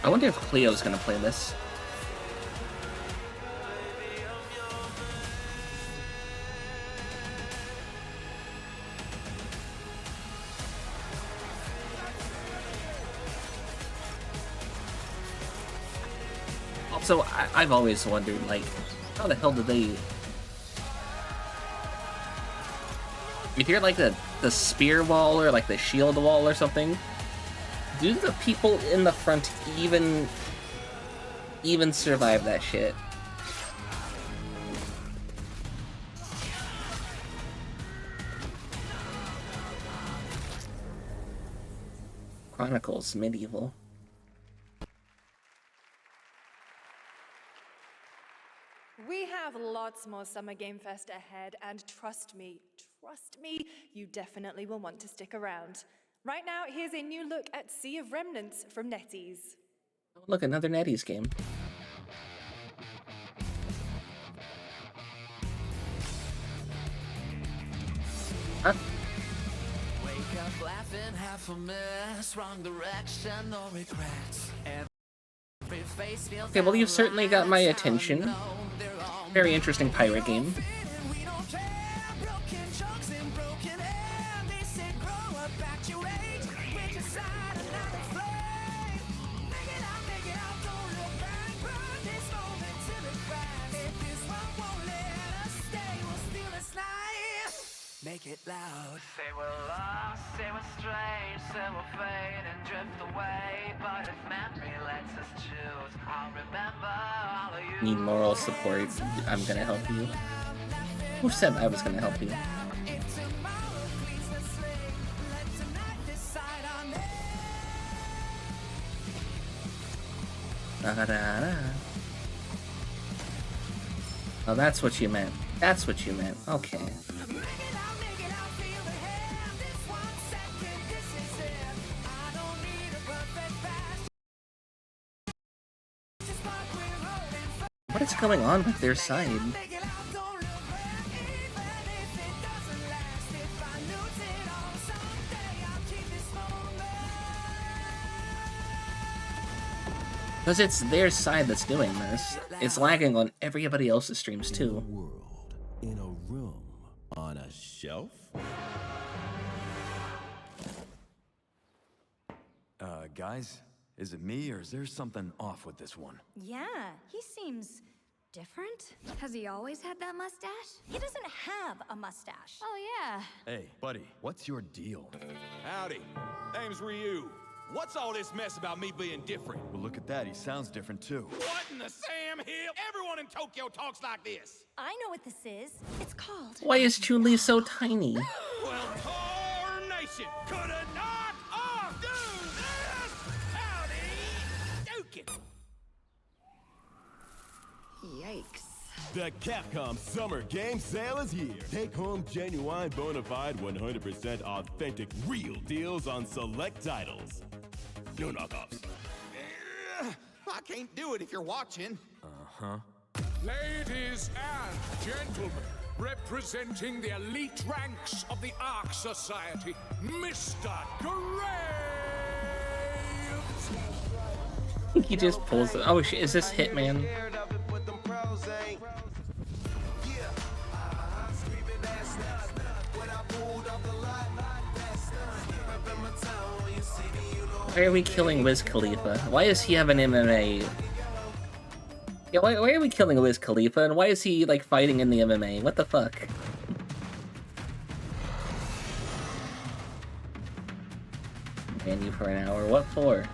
I wonder if Cleo's gonna play this. Also, I've always wondered, like, how the hell did they... If you're like the spear wall or like the shield wall or something, do the people in the front even survive that shit? Chronicles Medieval. We have lots more Summer Game Fest ahead, and trust me, you definitely will want to stick around. Right now, here's a new look at Sea of Remnants from NetEase. Oh, look, another NetEase game. Huh? Wake up laughing, half a mess, wrong direction, no regrets. Every face feels Okay, well, you've certainly got my attention. Very interesting pirate game. Make it loud. Say we're lost, say we're strange, say we'll fade and drift away. But if memory lets us choose, I'll remember all of you. Need moral support. I'm gonna help you. Who said I was gonna help you? Da-da-da. Oh, that's what you meant. That's what you meant. Okay. What is going on with their side? Because it's their side that's doing this. It's lagging on everybody else's streams too. In a room on a shelf? Guys, is it me or is there something off with this one? Yeah, he seems different. Has he always had that mustache? He doesn't have a mustache. Oh, yeah. Hey, buddy, what's your deal? Howdy. Name's Ryu. What's all this mess about me being different? Well, look at that. He sounds different too. What in the Sam Hill? Everyone in Tokyo talks like this. I know what this is. It's called... Why is Chun-Li so tiny? Well, tarnation coulda not do this! Howdy, Dukin. Yikes. The Capcom Summer Game Sale is here. Take home genuine, bona fide, 100% authentic, real deals on select titles. No knockoffs. I can't do it if you're watching. Uh-huh. Ladies and gentlemen, representing the elite ranks of the Ark Society, Mr. Graves! He just pulls it. Oh shit, is this Hitman? Why are we killing Wiz Khalifa? Why does he have an MMA Yeah, why are we killing Wiz Khalifa, and why is he, like, fighting in the MMA? What the fuck? Ban you for an hour. What for?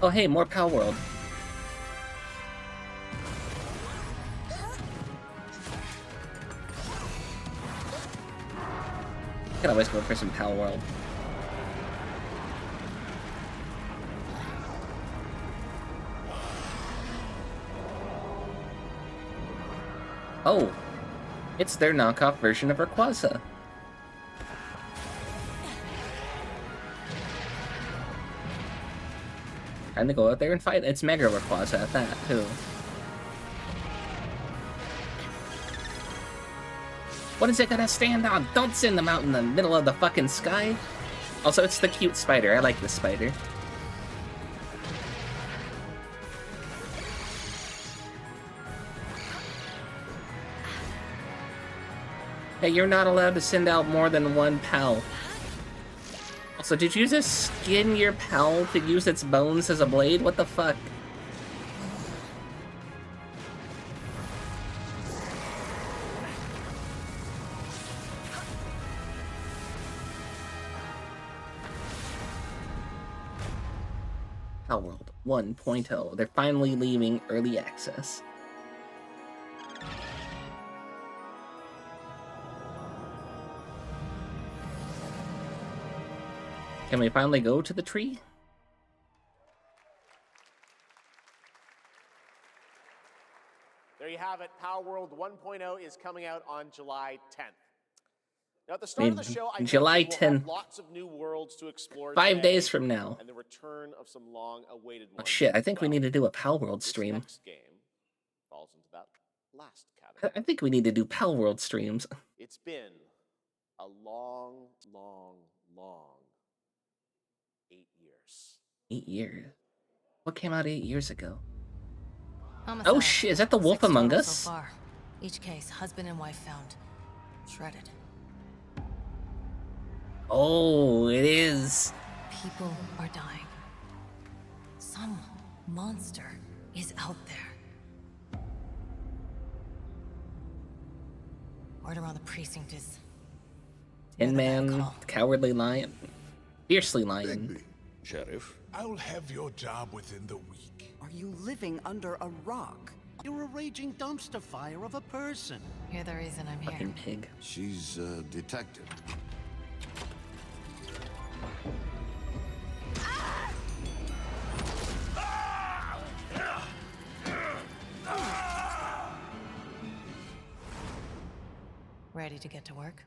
Oh, hey, more Pal World. I can always go for some Pal World. Oh, it's their knockoff version of Rayquaza. Time to go out there and fight. It's Mega Rayquaza at that, too. What is it gonna stand on? Don't send them out in the middle of the fucking sky. Also, it's the cute spider. I like this spider. Hey, you're not allowed to send out more than one pal. Also, did you just skin your pal to use its bones as a blade? What the fuck? Pal World 1.0. They're finally leaving early access. Can we finally go to the tree? There you have it. Power World 1.0 is coming out on July 10th. Now, at the start of the show, I July mentioned we'll have 10th. lots of new worlds to explore 5 today, days from now. and the return of some long-awaited Oh ones. shit, I think we need to do a Pal World stream. Next game falls into that last category. I think we need to do Pal World streams. It's been a long, long, long 8 years. 8 years? What came out 8 years ago? Homicide. Oh shit, is that the Wolf 6 Among total Us? So far. Each case, husband and wife found. Shredded. Oh, it is. People are dying. Some monster is out there. Word around the precinct is... Tin Man, Cowardly Lion, Fiercely Lion. Sheriff, I'll have your job within the week. Are you living under a rock? You're a raging dumpster fire of a person. You're the reason I'm here. Fucking pig. She's a detective. Ready to get to work?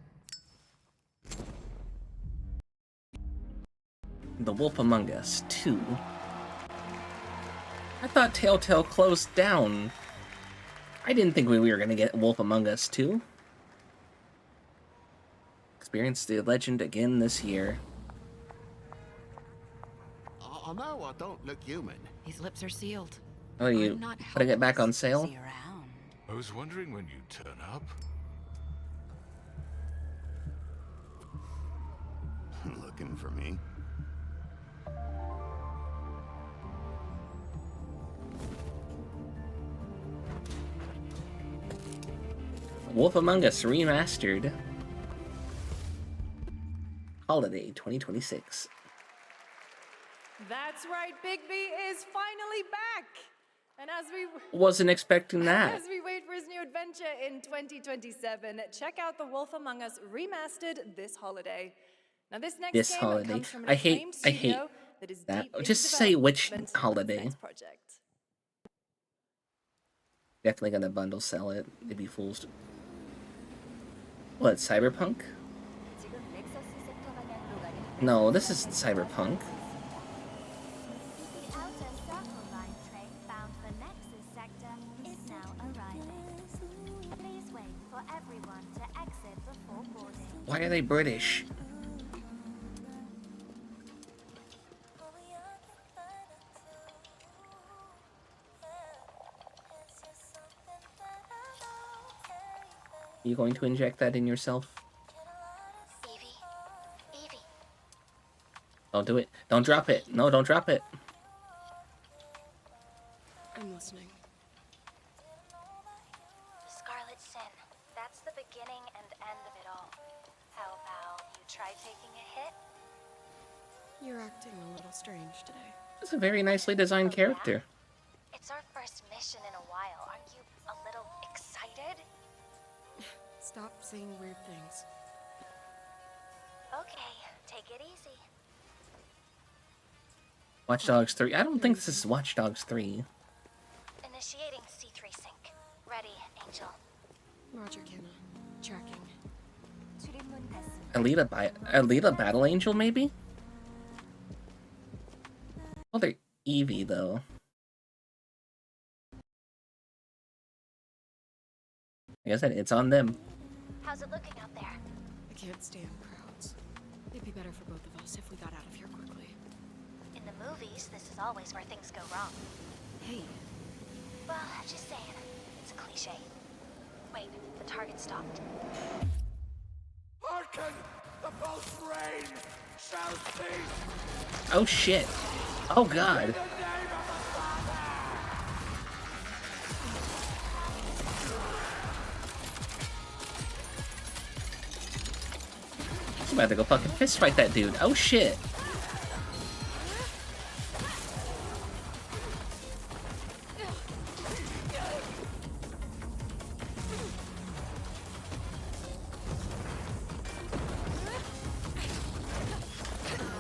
The Wolf Among Us 2. I thought Telltale closed down. I didn't think we were gonna get Wolf Among Us 2. Experience the legend again this year. I know I don't look human. His lips are sealed. Oh, you putting it back on sale? I was wondering when you'd turn up. Looking for me? Wolf Among Us Remastered. Holiday 2026. That's right, Bigby is finally back. And as we Wasn't expecting that. As we wait for his new adventure in 2027, check out The Wolf Among Us Remastered this holiday. Now this next This game holiday. comes from an I hate acclaimed studio that is that. deep into Just say which development of holiday. the next project. Definitely gonna bundle sell it. They'd be fools. What, Cyberpunk? No, this is Cyberpunk. The outer Circle Line train bound for Nexus sector is now arriving. Please wait for everyone to exit before boarding. Why are they British? Are you going to inject that in yourself? Oh, Don't do it. Don't drop it. No, don't drop it. I'm listening. Scarlet Sin. That's the beginning and end of it all. How about you try taking a hit? You're acting a little strange today. It's a very nicely designed character. It's our first mission in a while. Aren't you a little excited? Stop saying weird things. Okay, take it easy. Watch Dogs 3. I don't think this is Watch Dogs 3. Initiating C3 sync. Ready, Angel. Roger, Kenna. Tracking. Alita Battle Angel, maybe? Oh, they're Eevee, though. Like I said, it's on them. How's it looking out there? I can't stand crowds. It'd be better for both of us if we got out of here quickly. In the movies, this is always where things go wrong. Hey. Well, just saying. It's a cliche. Wait, the target stopped. Hearken! The pulse rain shall cease! Oh shit. Oh god. I'm about to go fucking fist fight that dude. Oh shit.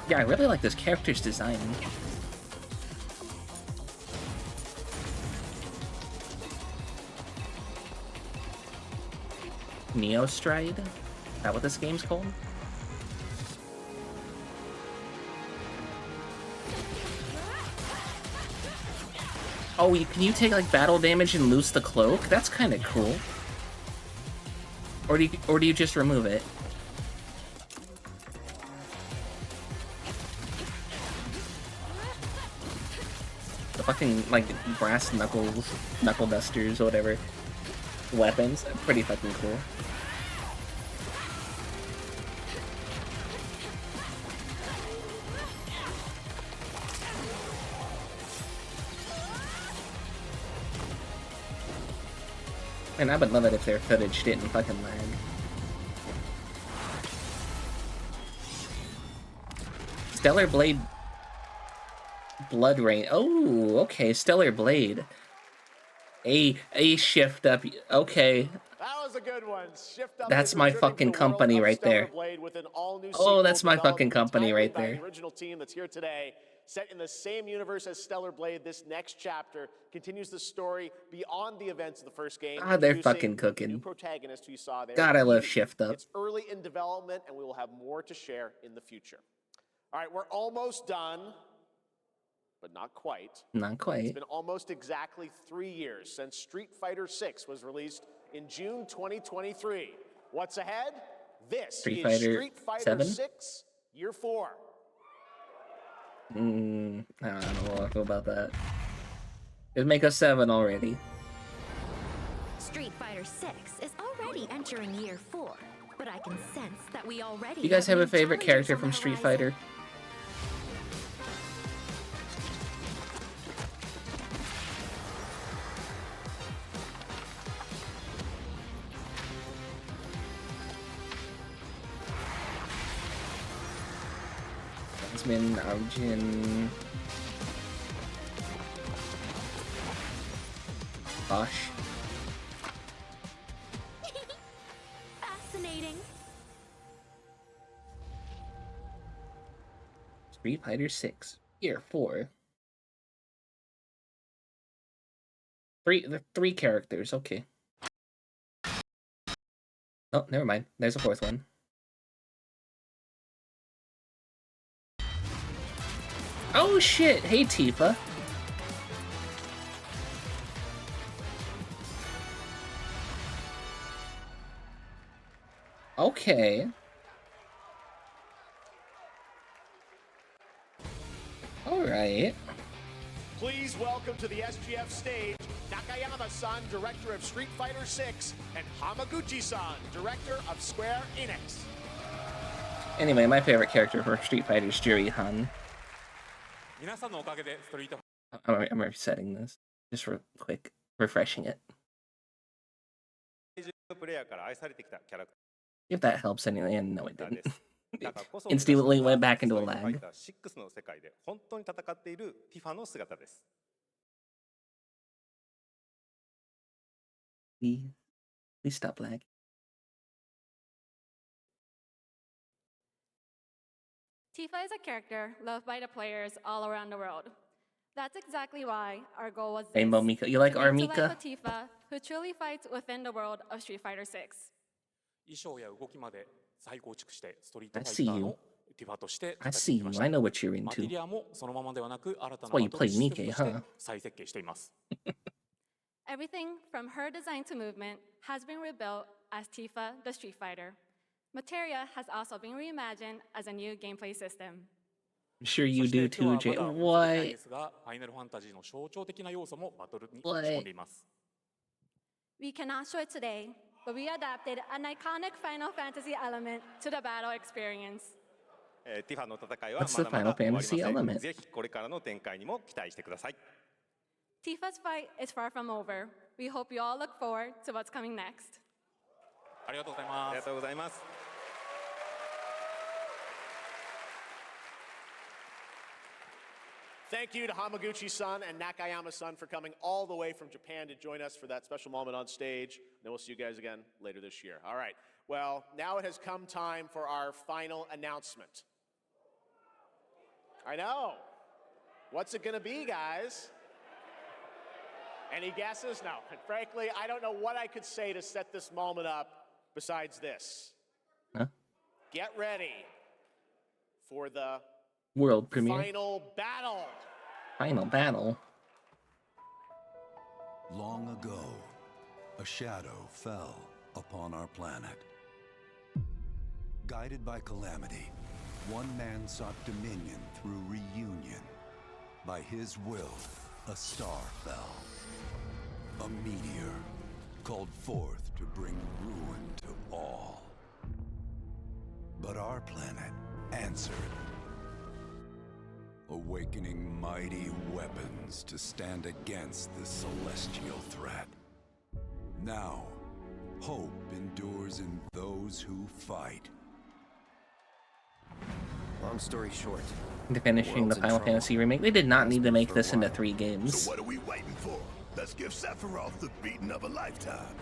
Yeah, I really like this character's design. Neo Stride? Is that what this game's called? Oh, can you take like battle damage and lose the cloak? That's kind of cool. Or do you just remove it? The fucking like brass knuckle dusters or whatever weapons, pretty fucking cool. And I would love it if their footage didn't fucking lag. Stellar Blade Blood Rain. Oh, okay, Stellar Blade. A shift up. Okay. That was a good one. Shift Up. That's my fucking company right there. Oh, that's my fucking company right there. The original team that's here today, set in the same universe as Stellar Blade. This next chapter continues the story beyond the events of the first game. Ah, they're fucking cooking. New protagonist who you saw there. God, I love Shift Up. It's early in development, and we will have more to share in the future. All right, we're almost done. But not quite. Not quite. It's been almost exactly 3 years since Street Fighter VI was released in June 2023. What's ahead? This is Street Fighter 6 Year 4. I don't know how I feel about that. It'd make us 7 already. Street Fighter 6 is already entering Year 4, but I can sense that we already. You guys have a favorite character from Street Fighter? Arjun, Bosch. Fascinating. Street Fighter 6, Year 4. Three characters, okay. Oh, never mind. There's a fourth one. Oh shit! Hey Tifa. Okay. Alright. Please welcome to the SGF stage, Nakayama-san, director of Street Fighter 6, and Hamaguchi-san, director of Square Enix. Anyway, my favorite character for Street Fighter is Jiri Han. 皆さんのおかげでストリート I'm resetting this just for quick, refreshing it. プレイヤーから愛されてきたキャラク If that helps anyway, and no, it didn't. だからこそ Instantly went back into a ファイ lag. ター6の世界で本当に戦っているティファの姿です。 Please stop lag. Tifa is a character loved by the players all around the world. That's exactly why our goal was Rainbow Mika. You like our bring to life Mika? a Tifa who truly fights within the world of Street Fighter 6. 衣装や動きまで再構築してストリート I ファ see イター you. のティファとして I 戦 see ってき you. ました。 I know what you're マテ into. リアもそのままではなく新た That's な why you バトル play システム Nikkei, として huh? 再設計しています。 Everything from her design to movement has been rebuilt as Tifa the Street Fighter. Materia has also been reimagined as a new gameplay system. I'm sure you do too, Jay. まだ What? ですが、ファイナルファンタジーの象徴的な要素もバトルに仕込んでいます。 We cannot show it today, but we adapted an iconic Final Fantasy element to the battle experience. ティファの戦いは What's ま the だまだ Final 終わり Fantasy ません。 element? ぜひこれからの展開にも期待してください。 Tifa's fight is far from over. We hope you all look forward to what's coming next. ありがとうございます。ありがとうございます。 Thank you to Hamaguchi-san and Nakayama-san for coming all the way from Japan to join us for that special moment on stage. Then we'll see you guys again later this year. All right. Well, now it has come time for our final announcement. I know. What's it going to be, guys? Any guesses? No. And frankly, I don't know what I could say to set this moment up besides this. Huh? Get ready for the World premiere. final battle. Final battle. Long ago, a shadow fell upon our planet. Guided by calamity, one man sought dominion through reunion. By his will, a star fell. A meteor called forth to bring ruin to all. But our planet answered, awakening mighty weapons to stand against the celestial threat. Now, hope endures in those who fight. Long story short, They're finishing the Final Fantasy remake. They did not need to make this into 3 games. So what are we waiting for? Let's give Sephiroth the beating of a lifetime.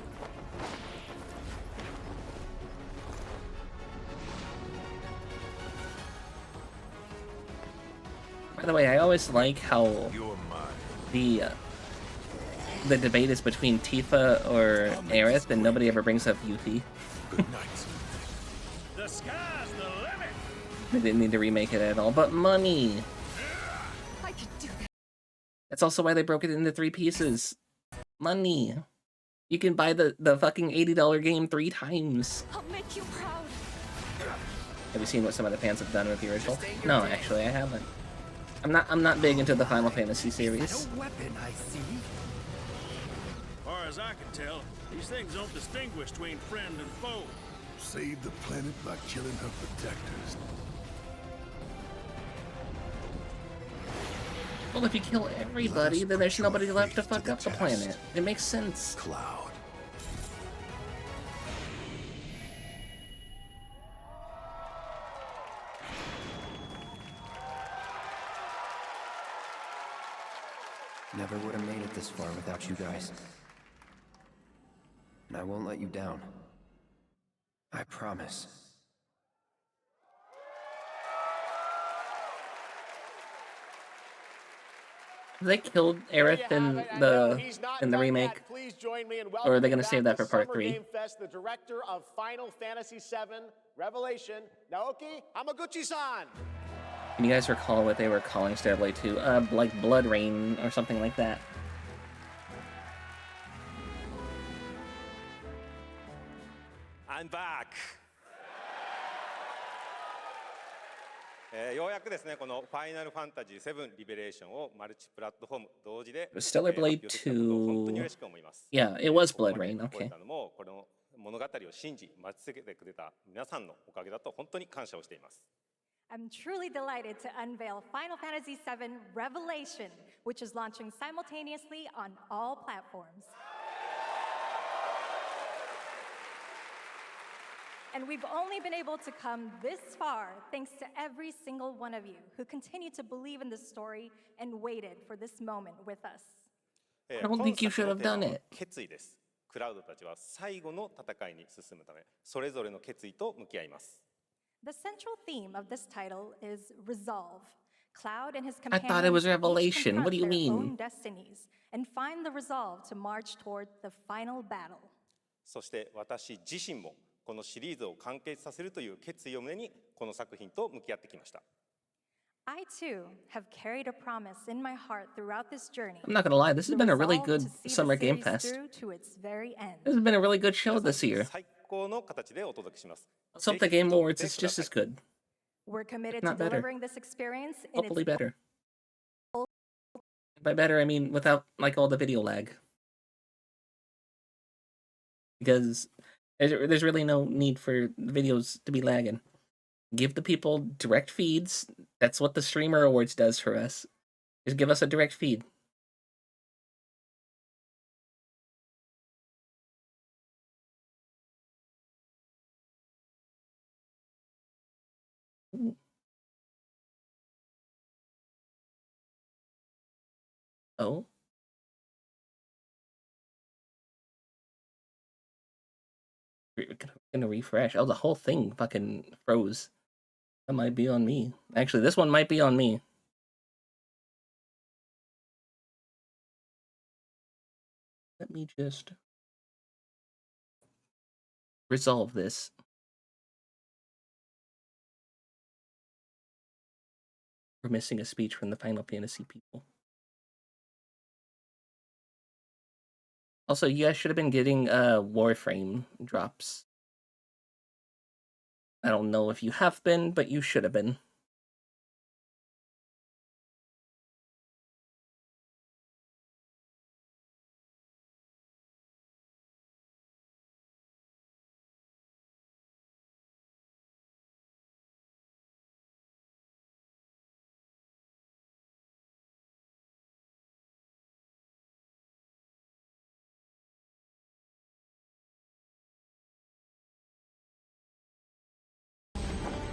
By the way, I always like how the debate is between Tifa or Aerith, and nobody ever brings up Yuffie. The sky's the limit. They didn't need to remake it at all, but money. I could do that. That's also why they broke it into 3 pieces. Money. You can buy the fucking $80 game 3 times. I'll make you proud. Have you seen what some of the fans have done with the original? No, actually, I haven't. I'm not big into the Final Fantasy series. weapon, I see. Far as I can tell, these things don't distinguish between friend and foe. Save the planet by killing her protectors. Well, if you kill everybody, then there's nobody left to fuck up the planet. It makes sense. Cloud. Never would have made it this far without you guys. And I won't let you down. I promise. They killed Aerith in the remake, or are they gonna save that for part 3? Game Fest, the director of Final Fantasy VII Revelation, Naoki Hamaguchi-san. Can you guys recall what they were calling Starblade 2? Like Blood Rain or something like that. I'm back! ようやくですね、このファイナルファンタジー7リベレーションをマルチプラットフォーム同時で Stellar Blade 2. Yeah, it was Blood Rain. Okay. 物語を信じ待ち続けてくれた皆さんのおかげだと本当に感謝をしています。 I'm truly delighted to unveil Final Fantasy VII Revelation, which is launching simultaneously on all platforms. And we've only been able to come this far thanks to every single one of you who continue to believe in this story and waited for this moment with us. I don't think you should have done it. 決意です。クラウドたちは最後の戦いに進むため、それぞれの決意と向き合います。 The central theme of this title is resolve. Cloud and his I thought it was companions Revelation. each What do you confront their mean? own destinies and find the resolve to march toward the final battle. そして私自身もこのシリーズを完結させるという決意を胸にこの作品と向き合ってきました。 I too have carried a promise in my heart throughout this journey. I'm not gonna lie, this has The been a really resolve good to see the summer Game series Fest. through to its very end. This has been a really good show this year. 最高の形でお届けします。 Let's hope the Game Awards is just as good. We're committed Not to better. delivering this experience in Hopefully its better. By better, I mean without like all the video lag. Because there's really no need for videos to be lagging. Give the people direct feeds. That's what the Streamer Awards does for us. Just give us a direct feed. Oh? We're gonna refresh. Oh, the whole thing fucking froze. That might be on me. Actually, this one might be on me. Let me just resolve this. We're missing a speech from the Final Fantasy people. Also, you guys should have been getting Warframe drops. I don't know if you have been, but you should have been.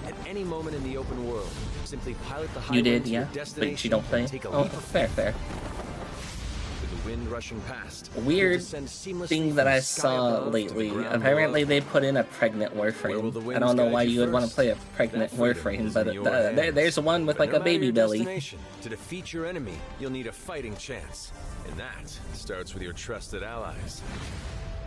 At any moment in the open world, simply pilot the You highway did, to yeah, your but destination you don't play. and take a Oh, leap of fair, faith. fair. With the wind rushing past, A you'll weird descend seamlessly thing that from I the sky saw above to the lately. ground Apparently, below. they put in a pregnant Where will Warframe. the I winds don't know guide why you you would want to first? play a pregnant That freedom Warframe, is but in your there's hands. one with But like no a baby matter your belly. destination, to defeat your enemy, you'll need a fighting chance. And that starts with your trusted allies.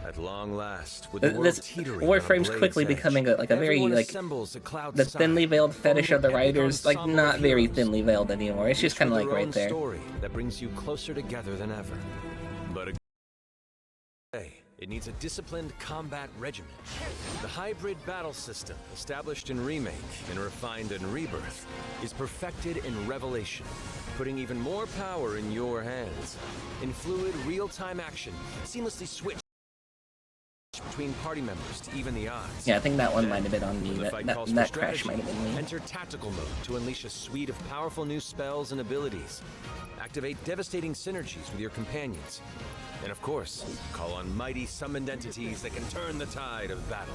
At long last, with the world This teetering on a Warframe's blade's quickly edge, becoming a very everyone like assembles at Cloud's the side, thinly veiled fetish of the forming an epic writers, like ensemble not of very heroes, thinly veiled anymore. It's just each kind of with like their right own there. story that brings you closer together than ever. But it needs a disciplined combat regimen. The hybrid battle system, established in Remake and refined in Rebirth, is perfected in Revelation, putting even more power in your hands. In fluid, real-time action, seamlessly switch between party members to even the odds. Yeah, I think that one Then, might have been on me. when the That, fight that, calls for that crash strategy, might have been me. Enter tactical mode to unleash a suite of powerful new spells and abilities. Activate devastating synergies with your companions. And of course, call on mighty summoned entities that can turn the tide of battle.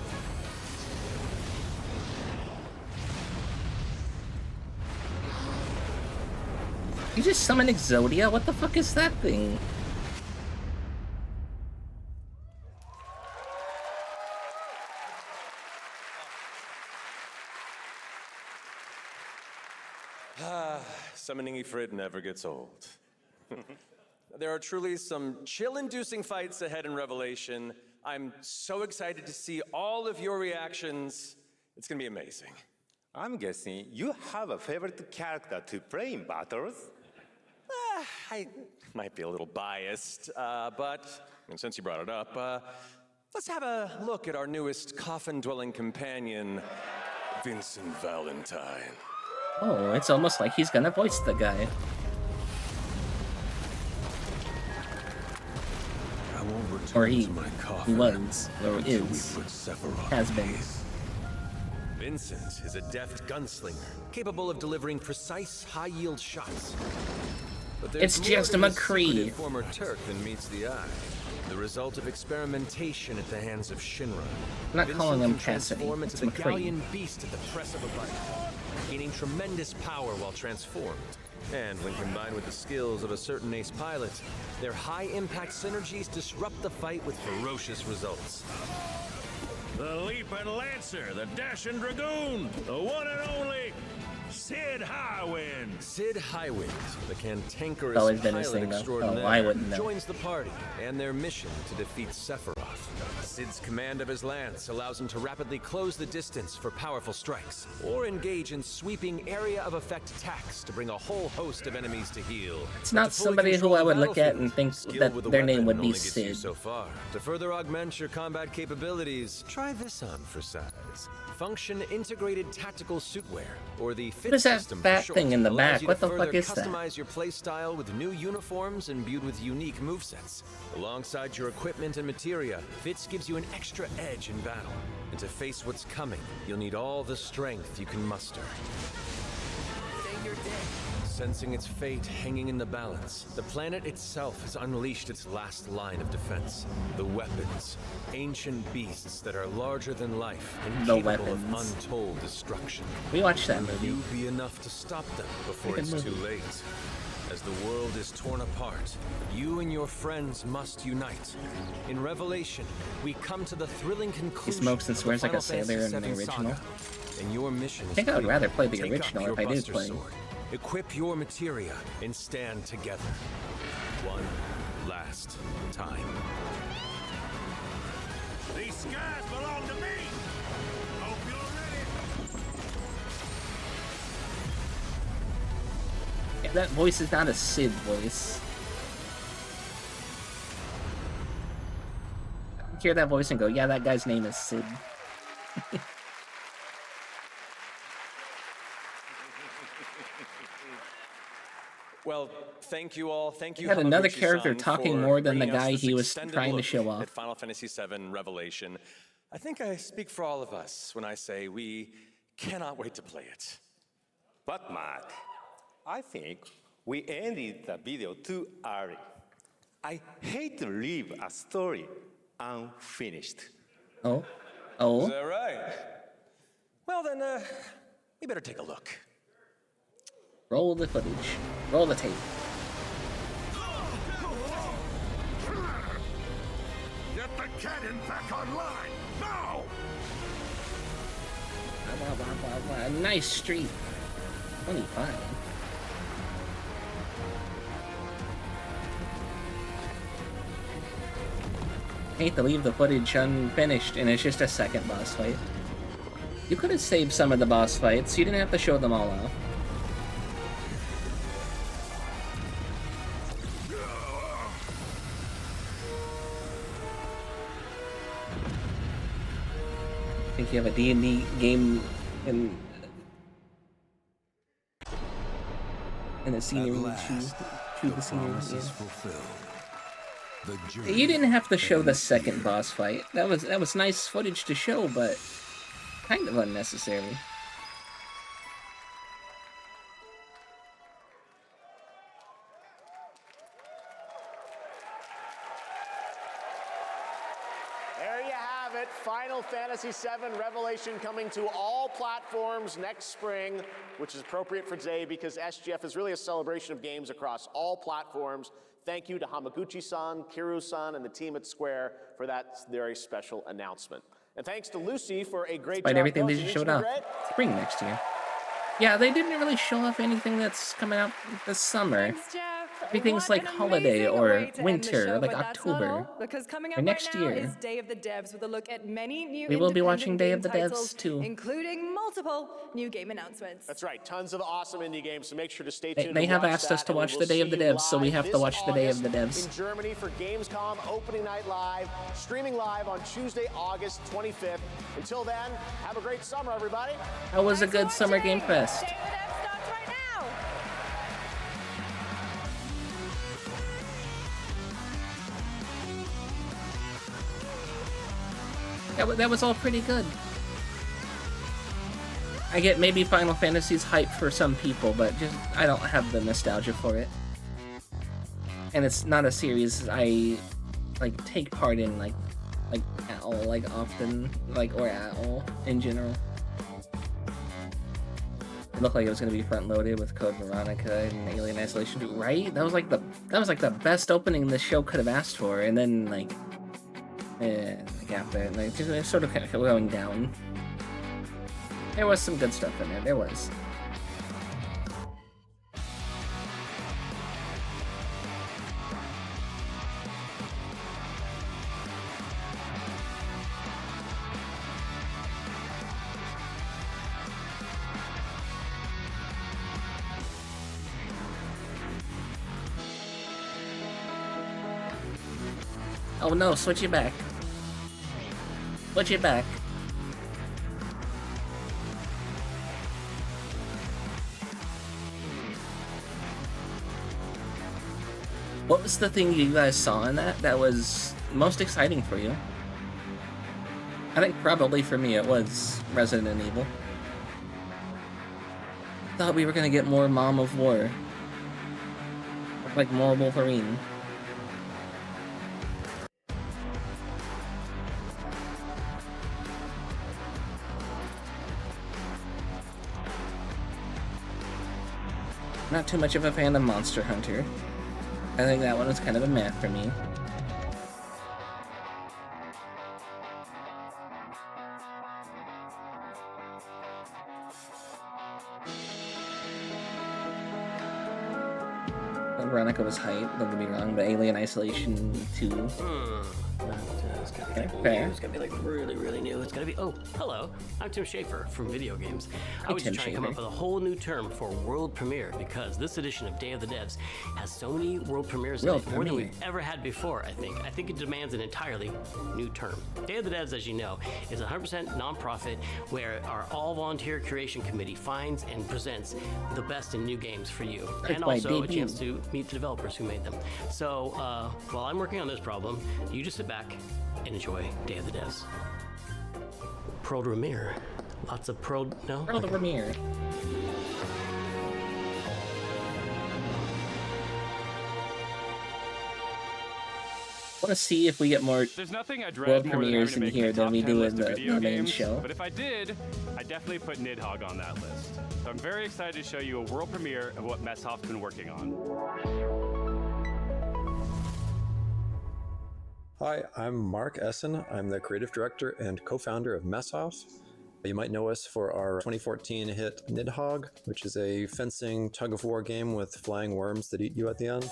You just summon Exodia? What the fuck is that thing? Summoning Ifrit never gets old. There are truly some chill-inducing fights ahead in Revelation. I'm so excited to see all of your reactions. It's gonna be amazing. I'm guessing you have a favorite character to play in battles? I might be a little biased, but and since you brought it up, let's have a look at our newest coffin-dwelling companion, Vincent Valentine. Oh, it's almost like he's gonna voice the guy. I won't Or he was, or is, has been. Vincent is a deft gunslinger, capable of delivering precise, high-yield shots. But It's just a McCree. Former Turk than meets the eye. The result of experimentation at the hands of Shinra. I'm not calling him Vincent can Cassidy, transform it's into the McCree. Gallian beast at the press of a button, gaining tremendous power while transformed. And when combined with the skills of a certain ace pilot, their high-impact synergies disrupt the fight with ferocious results. The Leaping Lancer, the Dashing Dragoon, the one and only Sid Highwind. Sid Highwind, the cantankerous Always been his pilot thing, though. extraordinaire, Oh, I wouldn't know. joins the party and their mission to defeat Sephiroth. Sid's command of his lance allows him to rapidly close the distance for powerful strikes, or engage in sweeping area of effect attacks to bring a whole host of enemies to heel. It's not somebody who I would look at and think that their name would be Sid. So far. To further augment your combat capabilities, try this on for size. Function Integrated Tactical Suitwear, or the Fit What is that System for fat short, thing in the allows back? you What to the fuck further is that? customize your playstyle with new uniforms imbued with unique movesets. Alongside your equipment and materia, Fits gives you an extra edge in battle. And to face what's coming, you'll need all the strength you can muster. Sensing its fate hanging in the balance, the planet itself has unleashed its last line of defense. The weapons, ancient beasts that are larger than life and The capable weapons. of untold destruction. We watched that Will movie. you be enough to stop them before Good it's movie. too late? As the world is torn apart, you and your friends must unite. In Revelation, we come to the thrilling conclusion. He smokes and of the swears like a Final sailor in Fantasy the VII original. saga. And your mission is I think I would clear. rather play the Take up original your if I did Buster play. Sword. Equip your materia and stand together. One last time. These skies belong to me. Hope you're ready. Yeah, that voice is not a Sid voice. Hear that voice and go, yeah, that guy's name is Sid. Well, thank you all. Thank you. Had another Hamaguchi-san, character talking for more than the bringing us guy this he was extended trying to look show off. At Final Fantasy VII Revelation. I think I speak for all of us when I say we cannot wait to play it. But Mark, I think we ended the video too early. I hate to leave a story unfinished. Oh? Is Oh? that right? Well then, we better take a look. Roll the footage. Roll the tape. Get the cannon back online now. Nice street. 25. Hate to leave the footage unfinished and it's just a second boss fight. You could have saved some of the boss fights. You didn't have to show them all off. I think you have a D&D game in a senior you choose the senior. Promises fulfilled. The journey You didn't have to show the second boss fight. That was nice footage to show, but kind of unnecessary. There you have it. Final Fantasy VII Revelation coming to all platforms next spring, which is appropriate for today because SGF is really a celebration of games across all platforms. Thank you to Hamaguchi-san, Kiru-san, and the team at Square for that very special announcement. And thanks to Lucy for a great Despite job. everything they hosting. just showed Didn't off. she do great? Spring next year. Yeah, they didn't really show off anything that's coming out this summer. Everything's like holiday or winter or like October. Because coming or up next right now year. is Day of the Devs with a look at many new We will be watching Day independent of the game Devs, titles, too. including multiple new game announcements. That's right. Tons of awesome indie games, so make sure to stay They- tuned. they to have watch asked us that, to and we watch will the Day of see the you Devs, so we live have to this watch the Day of the August Devs. In Germany for Gamescom Opening Night Live, streaming live on Tuesday, August 25th. Until then, have a great summer, everybody. That was a good Summer Game Fest. That was all pretty good. I get maybe Final Fantasy's hype for some people, but just I don't have the nostalgia for it. And it's not a series I like take part in like at all, like often, like or at all in general. It looked like it was gonna be front loaded with Code Veronica and Alien Isolation 2, right? That was like the best opening the show could have asked for, and then like after like just sort of kept going down. There was some good stuff in there. There was. Oh no, switch it back. Switch it back. What was the thing you guys saw in that was most exciting for you? I think probably for me it was Resident Evil. Thought we were gonna get more Mom of War. Like more Wolverine. Not too much of a fan of Monster Hunter. I think that one was kind of a meh for me. Veronica was hype, don't get me wrong, but Alien Isolation 2. It's gonna be fair. new. It's gonna be like really, really new. It's gonna be. Oh, hello. I'm Tim Schafer from Video Games. I was just trying to come up with a whole new term for world premiere because this edition of Day of the Devs has so many world premieres in it, more than we've ever had before. I think it demands an entirely new term. Day of the Devs, as you know, is a 100% nonprofit where our all-volunteer curation committee finds and presents the best in new games for you, and also a chance to meet the developers who made them. So while I'm working on this problem, you just sit back and enjoy Day of the Devs. Pro Premiere. Lots of pro. No? Pro Premiere. I want to see if we get more world premieres in here than we do in the main show. But if I did, I'd definitely put Nidhogg on that list. So I'm very excited to show you a world premiere of what Messhoff's been working on. Hi, I'm Mark Essen. I'm the creative director and co-founder of Messhoff. You might know us for our 2014 hit Nidhogg, which is a fencing tug-of-war game with flying worms that eat you at the end.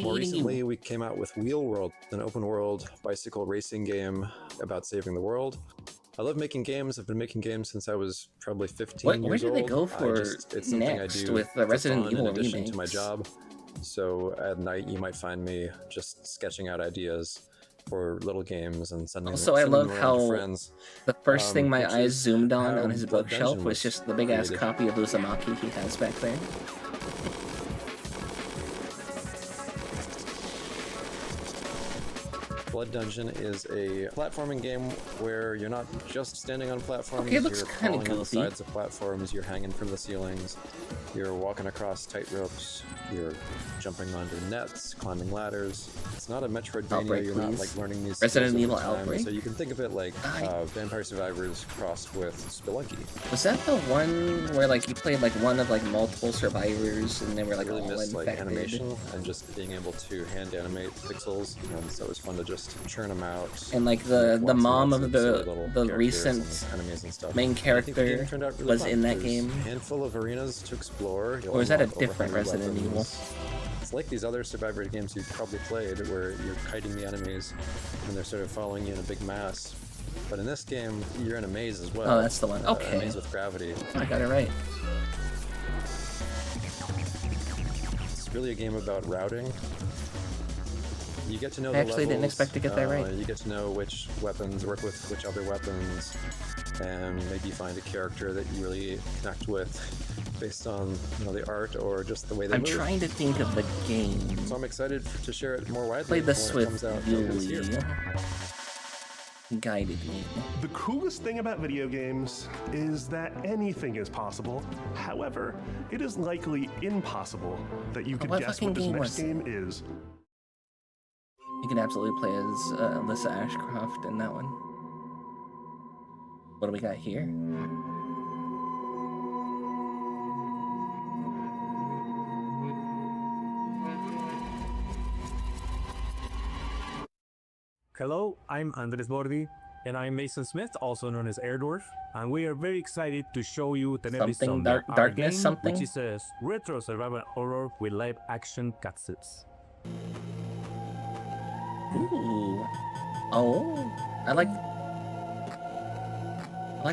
More recently, we came out with Wheel World, an open-world bicycle racing game about saving the world. I love making games. I've been making games since I was probably 15 years old. Where did they go for it's something next I do with the Resident Evil in addition remakes? to my job. So at night, you might find me just sketching out ideas for little games and sending Also, I love them around how to friends. the first thing my which eyes is zoomed on how his Blood bookshelf Dungeon was just the big-ass created. copy of Uzumaki he has back there. Blood Dungeon is a platforming game where you're not just standing on platforms, Okay, it looks you're kinda crawling on the goofy. sides of platforms, you're hanging from the ceilings, you're walking across tight ropes, you're jumping under nets, climbing ladders. It's not a Metroidvania, Outbreak, you're not please. like learning these Resident skills Evil over time. Outbreak? So you can think of it like Vampire Survivors crossed with Spelunky. Was that the one where like you played like one of like multiple survivors and they were like I really all missed like infected? animation and just being able to hand animate pixels, so it was fun to just churn them out. And like the mom of silly the little recent characters and enemies and stuff. main I think the game character turned out really was fun. in that There's game. a handful of arenas to explore. You'll Or is that a unlock different overhead Resident Evil? weapons. It's like these other Survivor games you've probably played where you're kiting the enemies and they're sort of following you in a big mass. But in this game, you're in a maze as well. Oh, that's the one. Okay. A maze with gravity. I got it right. It's really a game about routing. You get to know I the actually didn't levels, expect to get that right. You get to know which weapons work with which other weapons, and maybe find a character that you really connect with based on the art or just the way they I'm move. trying to think of the game. So I'm excited to share it more widely. Played this when it with comes out later this year. Yuli. guided me. The coolest thing about video games is that anything is possible. However, it is likely impossible that you could guess what this next game is. You can absolutely play as Alyssa Ashcroft in that one. What do we got here? Hello, I'm Andres Bordi, and I'm Mason Smith, also known as Airdorf, and we are very excited to show you Tenebris Somnia, our game, which is a retro survival horror with live-action cutscenes. Ooh. Oh, I like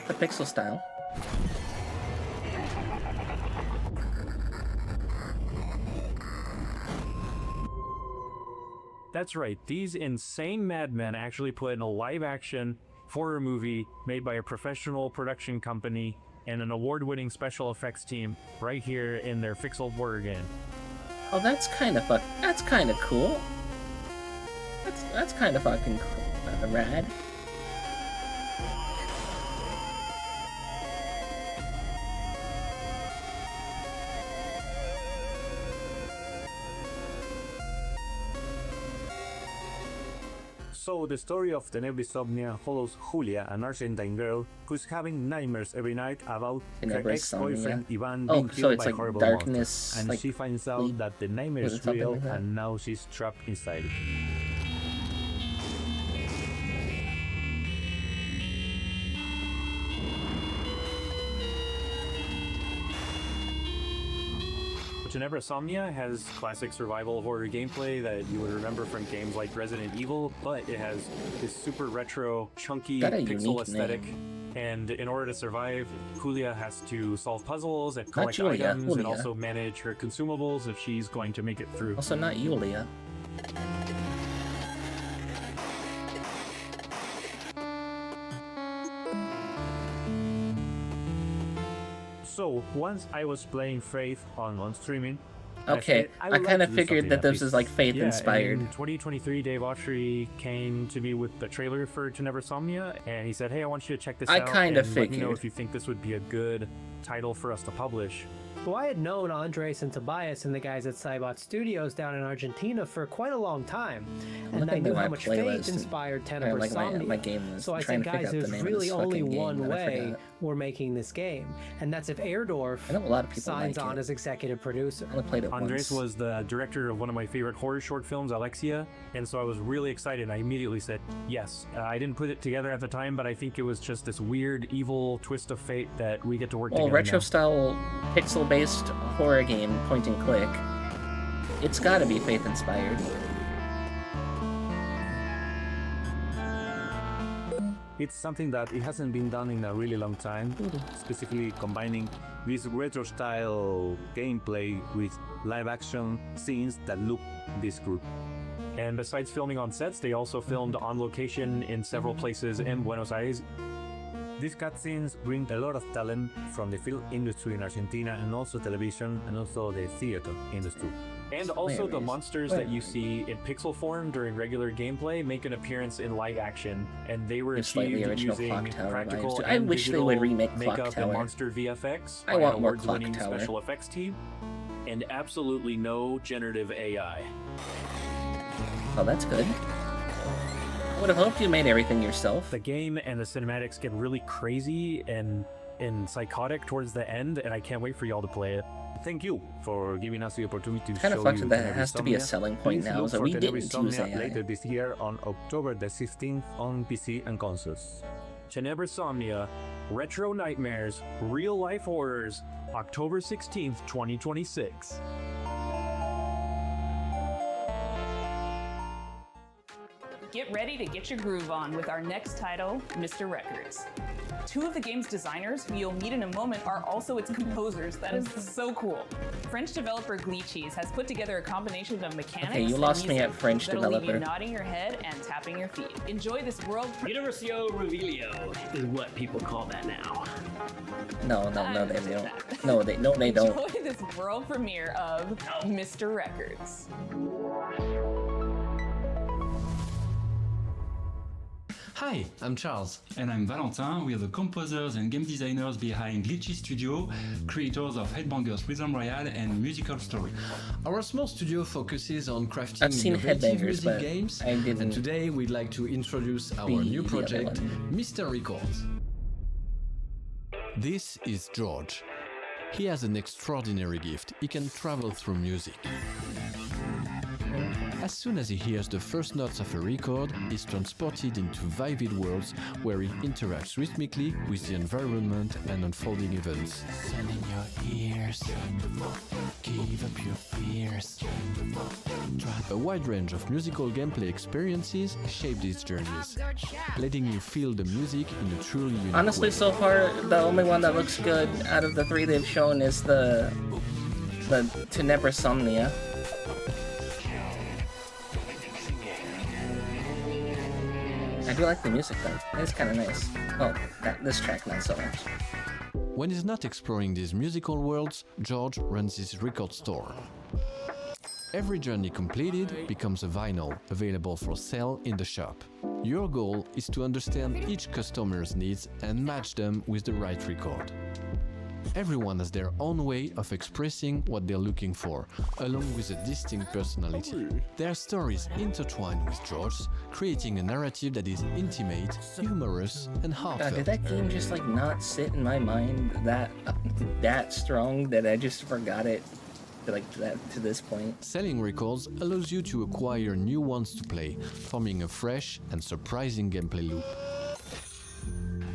the pixel style. That's right, these insane madmen actually put in a live-action horror movie made by a professional production company and an award-winning special effects team right here in their Pixel horror game. Oh, that's kind of cool. That's kind of fucking rad. So the story of Tenebris Somnia follows Julia, an Argentine girl who's having nightmares every night about her ex-boyfriend Ivan being killed by horrible monsters, and she finds out that the nightmare is real, and now she's trapped inside it. Tenebris Somnia has classic survival horror gameplay that you would remember from games like Resident Evil, but it has this super retro, chunky pixel aesthetic. And in order to survive, Julia has to solve puzzles and collect items and also manage her consumables if she's going to make it through. Also not Julia. So once I was playing Faith on streaming. Okay, I kind of figured that this is like Faith inspired. In 2023, Dave Autry came to me with the trailer for Tenebris Somnia, and he said, "Hey, I want you to check this out. I kind of figured. Let me know if you think this would be a good title for us to publish." Well, I had known Andres and Tobias and the guys at Cybot Studios down in Argentina for quite a long time, and I knew how much Faith inspired Tenebris Somnia. My game list. So I said, guys, there's really only one way we're making this game, and that's if Airdorf signs on as executive producer. I only played it Andres was the director of one of my favorite horror short films, Alexia, and so I was really excited. I immediately said yes. I didn't put it together at the time, but I think it was just this weird, evil twist of fate that we get to work together. Retro style pixel-based horror game, point and click. It's gotta be Faith inspired. It's something that it hasn't been done in a really long time, specifically combining this retro style gameplay with live action scenes that look this good. And besides filming on sets, they also filmed on location in several places in Buenos Aires. These cutscenes bring a lot of talent from the film industry in Argentina, and also television, and also the theater industry. And also the monsters that you see in pixel form during regular gameplay make an appearance in live action, and they were achieved using practical I wish they would remake makeup Clock Tower. and monster VFX by I want an more Clock award-winning Tower. special effects team, and absolutely no generative AI. Oh, that's good. I would have hoped you made everything yourself. The game and the cinematics get really crazy and psychotic towards the end, and I can't wait for y'all to play it. Thank you for giving us the opportunity to Kind show of fucked you that it has to be a Tenebris selling Somnia. point Please now, look so for we Tenebris didn't use Somnia AI. later this year on October the 16th on PC and consoles. Tenebris Somnia, Retro Nightmares, Real Life Horrors, October 16th, 2026. Get ready to get your groove on with our next title, Mr. Records. Two of the game's designers, who you'll meet in a moment, are also its composers. That is so cool. French developer Glitchies has put together a combination of mechanics Okay, you lost me at French that'll leave you developer. nodding your head and tapping your feet. Enjoy this world. Universio Revelio is what people call that now. No, they don't. No, they don't. Enjoy this world premiere of Mr. Records. Hi, I'm Charles. And I'm Valentin. We are the composers and game designers behind Glitchy Studio, creators of Headbangers Rhythm Royale and Musical Story. Our small studio focuses on crafting innovative music games, and today we'd like to introduce our new project, Mr. Records. This is George. He has an extraordinary gift. He can travel through music. As soon as he hears the first notes of a record, he's transported into vivid worlds where he interacts rhythmically with the environment and unfolding events. Send in your ears, give up your fears. A wide range of musical gameplay experiences shape these journeys, letting you feel the music in a truly unique Honestly, way. so far, the only one that looks good out of the 3 they've shown is the Tenebrosomnia. I do like the music though, it's kind of nice. Oh, this track not so much. When he's not exploring these musical worlds, George runs his record store. Every journey completed becomes a vinyl, available for sale in the shop. Your goal is to understand each customer's needs and match them with the right record. Everyone has their own way of expressing what they're looking for, along with a distinct personality. Their stories intertwine with George's, creating a narrative that is intimate, humorous, and heartfelt. God, did that game just like not sit in my mind that strong that I just forgot it to this point? Selling records allows you to acquire new ones to play, forming a fresh and surprising gameplay loop.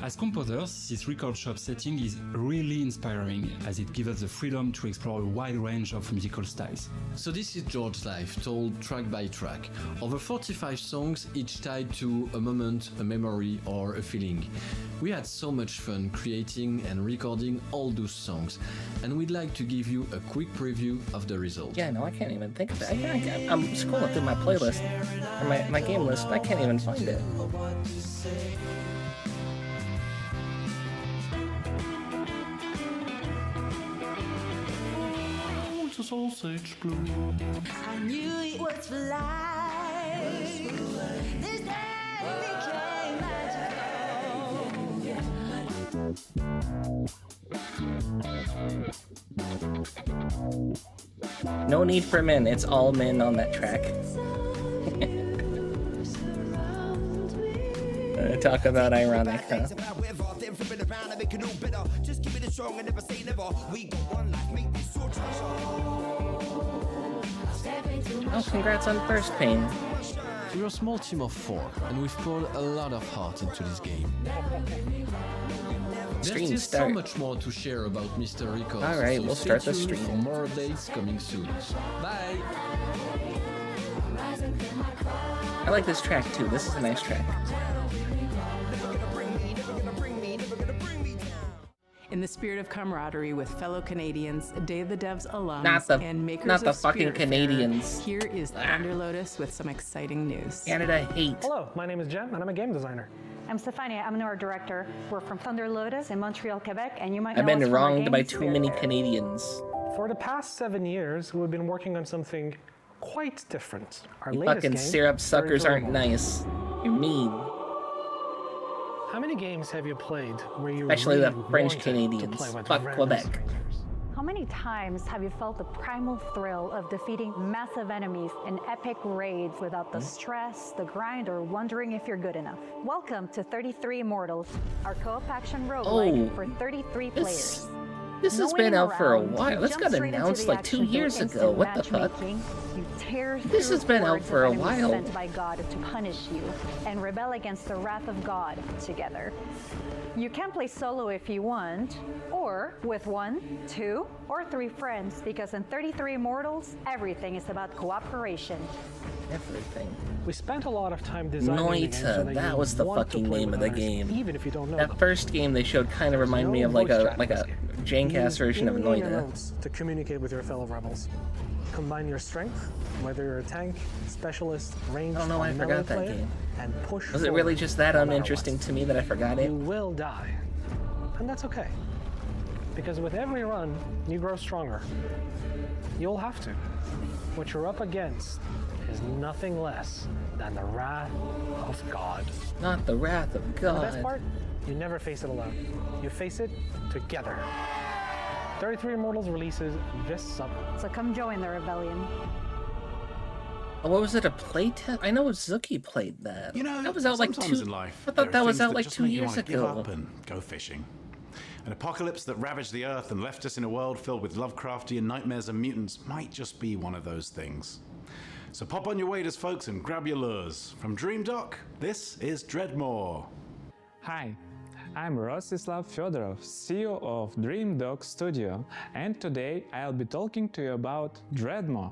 As composers, this record shop setting is really inspiring, as it gives us the freedom to explore a wide range of musical styles. So this is George's life, told track by track. Over 45 songs, each tied to a moment, a memory, or a feeling. We had so much fun creating and recording all those songs, and we'd like to give you a quick preview of the result. Yeah, no, I can't even think of it. I'm scrolling through my playlist, or my game list, I can't even find it. Sausage blue. I knew it was for life. This day became magical. No need for men, it's all men on that track. Talk about ironic, huh? Oh, congrats on First Pain. We're a small team of 4, and we've poured a lot of heart into this game. There's still so much more to share about Mr. Records. Alright, so we'll start the stream. For more updates coming soon. Bye! I like this track too, this is a nice track. In the spirit of camaraderie with fellow Canadians, Day of the Devs alums, and makers not the of fucking Spiritfarer, Canadians. Here is Thunder Lotus with some exciting news. Canada hate. Hello, my name is Jem, and I'm a game designer. I'm Stefania, I'm an art director. We're from Thunder Lotus in Montreal, Quebec, and you might know I've been us from wronged our by games. too many Canadians. For the past 7 years, we've been working on something quite different. Our You latest fucking game, syrup suckers Very aren't nice. You're mean. How many games have you played where you Especially really the French wanted Canadians. to play with Fuck random Quebec. strangers? How many times have you felt the primal thrill of defeating massive enemies in epic raids without the stress, the grind, or wondering if you're good enough? Welcome to 33 Immortals, our co-op action roguelike for 33 players. This has been out for a while. This got announced like 2 years ago. What the fuck? This has been out for a while. Sent by God to punish you and rebel against the wrath of God together. You can play solo if you want, or with 1, 2, or 3 friends, because in 33 Immortals, everything is about cooperation. Everything. We spent a lot of time designing the game so Noita, that was the fucking name of the game. Even if you don't know that first game they showed kind of reminded me of like a jank-ass version of Noita. To communicate with your fellow rebels. Combine your strength, whether you're a tank, specialist, ranged, I don't know why I forgot that game. And push Was it really just that uninteresting to me that I forgot it? You will die. And that's okay. Because with every run, you grow stronger. you'll have to. What you're up against is nothing less than the wrath of God. Not the wrath of God. And the best part? You never face it alone. You face it together. 33 Immortals releases this summer. So come join the rebellion. Oh, what was it, a playtest? I know Zuki played that. You know, that was out like sometimes 2 in life, I thought that was out like 2 you years want to give ago. up and go fishing. An apocalypse that ravaged the Earth and left us in a world filled with Lovecraftian nightmares and mutants might just be one of those things. So pop on your waders, folks, and grab your lures. From Dream Dock, this is Dreadmore. Hi, I'm Rostislav Fedorov, CEO of Dream Dock Studio, and today I'll be talking to you about Dreadmore.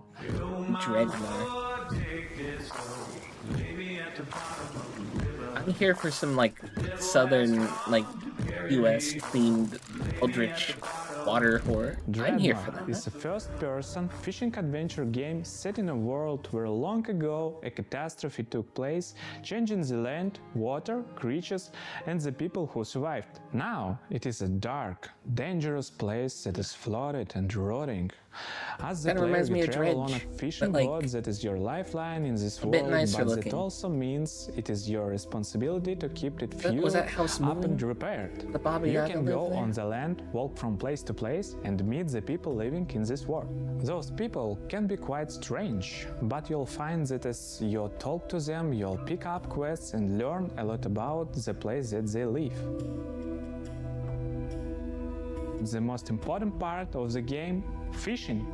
I'm here for some like southern, like US themed Eldritch water horror. I'm here for that. It's a first-person fishing adventure game set in a world where long ago a catastrophe took place, changing the land, water, creatures, and the people who survived. Now it is a dark, dangerous place that is flooded and rotting. As the player, you travel on a fishing boat that is your lifeline in this world, but it also means it is your responsibility to keep it fueled up and repaired. You can go on the land, walk from place to place, and meet the people living in this world. Those people can be quite strange, but you'll find that as you talk to them, you'll pick up quests and learn a lot about the place that they live. The most important part of the game, fishing.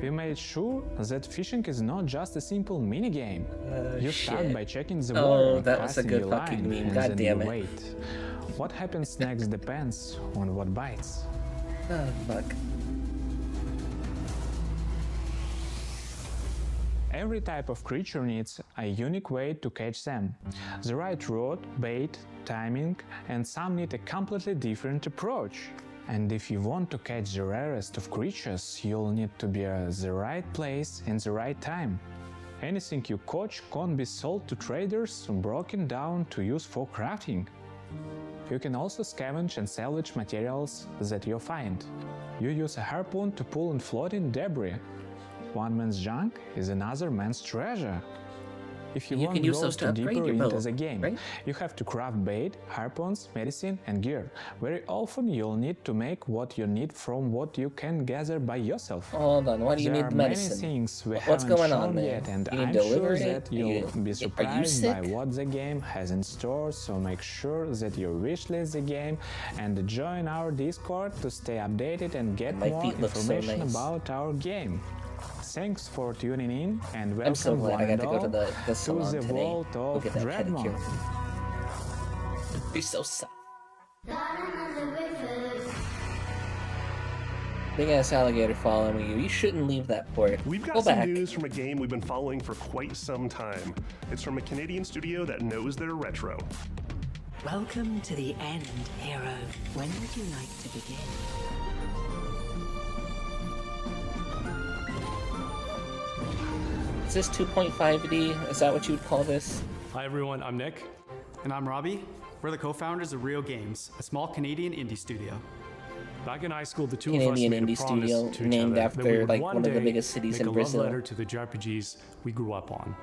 We made sure that fishing is not just a simple minigame. You start by checking the water, that was a good your fucking line, meme. and God then damn you it. wait. What happens next depends on what bites. Oh, fuck. Every type of creature needs a unique way to catch them. The right rod, bait, timing, and some need a completely different approach. And if you want to catch the rarest of creatures, you'll need to be at the right place and the right time. Anything you catch can't be sold to traders or broken down to use for crafting. You can also scavenge and salvage materials that you find. You use a harpoon to pull in floating debris. One man's junk is another man's treasure. If you want to go deeper into the game, you have to craft bait, harpoons, medicine, and gear. Very often you'll need to make what you need from what you can gather by yourself. Hold on, why do you need medicine? There are many things we What's haven't going on shown there? yet, and You I'm deliver sure it? that you'll be Are you surprised by sick? what the game has in store, so make sure that you wishlist the game and join our Discord to stay updated and get more information about our game. Thanks for tuning in and welcome I'm so glad I got to go to one and the salon all to the today. world Go of get that Dreadmore. pedicure. You're so soft. Big ass alligator following you. You shouldn't leave that port. We've got Go some back. news from a game we've been following for quite some time. It's from a Canadian studio that knows their retro. Welcome to the end, hero. When would you like to begin? Is this 2.5D? Is that what you would call this? Hi everyone, I'm Nick. And I'm Robbie. We're the co-founders of Real Games, a small Canadian indie studio. Back in high school, the two Canadian of us made indie a promise studio to each named other after, that we would like, one one of the day biggest cities make in a Brazil. love letter to the JRPGs we grew up on.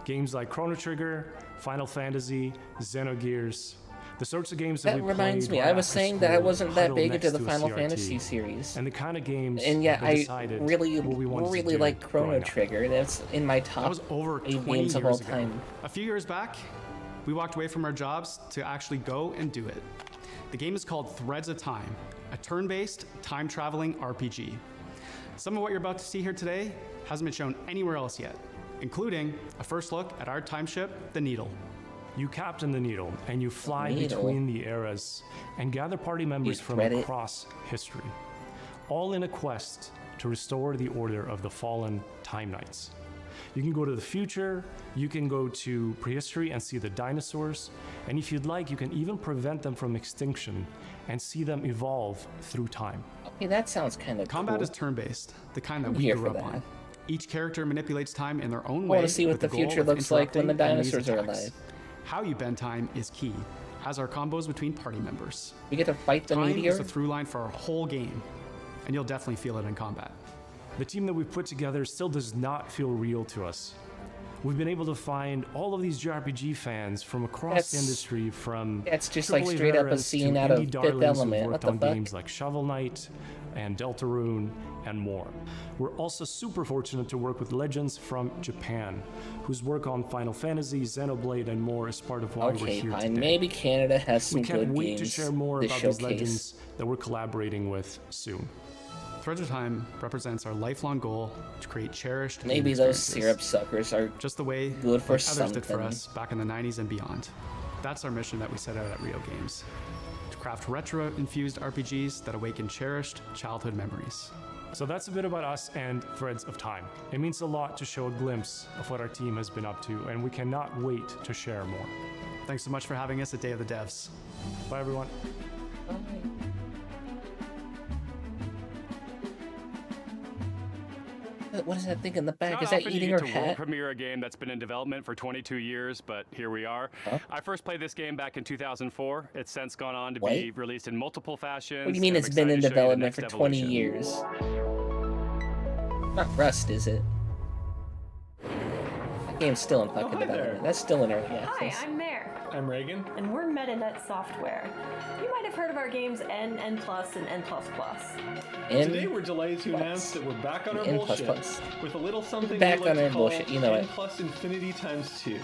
Games like Chrono Trigger, Final Fantasy, Xenogears, the sorts of games that That we reminds played me, right I was after saying that I school, wasn't that huddled big next into the to a Final CRT. Fantasy series. And the kind of games And yet we I decided really, what we wanted to really do like Chrono growing up. Trigger. That's in my That top was over 8 20 games of all years ago. time. A few years back, we walked away from our jobs to actually go and do it. The game is called Threads of Time, a turn-based, time-traveling RPG. Some of what you're about to see here today hasn't been shown anywhere else yet, including a first look at our time ship, the Needle. You captain the Needle, and you fly Needle. between the eras and gather party members from thread it. across history, all in a quest to restore the order of the fallen Time Knights. You can go to the future, you can go to prehistory and see the dinosaurs, and if you'd like, you can even prevent them from extinction and see them evolve through time. Okay, that sounds kind of Combat cool. is turn-based, the kind that I'm we here grew for up on. that. Each character manipulates time in their own I way. want to see what with the goal future of looks like when the interrupting enemies' dinosaurs are attacks. alive. How you bend time is key, as are combos between party members. We get to fight the Time meteor? is the through line for our whole game, and you'll definitely feel it in combat. The team that we've put together still does not feel real to us. We've been able to find all of these JRPG fans from across the industry, from it's just like straight up a scene out of Fifth Element. What the fuck? Games like Shovel Knight and Deltarune and more. We're also super fortunate to work with legends from Japan, whose work on Final Fantasy, Xenoblade, and more is part of why we're here today. Maybe Canada has some good games. We can't wait to share more about these legends that we're collaborating with soon. Threads of Time represents our lifelong goal to create cherished. Maybe those syrup suckers are just the way good for others did for us back in the 90s and beyond. That's our mission that we set out at Rio Games: to craft retro-infused RPGs that awaken cherished childhood memories. So that's a bit about us and Threads of Time. It means a lot to show a glimpse of what our team has been up to, and we cannot wait to share more. Thanks so much for having us at Day of the Devs. Bye, everyone. Bye. What is that thing in the back? Is that eating her hat? World premiere a game that's been in development for 22 years, but here we are. Huh? I first played this game back in 2004. It's since gone on to be released in multiple fashions. What do you mean it's been in development for 20 years? Not Rust, is it? That game's still in fucking development. That's still in early access. Hi, I'm Mare. I'm Reagan. And we're MetaNet Software. You might have heard of our games N, N+, and N++. Today we're delighted to announce that we're back on our bullshit with a little something back we like on our bullshit, you know N plus infinity times 2.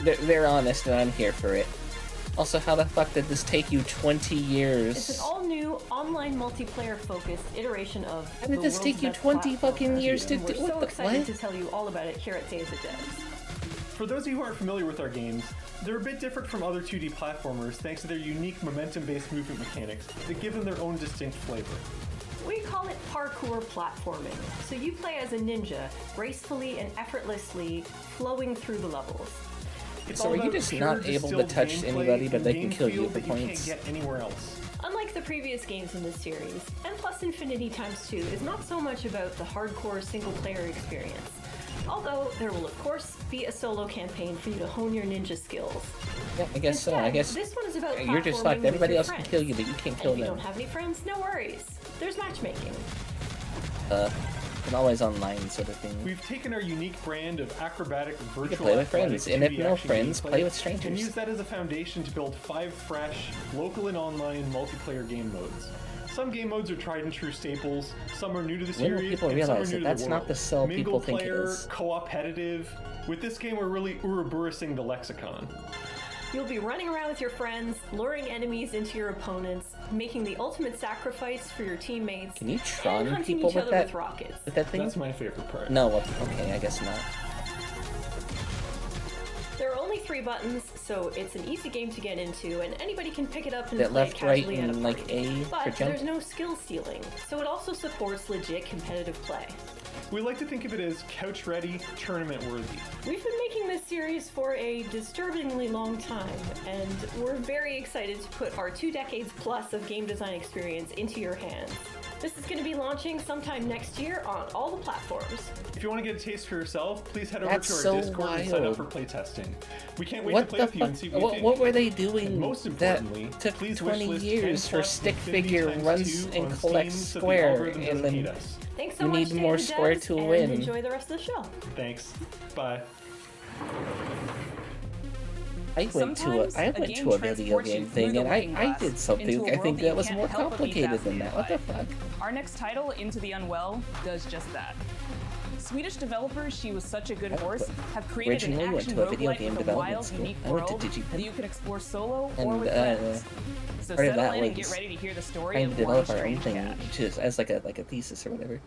They're honest and I'm here for it. Also, how the fuck did this take you 20 years? It's an all-new, online multiplayer-focused iteration of How did this take you 20 fucking years to do? We're so excited to tell you all about it here at Day of the Devs. For those of you who aren't familiar with our games, they're a bit different from other 2D platformers thanks to their unique momentum-based movement mechanics that give them their own distinct flavor. We call it parkour platforming. So you play as a ninja, gracefully and effortlessly flowing through the levels. So are you just not able to touch anybody, but they can kill you for points? You can't get anywhere else. Unlike the previous games in this series, N+ Infinity times 2 is not so much about the hardcore single-player experience. Although there will of course be a solo campaign for you to hone your ninja skills. Yeah, I guess so. I guess this one is about you're just like everybody else can kill you, but you can't kill them. If you don't have any friends, no worries. There's matchmaking. And always online sort of thing. We've taken our unique brand of acrobatic virtual. You can play with friends, and if no friends, play with strangers. And use that as a foundation to build 5 fresh, local and online multiplayer game modes. Some game modes are tried and true staples, some are new to the series, when will people realize that that's not the sell people think it is? Co-opetitive. With this game, we're really Ouroboros-ing the lexicon. You'll be running around with your friends, luring enemies into your opponents, making the ultimate sacrifice for your teammates, Can you Tron and hunting people each with other that, with rockets. with that thing? That's my favorite part. No, okay, I guess not. There are only 3 buttons, so it's an easy game to get into, and anybody can pick it up and That play left, it right, casually at a and party. like A But for jump? there's no skill ceiling, so it also supports legit competitive play. We like to think of it as couch-ready, tournament-worthy. We've been making this series for a disturbingly long time, and we're very excited to put our 2 decades plus of game design experience into your hands. This is going to be launching sometime next year on all the platforms. If you want to get a taste for yourself, please head over to our so Discord and sign up wild. for playtesting. We can't wait What to play the with you and see what you think. What were they doing And most that importantly, took please 20 wishlist years for 10+ Stick Infinity Figure times runs 2 and on collects Steam so the Square, algorithm and doesn't then hate us. Thanks so you much, need Day more of the Square Devs, to and win. enjoy the rest of the show. Thanks. Bye. I went to a video game thing, and I did something I think that was more complicated than that. What the fuck? Our next title, Into the Unwell, does just that. Swedish developers She Was Such a Good Horse have created an Originally went action to a video roguelike game with a wild, development school. unique I went to world DigiPen. that you can explore solo or And with friends. So part of settle that in and get was ready to hear the story trying of to one develop our own strange thing, cat. which is as like a thesis or whatever.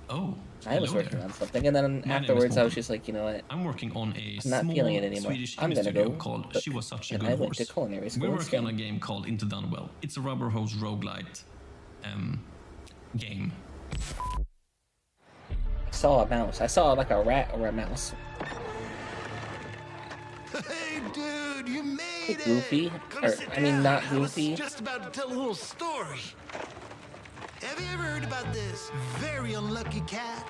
Oh, I was working on something, and then afterwards I was just like, you know what? I'm working on a I'm not small feeling it anymore. Swedish I'm indie gonna studio go called cook. She Was Such a And Good I Horse. went to culinary school We're working instead. on a game called Into the Unwell. It's a rubber hose roguelite game. I saw a mouse. I saw like a rat or a mouse. Hey, dude, you made Goofy? Or, I mean, not Goofy. I was just about to tell a little story. Have you ever heard about this very unlucky cat?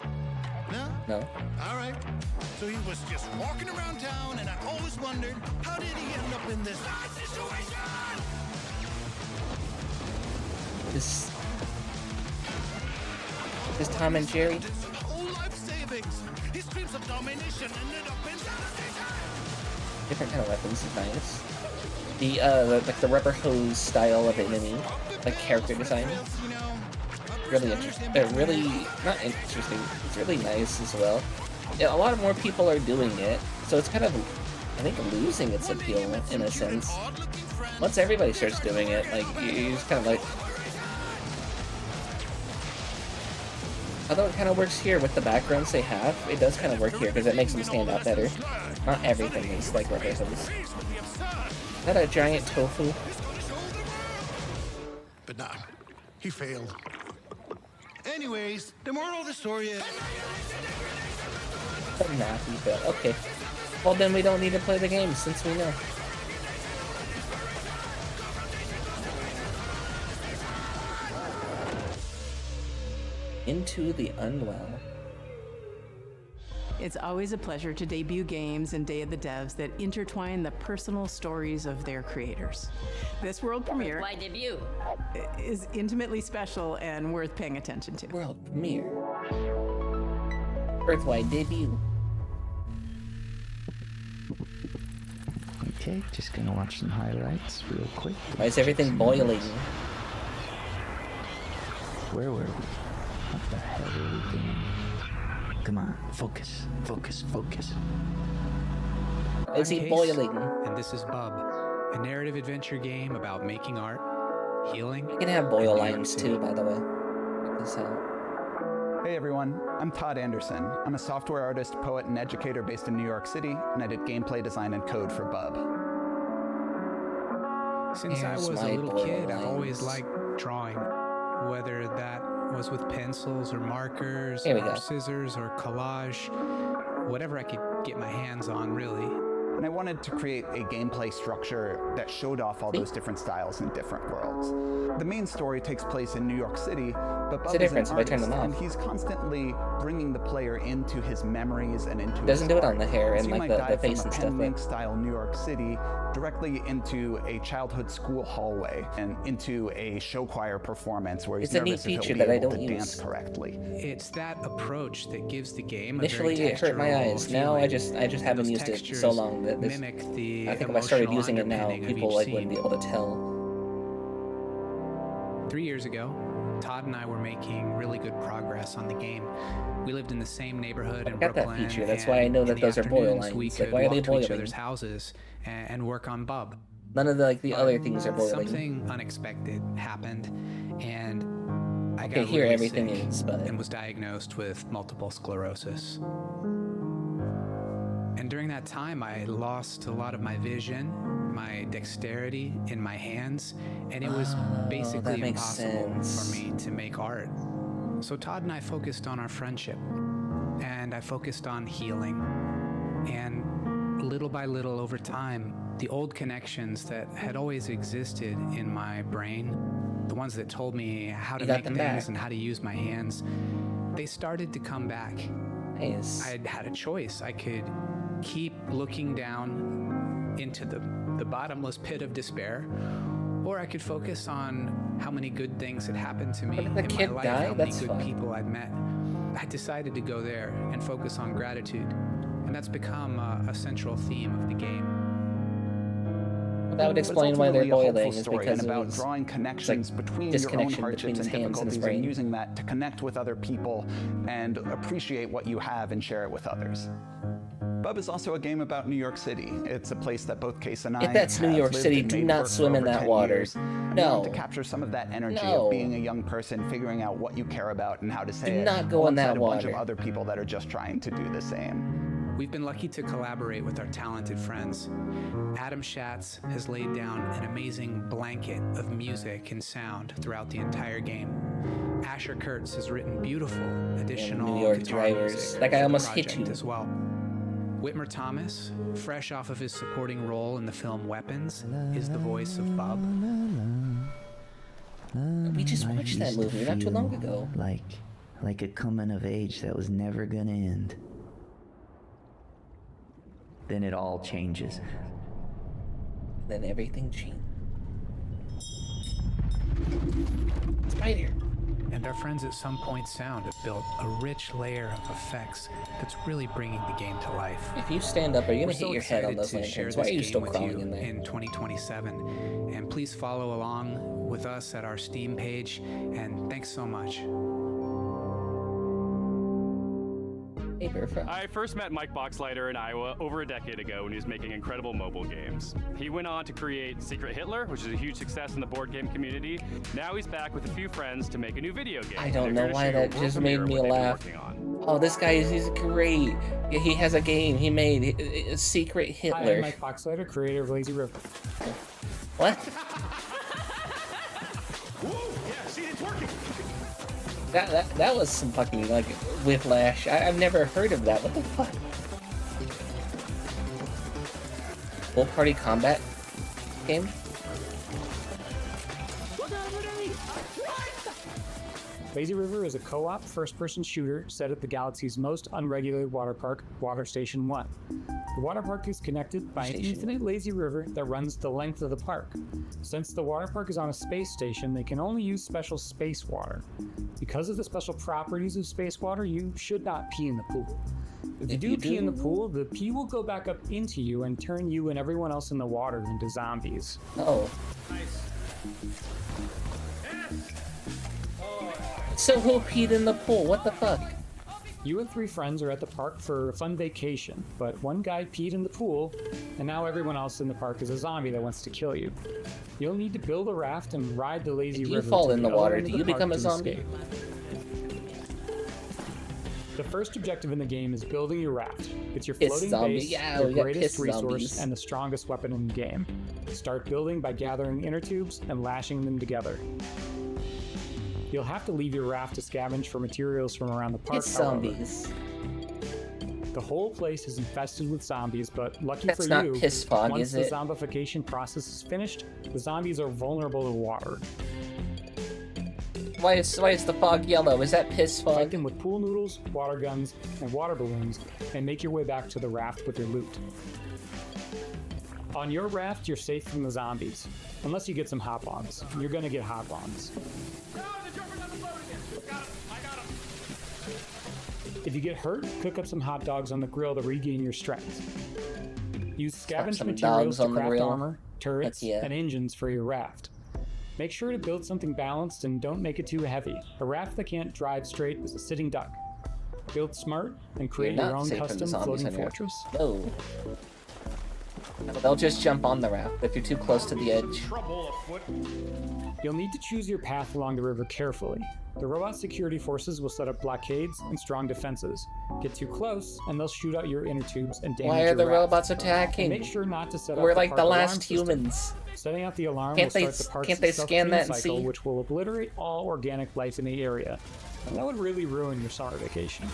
No? No. All right. So he was just walking around town, and I always wondered, how did he end up in this bad situation? This Is Tom and Jerry? Different kind of weapons is nice. Like the rubber hose style of enemy, like character design. Really interesting. Really not interesting. It's really nice as well. Yeah, a lot more people are doing it, so it's kind of, I think, losing its appeal in a sense. Once everybody starts doing it, like you just kind of like. Although it kind of works here with the backgrounds they have, it does kind of work here because it makes them stand out better. Not everything is like rubber hose. Is that a giant tofu? But nah, he failed. Anyways, the moral of the story is... But nah, he failed. Okay. Well, then we don't need to play the game since we know. Into the Unwell. It's always a pleasure to debut games in Day of the Devs that intertwine the personal stories of their creators. This world premiere is intimately special and worth paying attention to. World premiere. Earthwide debut. Okay, just gonna watch some highlights real quick. Why is everything boiling? Where were we? What the hell are we doing? Come on, focus, focus, focus. Is he boiling? And this is Bub, a narrative adventure game about making art, healing. You can have boil lines too, by the way. Check this out. Hey everyone, I'm Todd Anderson. I'm a software artist, poet, and educator based in New York City, and I did gameplay design and code for Bub. Since I was a little kid, I've always liked drawing, whether that was with pencils or markers or scissors or collage, whatever I could get my hands on, really. And I wanted to create a gameplay structure that showed off all those different styles in different worlds. The main story takes place in New York City, but Bub is an artist, and he's constantly bringing the player into his memories and into doesn't do it on the hair and like the face and stuff. Pen style New York City directly into a childhood school hallway and into a show choir performance where he's nervous if he'll be able to dance correctly. It's that approach that gives the game initially it hurt my eyes. Now I just haven't used it so long that this, I think if I started using it now, people like wouldn't be able to tell. 3 years ago, Todd and I were making really good progress on the game. We lived in the same neighborhood in Brooklyn. That feature. That's why I know that those are boil lines. We could why are they walk to boiling? each other's houses and work on Bub. None of the other things are boiling. Something unexpected happened, and I got here really everything sick is, but and was diagnosed with multiple sclerosis. And during that time, I lost a lot of my vision, my dexterity in my hands, and it was basically impossible for me to make art. So Todd and I focused on our friendship, and I focused on healing. And little by little over time, the old connections that had always existed in my brain, the ones that told me how to make things and how to use my hands, they started to come back. Nice. I had a choice. I could keep looking down into the bottomless pit of despair, or I could focus on how many good things had happened to me in my life, how many good people I'd met. I decided to go there and focus on gratitude, and that's become a central theme of the game. That would explain why they're boiling, is because about drawing connections between your own hardships and difficulties and using that to connect with other people and appreciate what you have and share it with others. Bub is also a game about New York City. It's a place that both Case and I If that's New York City, do not swim in that water. No. To capture some of that energy of being a young person, figuring out what you care about and how to say it. Do not go in that water. A bunch of other people that are just trying to do the same. We've been lucky to collaborate with our talented friends. Adam Schatz has laid down an amazing blanket of music and sound throughout the entire game. Asher Kurtz has written beautiful additional New York guitar drivers. music That guy for the almost hit project you as well. Whitmer Thomas, fresh off of his supporting role in the film Weapons, is the voice of Bub. We just watched that movie not too long ago. Like a coming of age that was never gonna end. Then it all changes. Then everything changed. Spider. And our friends at Some Point Sound have built a rich layer of effects that's really bringing the game to life. If you stand up, are you going to hit your head on those lanterns? Why are you still crawling in there? In 2027, and please follow along with us at our Steam page, and thanks so much. Hey, Burfa. I first met Mike Boxleiter in Iowa over a decade ago when he was making incredible mobile games. He went on to create Secret Hitler, which is a huge success in the board game community. Now he's back with a few friends to make a new video game. I don't know why that just made me laugh. Oh, this guy he's great. He has a game he made, Secret Hitler. Hi, I'm Mike Boxleiter, creator of Lazy River. What? Yeah, see, it's working. That was some fucking, like, whiplash. I've never heard of that. What the fuck? Full party combat game? Lazy River is a co-op first-person shooter set at the galaxy's most unregulated water park, Water Station 1. The water park is connected by an infinite lazy river that runs the length of the park. Since the water park is on a space station, they can only use special space water. Because of the special properties of space water, you should not pee in the pool. If you do pee in the pool, the pee will go back up into you and turn you and everyone else in the water into zombies. Oh. So who peed in the pool? What the fuck? You and 3 friends are at the park for a fun vacation, but one guy peed in the pool, and now everyone else in the park is a zombie that wants to kill you. You'll need to build a raft and ride the lazy river. If you fall in the water, do you become a zombie? Escape. The first objective in the game is building your raft. It's your floating base, your greatest resource, and the strongest weapon in the game. Start building by gathering inner tubes and lashing them together. You'll have to leave your raft to scavenge for materials from around the park. It's zombies. The whole place is infested with zombies, but lucky That's for not you, piss fog, once is the it? zombification process is finished, the zombies are vulnerable to water. Why is the fog yellow? Is that piss fog? Fight them with pool noodles, water guns, and water balloons, and make your way back to the raft with your loot. On your raft, you're safe from the zombies. Unless you get some hot bombs. You're gonna get hot bombs. If you get hurt, cook up some hot dogs on the grill to regain your strength. Use scavenged materials to craft armor, turrets, and engines for your raft. Make sure to build something balanced and don't make it too heavy. A raft that can't drive straight is a sitting duck. Build smart and create your own custom floating fortress. Oh. They'll just jump on the raft if you're too close to the edge. You'll need to choose your path along the river carefully. The robot security forces will set up blockades and strong defenses. Get too close, and they'll shoot out your inner tubes and damage your raft. Why are the robots attacking? And make sure not to set up We're the like park the alarm last system. humans. Setting out the alarm Can't will they- start the park's can't they scan that and cycle, see? which will obliterate all organic life in the area. And that would really ruin your summer vacation.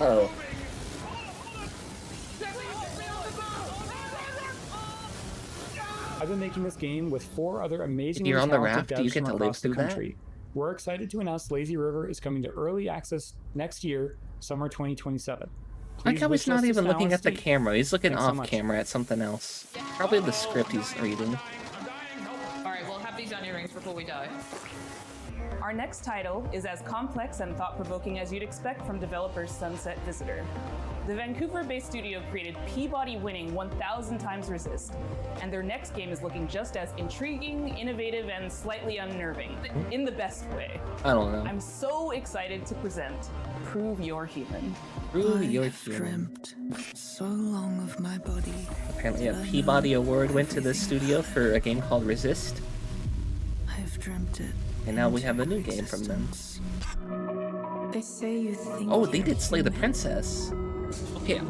Oh. I've been making this game with 4 other amazing If you're on the talented raft, do you devs get from to live across the through that? country. We're excited to announce Lazy River is coming to early access next year, summer 2027. I like how he's not even looking at the Steam. camera. He's looking Thanks so off much. camera at something else. Probably the script he's reading. Alright, we'll have these on earrings before we die. Our next title is as complex and thought-provoking as you'd expect from developers Sunset Visitor. The Vancouver-based studio created Peabody-winning 1000 Times Resist, and their next game is looking just as intriguing, innovative, and slightly unnerving, in the best way. I don't know. I'm so excited to present Prove You're Human. Prove You're Human. So long of my body. Apparently a Peabody Award went to this studio for a game called Resist. I've dreamt it. And now we have a new game from them. They say you think. Oh, they did Slay the Princess. Okay,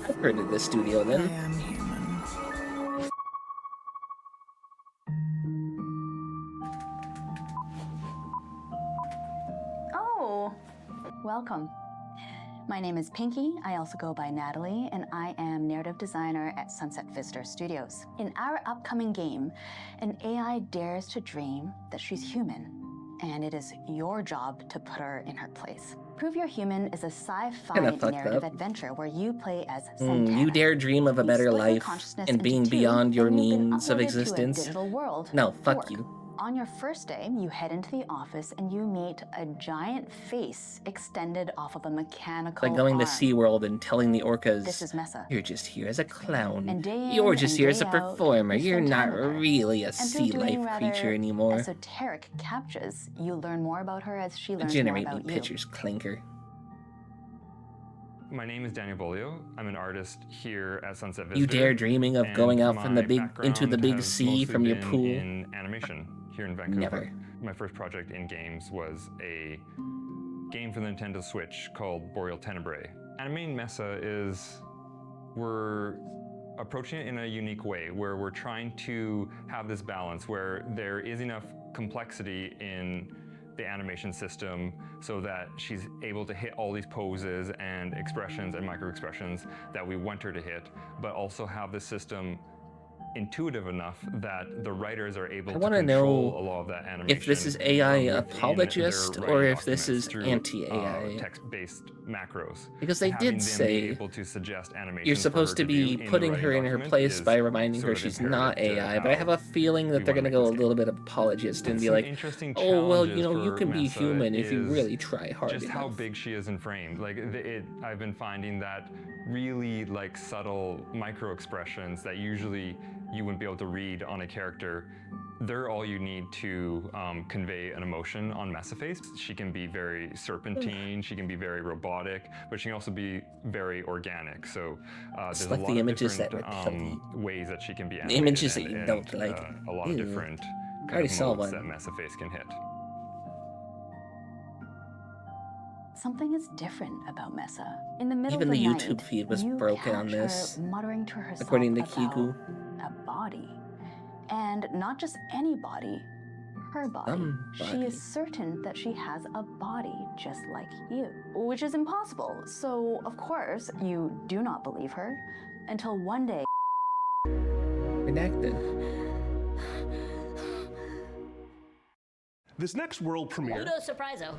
I've heard of this studio then. I am human. Oh, welcome. My name is Pinky. I also go by Natalie, and I am narrative designer at Sunset Visitor Studios. In our upcoming game, an AI dares to dream that she's human, and it is your job to put her in her place. Prove You're Human is a sci-fi Kinda fucked narrative up. adventure where you play as Santana. You dare dream of a better split your life consciousness and into being 2, beyond your and you've been means of uploaded to a existence? digital world No, for fuck work. you. On your first day, you head into the office and you meet a giant face extended off of a mechanical Like going to arm. SeaWorld and telling the orcas, This is Mesa. you're just here as a clown. And day in You're just and here as a day out, performer. you You're spend not time with her. really a And through sea doing life rather creature anymore. esoteric captures, you learn more about her as she learns more Generate me about you. pictures, Clinker. My name is Daniel Bolio. I'm an artist here at Sunset Visitor. You dare dreaming of and going out from the my big into the background big has sea mostly from your been pool? in animation here in Vancouver. Never. My first project in games was a game for the Nintendo Switch called Boreal Tenebrae. Animating Mesa is we're approaching it in a unique way where we're trying to have this balance where there is enough complexity in the animation system so that she's able to hit all these poses and expressions and micro expressions that we want her to hit, but also have the system intuitive enough that the writers are able I to want to control know a lot of that animation. if this is AI within apologist their or writing if this is documents through, anti-AI. text-based macros. Because they Having did them say be able to suggest animation you're for supposed her to be do in the putting her writing in her document place is by reminding her sort of she's imperative not to AI, but I have a feeling that you they're wanna going to go a little bit apologist and be Some like, interesting oh, well, you challenges know, you for can be Mesa human if you is really try hard just enough. how big she is in frame. Like I've been finding that really like subtle micro expressions that usually you wouldn't be able to read on a character. They're all you need to convey an emotion on Mesaface. She can be very serpentine, she can be very robotic, but she can also be very organic. So there's like a lot the of images different that repel ways that she can be The animated. images that you don't like. A lot of Ew. different I kind already of saw modes one. that Mesaface can hit. Something is different about Mesa. In the middle Even of the the night, YouTube feed was you broken on catch her this, muttering to herself according to about Kiku. a body. And not just any body, her body. She body. is certain that she has a body just like you, which is impossible. So, of course, you do not believe her until one day. Redacted. This next world premiere Ludo Surpriso.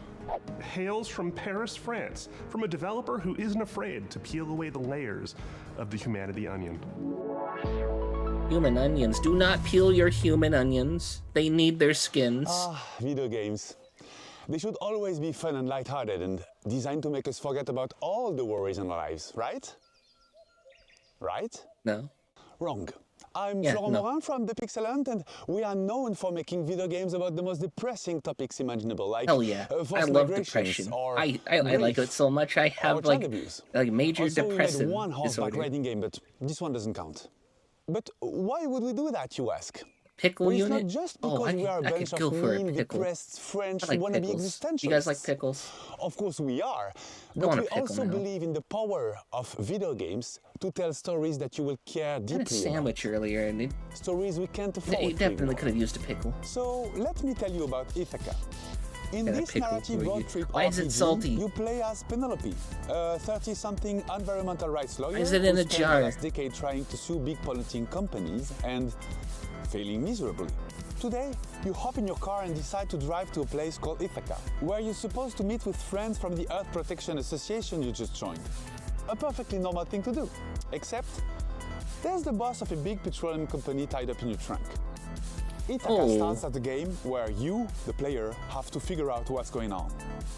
hails from Paris, France, from a developer who isn't afraid to peel away the layers of the humanity onion. Human onions. Do not peel your human onions. They need their skins. Video games. They should always be fun and lighthearted and designed to make us forget about all the worries in our lives, right? Right? No. Wrong. I'm Yeah, Florent no. Morin from The Pixel Hunt, and we are known for making video games about the most depressing topics imaginable, like Hell yeah. I forced love migrations depression. or I like it so much. I or have child like abuse. major Also, depressive we made one horseback disorder. riding game, but this one doesn't count. But why would we do that, you ask? Pickle Well, it's unit? not just Oh, because I we are a could bunch go of for a mean, pickle. depressed French I like wannabe pickles. existentialists. You guys like pickles? Of course we are, I but want a we pickle also now. believe in the power of video games to tell stories that you will care I had a deeply about. sandwich earlier and Stories we can't afford it to definitely ignore. could have used a pickle. So let me tell you about Ithaca. In Got a this pickle narrative for you. road trip Why is it RPG, salty? you play as Penelope, a 30-something environmental rights lawyer is it in who a spent jar? the last decade trying to sue big polluting companies and failing miserably. Today, you hop in your car and decide to drive to a place called Ithaca, where you're supposed to meet with friends from the Earth Protection Association you just joined. A perfectly normal thing to do, except there's the boss of a big petroleum company tied up in your trunk. Ithaca starts as a game where you, the player, have to figure out what's going on.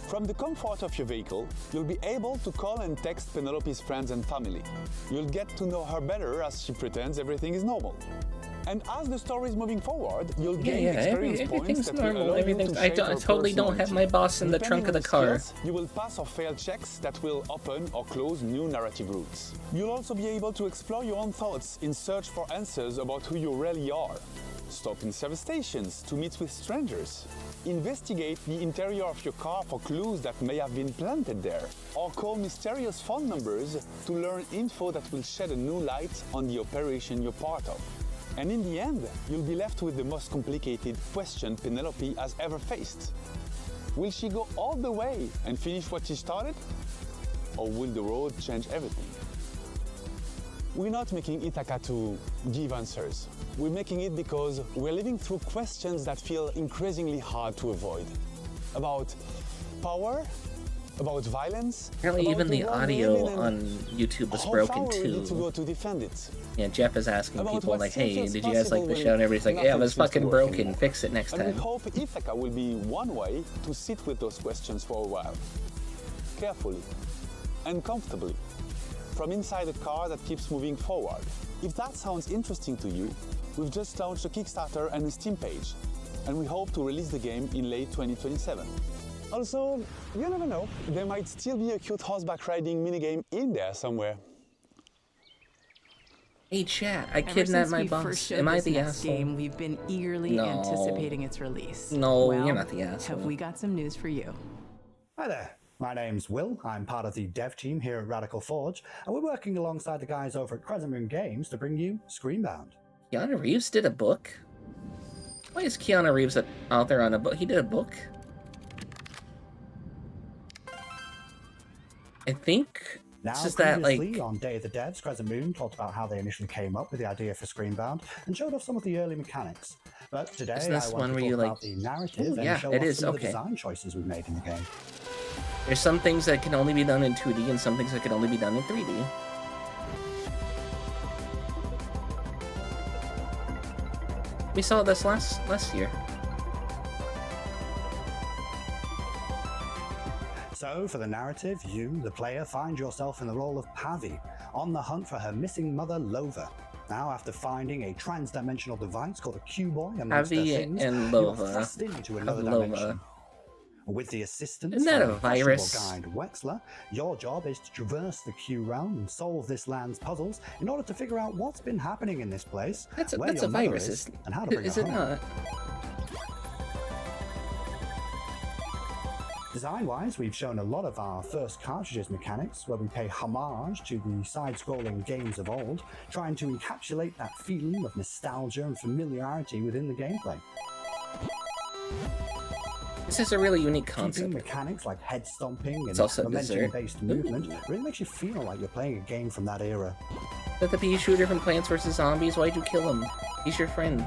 From the comfort of your vehicle, you'll be able to call and text Penelope's friends and family. You'll get to know her better as she pretends everything is normal. And as the story is moving forward, you'll gain experience points everything's that will normal. allow you Everything's. to I shape your totally don't have my personality. boss in the Depending trunk of on the car. your skills, you will pass or fail checks that will open or close new narrative routes. You'll also be able to explore your own thoughts in search for answers about who you really are. Stop in service stations to meet with strangers. Investigate the interior of your car for clues that may have been planted there. Or call mysterious phone numbers to learn info that will shed a new light on the operation you're part of. And in the end, you'll be left with the most complicated question Penelope has ever faced. Will she go all the way and finish what she started? Or will the road change everything? We're not making Ithaca to give answers. We're making it because we're living through questions that feel increasingly hard to avoid. About power, about violence. Apparently, even the audio on YouTube was broken too. To go to defend it. Yeah, Jeff is asking people like, "Hey, did you guys like the show?" And everybody's like, "Yeah, it was fucking broken. Fix it next and time." we hope Ithaca will be one way to sit with those questions for a while, carefully and comfortably, from inside a car that keeps moving forward. If that sounds interesting to you, we've just launched a Kickstarter and a Steam page, and we hope to release the game in late 2027. Also, you never know, there might still be a cute horseback riding minigame in there somewhere. Hey chat, I kidnapped my boss. Am I the asshole? Game, we've been eagerly anticipating its release. No, well, you're not the asshole. Have we got some news for you? Hi there. My name's Will. I'm part of the dev team here at Radical Forge, and we're working alongside the guys over at Crescent Moon Games to bring you Screambound. Keanu Reeves did a book? Why is Keanu Reeves an author on a book? He did a book? I think Now, this is that, like... on Day of the Devs, Crescent Moon talked about how they initially came up with the idea for Screambound and showed off some of the early mechanics. But today, Isn't this I want one to where talk you, about like... the narrative yeah, and show it off is, some of the okay. design choices we've made in the game. There's some things that can only be done in 2D and some things that can only be done in 3D. We saw this last year. So, for the narrative, you, the player, find yourself in the role of Pavi, on the hunt for her missing mother, Lova. Now, after finding a trans-dimensional device called a Q-Boy amongst her Pavi things, and you're Lova. thrust into another Lova. dimension. With the assistance Isn't that of a virus? guide Wexler, your job is to traverse the Q realm and solve this land's puzzles in order to figure out what's been happening in this place, where that's your a mother virus, is, and how to bring is her it home. not? Design-wise, we've shown a lot of our first cartridges mechanics, where we pay homage to the side-scrolling games of old, trying to encapsulate that feeling of nostalgia and familiarity within the gameplay. This is a really unique concept. Keeping mechanics like head stomping It's and also momentum-based dessert. movement really makes you feel like you're playing a game from that era. That the pea shooter from Plants vs. Zombies? Why'd you kill him? He's your friend.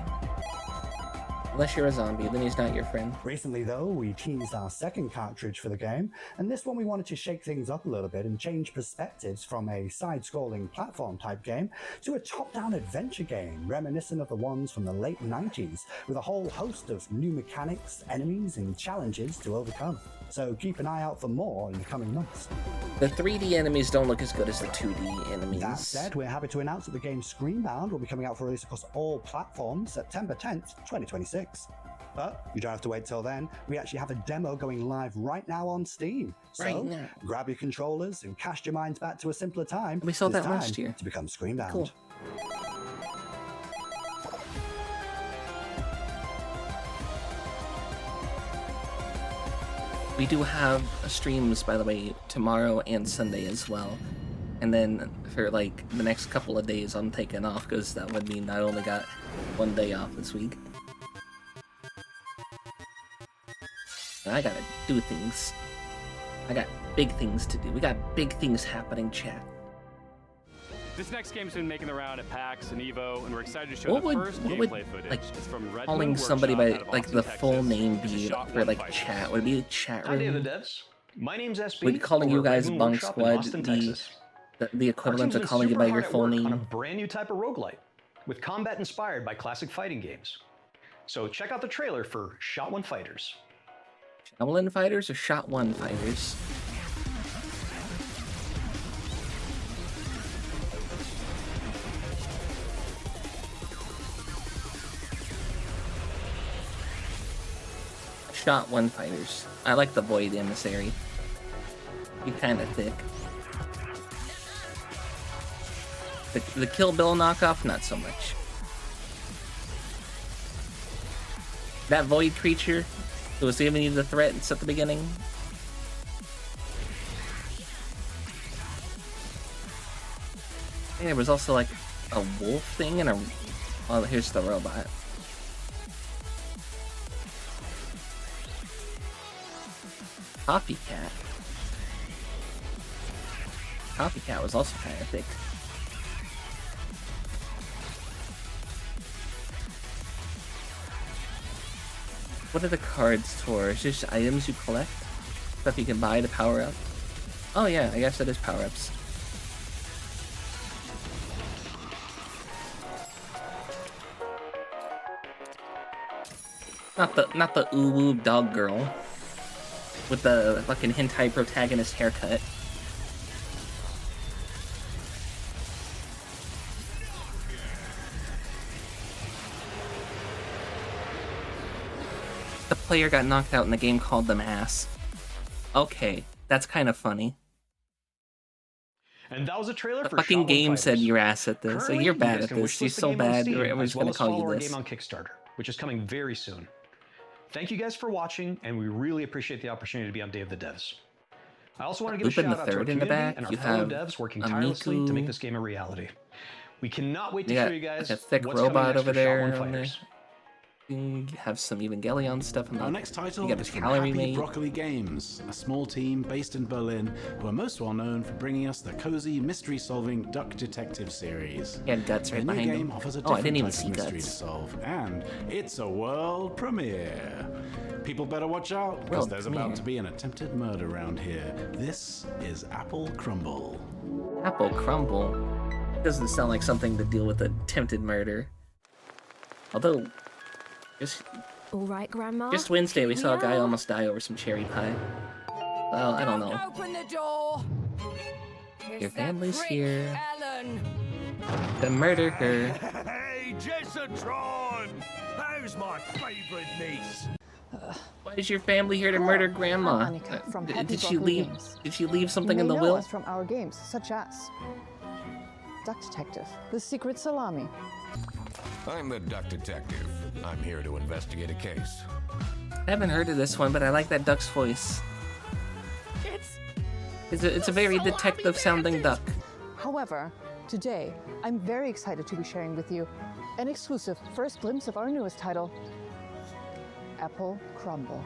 Unless you're a zombie, then he's not your friend. Recently, though, we teased our second cartridge for the game, and this one we wanted to shake things up a little bit and change perspectives from a side-scrolling platform-type game to a top-down adventure game, reminiscent of the ones from the late 90s, with a whole host of new mechanics, enemies, and challenges to overcome. So keep an eye out for more in the coming months. The 3D enemies don't look as good as the 2D enemies. That said, we're happy to announce that the game Screambound will be coming out for release across all platforms September 10th, 2026. But you don't have to wait till then. We actually have a demo going live right now on Steam. So Right now. grab your controllers and cast your minds back to a simpler time. We saw It's that time last year. to become Screambound. Cool. We do have streams, by the way, tomorrow and Sunday as well. And then for like the next couple of days, I'm taking off because that would mean I only got one day off this week. And I gotta do things. I got big things to do. We got big things happening, chat. This next game's been making the round at PAX and EVO, and we're excited to show What the would, first what would gameplay footage. like It's from Red calling Moon somebody Workshop by out of like Austin, the Texas. full name It's a be shot for one like fighter. chat? Would it be a chat room? Hi, Day of the Devs. My name's SB. Would calling you over at guys Red Moon Bunk Workshop in Squad Austin, be Texas. the equivalent Our of team's calling you been by super your hard full at work on a name? brand new type of roguelite with combat inspired by classic fighting games. So check out the trailer for Shot One Fighters. Shaolin Fighters or Shot One Fighters? Shot One Fighters. I like the Void Emissary. He's kind of thick. The Kill Bill knockoff, not so much. That Void creature who was giving you the threats at the beginning. And there was also like a wolf thing and a... Oh, here's the robot. Copycat. Copycat was also kind of thick. What are the cards for? It's just items you collect? Stuff you can buy to power up. Oh yeah, I guess that is power-ups. Not the uwu dog girl with the fucking hentai protagonist haircut. The player got knocked out and the game called them ass. Okay, that's kind of funny. And that was a trailer for fucking Shot game Fighters. said you're ass at this. So you're bad at this. You're so bad. We're just gonna call you this. Game on Kickstarter, which is coming very soon. Thank you guys for watching, and we really appreciate the opportunity to be on Day of the Devs. I also want to give a shout out to our community and our fellow devs working tirelessly to make this game a reality. We cannot wait to show you guys like a thick what's robot coming next over for there. Shot One Fighters. You have some Evangelion stuff in Our next title you got is a from calorie Happy mate. Broccoli Games, a small team based in Berlin who are most well known for bringing us the cozy mystery-solving Duck Detective series. He had guts right Their new behind game him. offers a Oh, I different didn't even type see of mystery guts. to solve, and it's a world premiere. People better watch out because World there's premiere. about to be an attempted murder around here. This is Apple Crumble. Apple Crumble doesn't sound like something to deal with attempted murder. Although, All right, Grandma. just Wednesday we saw a guy Yeah. almost die over some cherry pie. Well, I don't know. Open the door. Your family's here Ellen. to murder her. Hey, Jessatron! How's my favourite niece? Why is your family here to murder Grandma? I'm Annika from Happy Did she Broccoli leave? Games. Did she leave something You in may the know will? us from our games, such as Duck Detective, The Secret Salami. I'm the Duck Detective. I'm here to investigate a case. I haven't heard of this one, but I like that duck's voice. It's a very detective-sounding duck. However, today, I'm very excited to be sharing with you an exclusive first glimpse of our newest title, Apple Crumble.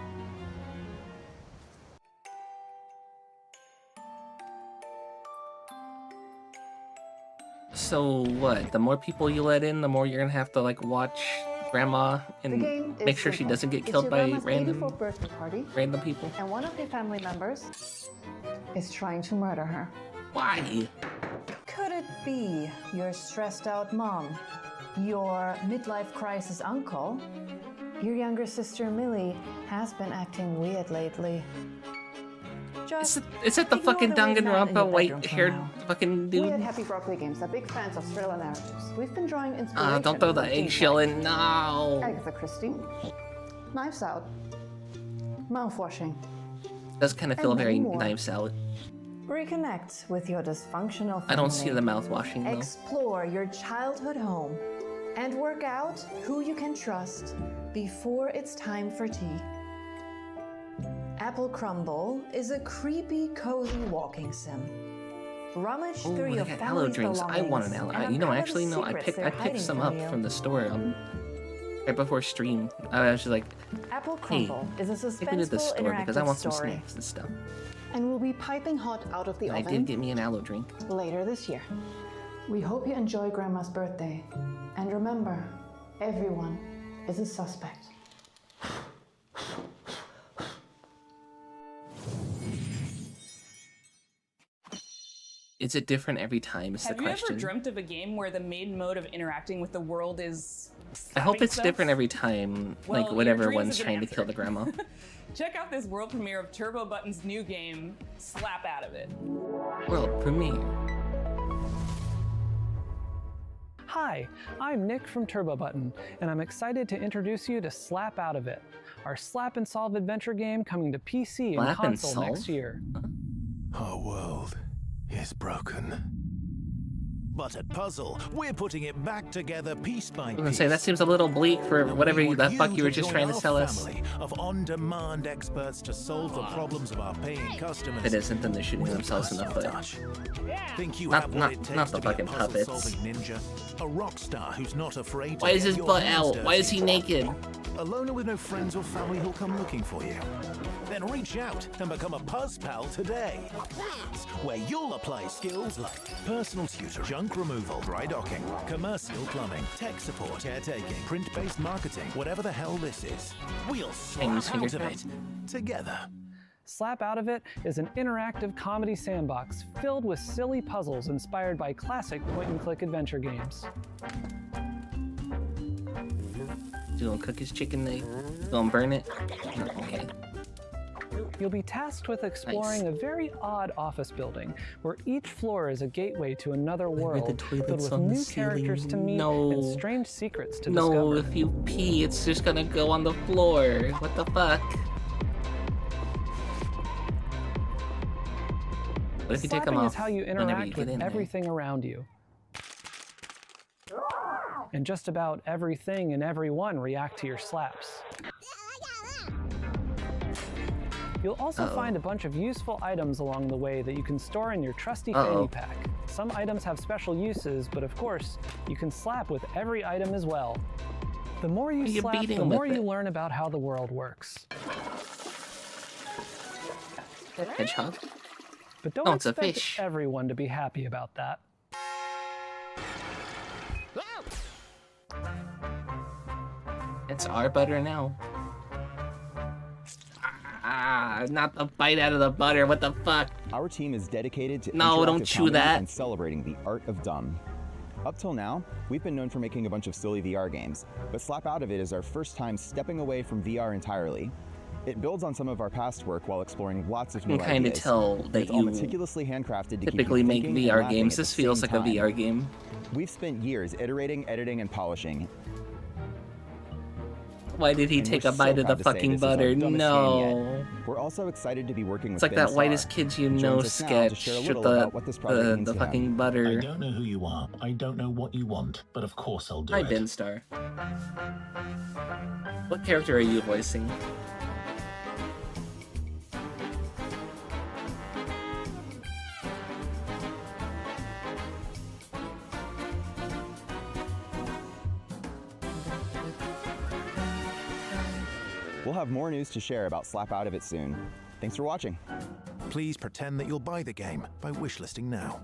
So what? The more people you let in, the more you're gonna have to like watch Grandma The and game make is sure she simple. doesn't get It's killed your by grandma's random 84th birthday party, people. and one of her family members is trying to murder her. Why? Could it be your stressed out mom, your midlife crisis uncle? Your younger sister Millie has been acting weird lately. Just Is it the ignore fucking the weird man in Danganronpa your bedroom for white-haired now. fucking We at dude? Happy Broccoli Games are big fans of thriller narratives. We've been drawing inspiration. Don't throw the from themes eggshell like in. No. Agatha Christie, Knives Out, Mouthwashing. Does kind of feel and very many more. Knives Out. Reconnect with your dysfunctional family. I don't see the mouth washing though. Explore your childhood home and work out who you can trust before it's time for tea. Apple Crumble is a creepy, cozy walking sim. Rummage Ooh, through they your got aloe family's drinks. I want an belongings aloe. and You know, uncover the actually, no. I secrets picked they're hiding some from up you. from the store right before stream. I was just like, Apple hey, Crumble is a take me to the suspenseful store because I interactive want some story snacks and stuff. and will be piping hot out of the I oven did get me an aloe drink. later this year. We hope you enjoy Grandma's birthday. And remember, everyone is a suspect. Is it different every time? Is the Have you question. ever dreamt of a game where the main mode of interacting with the world is I hope slapping it's stuff? different every time. Well, Like your whenever dreams one's have trying been to kill the grandma. Check out this world premiere of Turbo Button's new game, Slap Out of It. World premiere. Hi, I'm Nick from Turbo Button, and I'm excited to introduce you to Slap Out of It, our slap and solve adventure game coming to PC and Slap and console solve? next year. Our world is broken. But at Puzzle, we're putting it back together piece by I was piece. gonna say that seems a little bleak for whatever the fuck you were just trying to sell us. Family of on-demand experts to solve the problems of our paying customers. If it isn't, then they're shooting themselves in the foot. Think you Not- have what not- it takes not the to be a fucking puzzle-solving puppets. ninja? A rock star who's not afraid to Why is get his your butt hands out? Why is dirty? he naked? A loner with no friends or family who'll come looking for you. Then reach out and become a Puzz Pal today. That's where you'll apply skills like personal tutor, junk removal, dry docking, commercial plumbing, tech support, caretaking, print-based marketing, whatever the hell this is. We'll Chinese slap out finger of it together. Slap Out of It is an interactive comedy sandbox filled with silly puzzles inspired by classic point-and-click adventure games. You gonna cook his chicken egg? You gonna burn it? No, okay. You'll be tasked with exploring a very odd office building, where each floor is a gateway to another world, filled with new characters to meet and strange secrets to discover. No, if you pee, it's just gonna go on the floor. What the fuck? What if you take them off? Is how you interact with everything around you. And just about everything and everyone react to your slaps. You'll also find a bunch of useful items along the way that you can store in your trusty fanny pack. Some items have special uses, but of course, you can slap with every item as well. The more you slap, the more you learn about how the world works. Hedgehog? But don't expect everyone to be happy about that. It's our butter now. Not the bite out of the butter. What the fuck? Our team is dedicated to don't chew that. And celebrating the art of dumb. Up till now, we've been known for making a bunch of silly VR games, but Slap Out of It is our first time stepping away from VR entirely. It builds on some of our past work while exploring lots of new ideas. I can kind of tell that it's all meticulously handcrafted to typically keep make VR games. This feels like a VR game. We've spent years iterating, editing, and polishing. Why did he take a bite of the fucking butter? No. We're also excited to be working with It's like that whitest kids you know sketch with the fucking butter. I don't know who you are. I don't know what you want, but of course I'll do it. Hi, Benstar. What character are you voicing? We'll have more news to share about Slap Out of It soon. Thanks for watching. Please pretend that you'll buy the game by wishlisting now.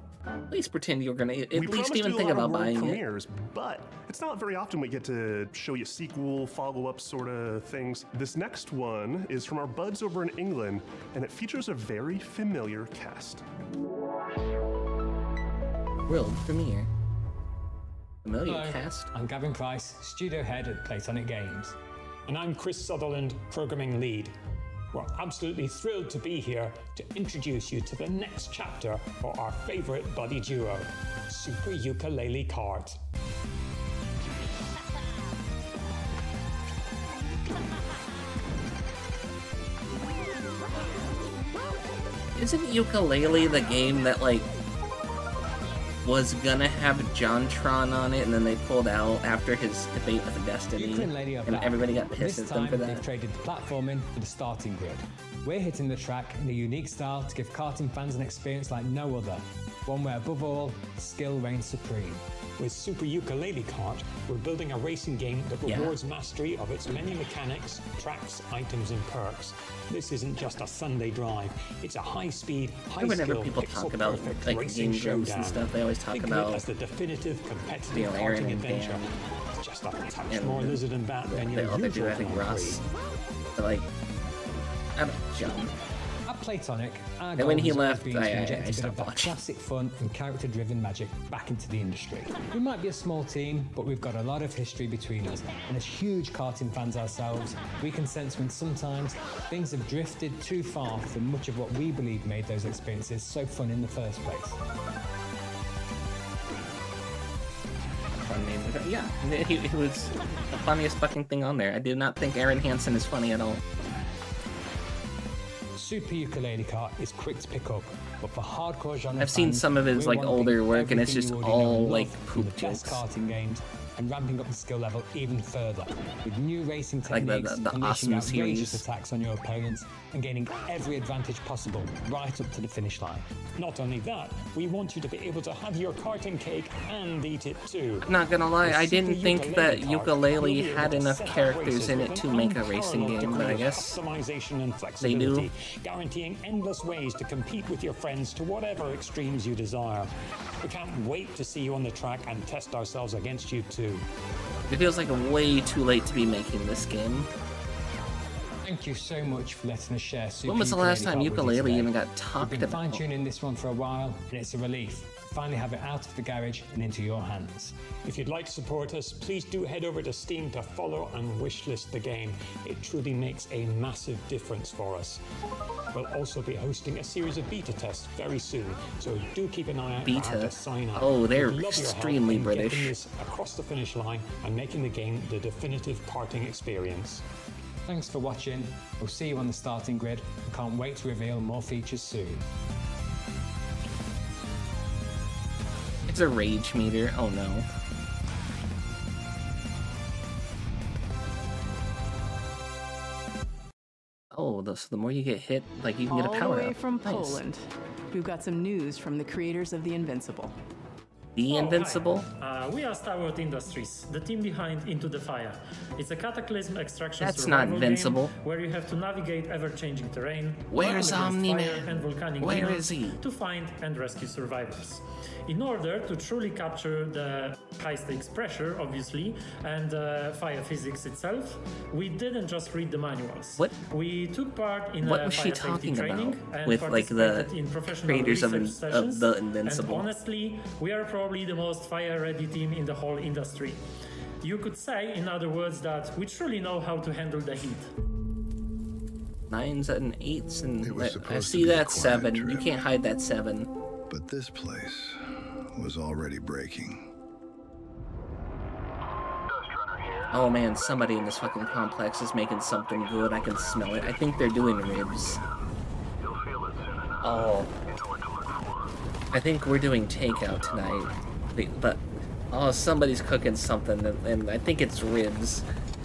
Please pretend you're gonna at least even think about buying premieres, but it's not very often we get to show you sequel, follow-up sort of things. This next one is from our buds over in England, and it features a very familiar cast. World premiere. Familiar Hello, cast? I'm Gavin Price, studio head at Playtonic Games. And I'm Chris Sutherland, programming lead. We're absolutely thrilled to be here to introduce you to the next chapter for our favorite buddy duo, Super Yooka-Laylee Cards. Isn't Yooka-Laylee the game that, like, was gonna have JonTron on it, and then they pulled out after his debate with Destiny, and everybody got pissed at them for that? They've traded the platform in for the starting grid. We're hitting the track in a unique style to give karting fans an experience like no other, one where above all, skill reigns supreme. With Super Yooka-Laylee Kart, we're building a racing game that rewards mastery of its many mechanics, tracks, items, and perks. This isn't just a Sunday drive; it's a high-speed, high-skill, whenever people talk about like game shows and stuff, they always talk about as the definitive competitive karting adventure. It's just a touch more lizard and bat than your usual Grand Prix. But like, I don't know. At Playtonic, our and when he left, to inject a bit of that classic fun and character-driven magic back into the industry. We might be a small team, but we've got a lot of history between us, and as huge karting fans ourselves, we can sense when sometimes things have drifted too far from much of what we believe made those experiences so fun in the first place. Yeah, he was the funniest fucking thing on there. I did not think Aaron Hansen is funny at all. Super Yooka-Laylee Kart is quick to pick up, but for hardcore genre I've seen some of his like older work, and it's just all like poop jokes. Karting games and ramping up the skill level even further with new racing like techniques, the awesome outrageous series attacks on your opponents, and gaining every advantage possible right up to the finish line. Not only that, we want you to be able to have your karting cake and eat it too. Not gonna lie, I didn't think that Yooka-Laylee had enough characters in it to make a racing game, but I guess customization and they flexibility, do. Guaranteeing endless ways to compete with your friends to whatever extremes you desire. We can't wait to see you on the track and test ourselves against you too. It feels like way too late to be making this game. Thank you so much for letting us share Super When was the last time Ukulele Yooka-Laylee today. even got talked We've been about? fine-tuning this one for a while, and it's a relief to finally have it out of the garage and into your hands. If you'd like to support us, please do head over to Steam to follow and wishlist the game. It truly makes a massive difference for us. We'll also be hosting a series of beta tests very soon, so do keep an eye out for how to sign up. Oh, they're We'd love your help extremely in British. getting this across the finish line and making the game the definitive karting experience. Thanks for watching. We'll see you on the starting grid. I can't wait to reveal more features soon. It's a rage meter. Oh no. Oh, so the more you get hit, like you can get a power All the way up. from Nice. Poland, we've got some news from the creators of The Invincible. The Invincible? We are Starworld Industries, the team behind Into the Fire. It's a Cataclysm extraction That's survival not Invincible. game where you have to navigate ever-changing terrain, Where's battle against Omni-Man? fire and volcanic Where demons is he? to find and rescue survivors. In order to truly capture the high-stakes pressure, obviously, and fire physics itself, we didn't just read the manuals. What? We took part in What a was she fire safety talking training about and with like the participated in professional creators of, research sessions. the Invincible? And honestly, we are probably the most fire-ready team in the whole industry. You could say, in other words, that we truly know how to handle the heat. 9s and 8s, and It was supposed I to see be a that quiet 7. You trip. can't hide that 7. But this place was already breaking. Oh man, somebody in this fucking complex is making something good. I can smell it. I think they're doing ribs. Oh. I think we're doing takeout tonight. But, oh, somebody's cooking something, and I think it's ribs.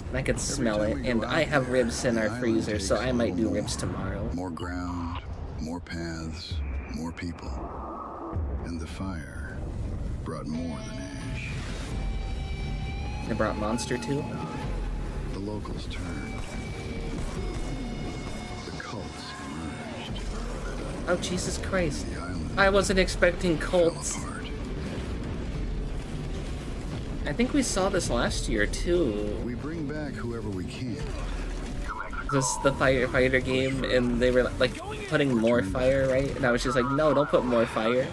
And I can smell it. And I have ribs in our freezer, so I might do ribs tomorrow. More ground, more paths, more people. And the fire brought more than ash. They brought Monster too? The locals turned. The cults emerged. Oh, Jesus Christ. I wasn't expecting cults. I think we saw this last year too. We bring back whoever we can. This is the firefighter game, and they were like putting more fire, right? And I was just like, no, don't put more fire.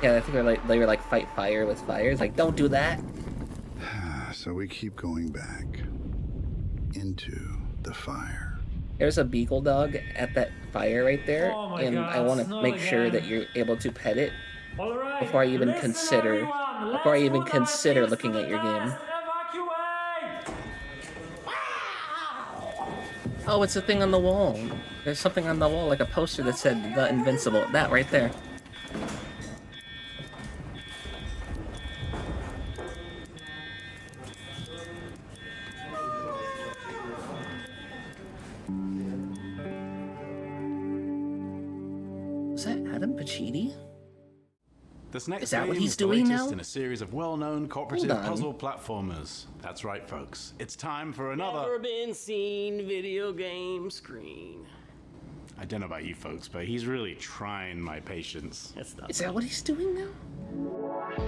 Yeah, I think they were like fight fire with fire. It's like, don't do that. So we keep going back into the fire. There's a beagle dog at that fire right there, Oh my and God, I want to not make sure again. that you're able to pet it All right, before I even listen, consider everyone, before I let's even put our consider teams looking to at the your game. test. Evacuate! Oh, it's a thing on the wall. There's something on the wall, like a poster that said The Invincible. That right there. Was that Adam Pacitti? This next Is that game what he's is the doing latest now? in a series of well-known cooperative Hold on. puzzle platformers. That's right, folks. It's time for another. Never been seen video game screen. I don't know about you folks, but he's really trying my patience. Is that what he's doing now?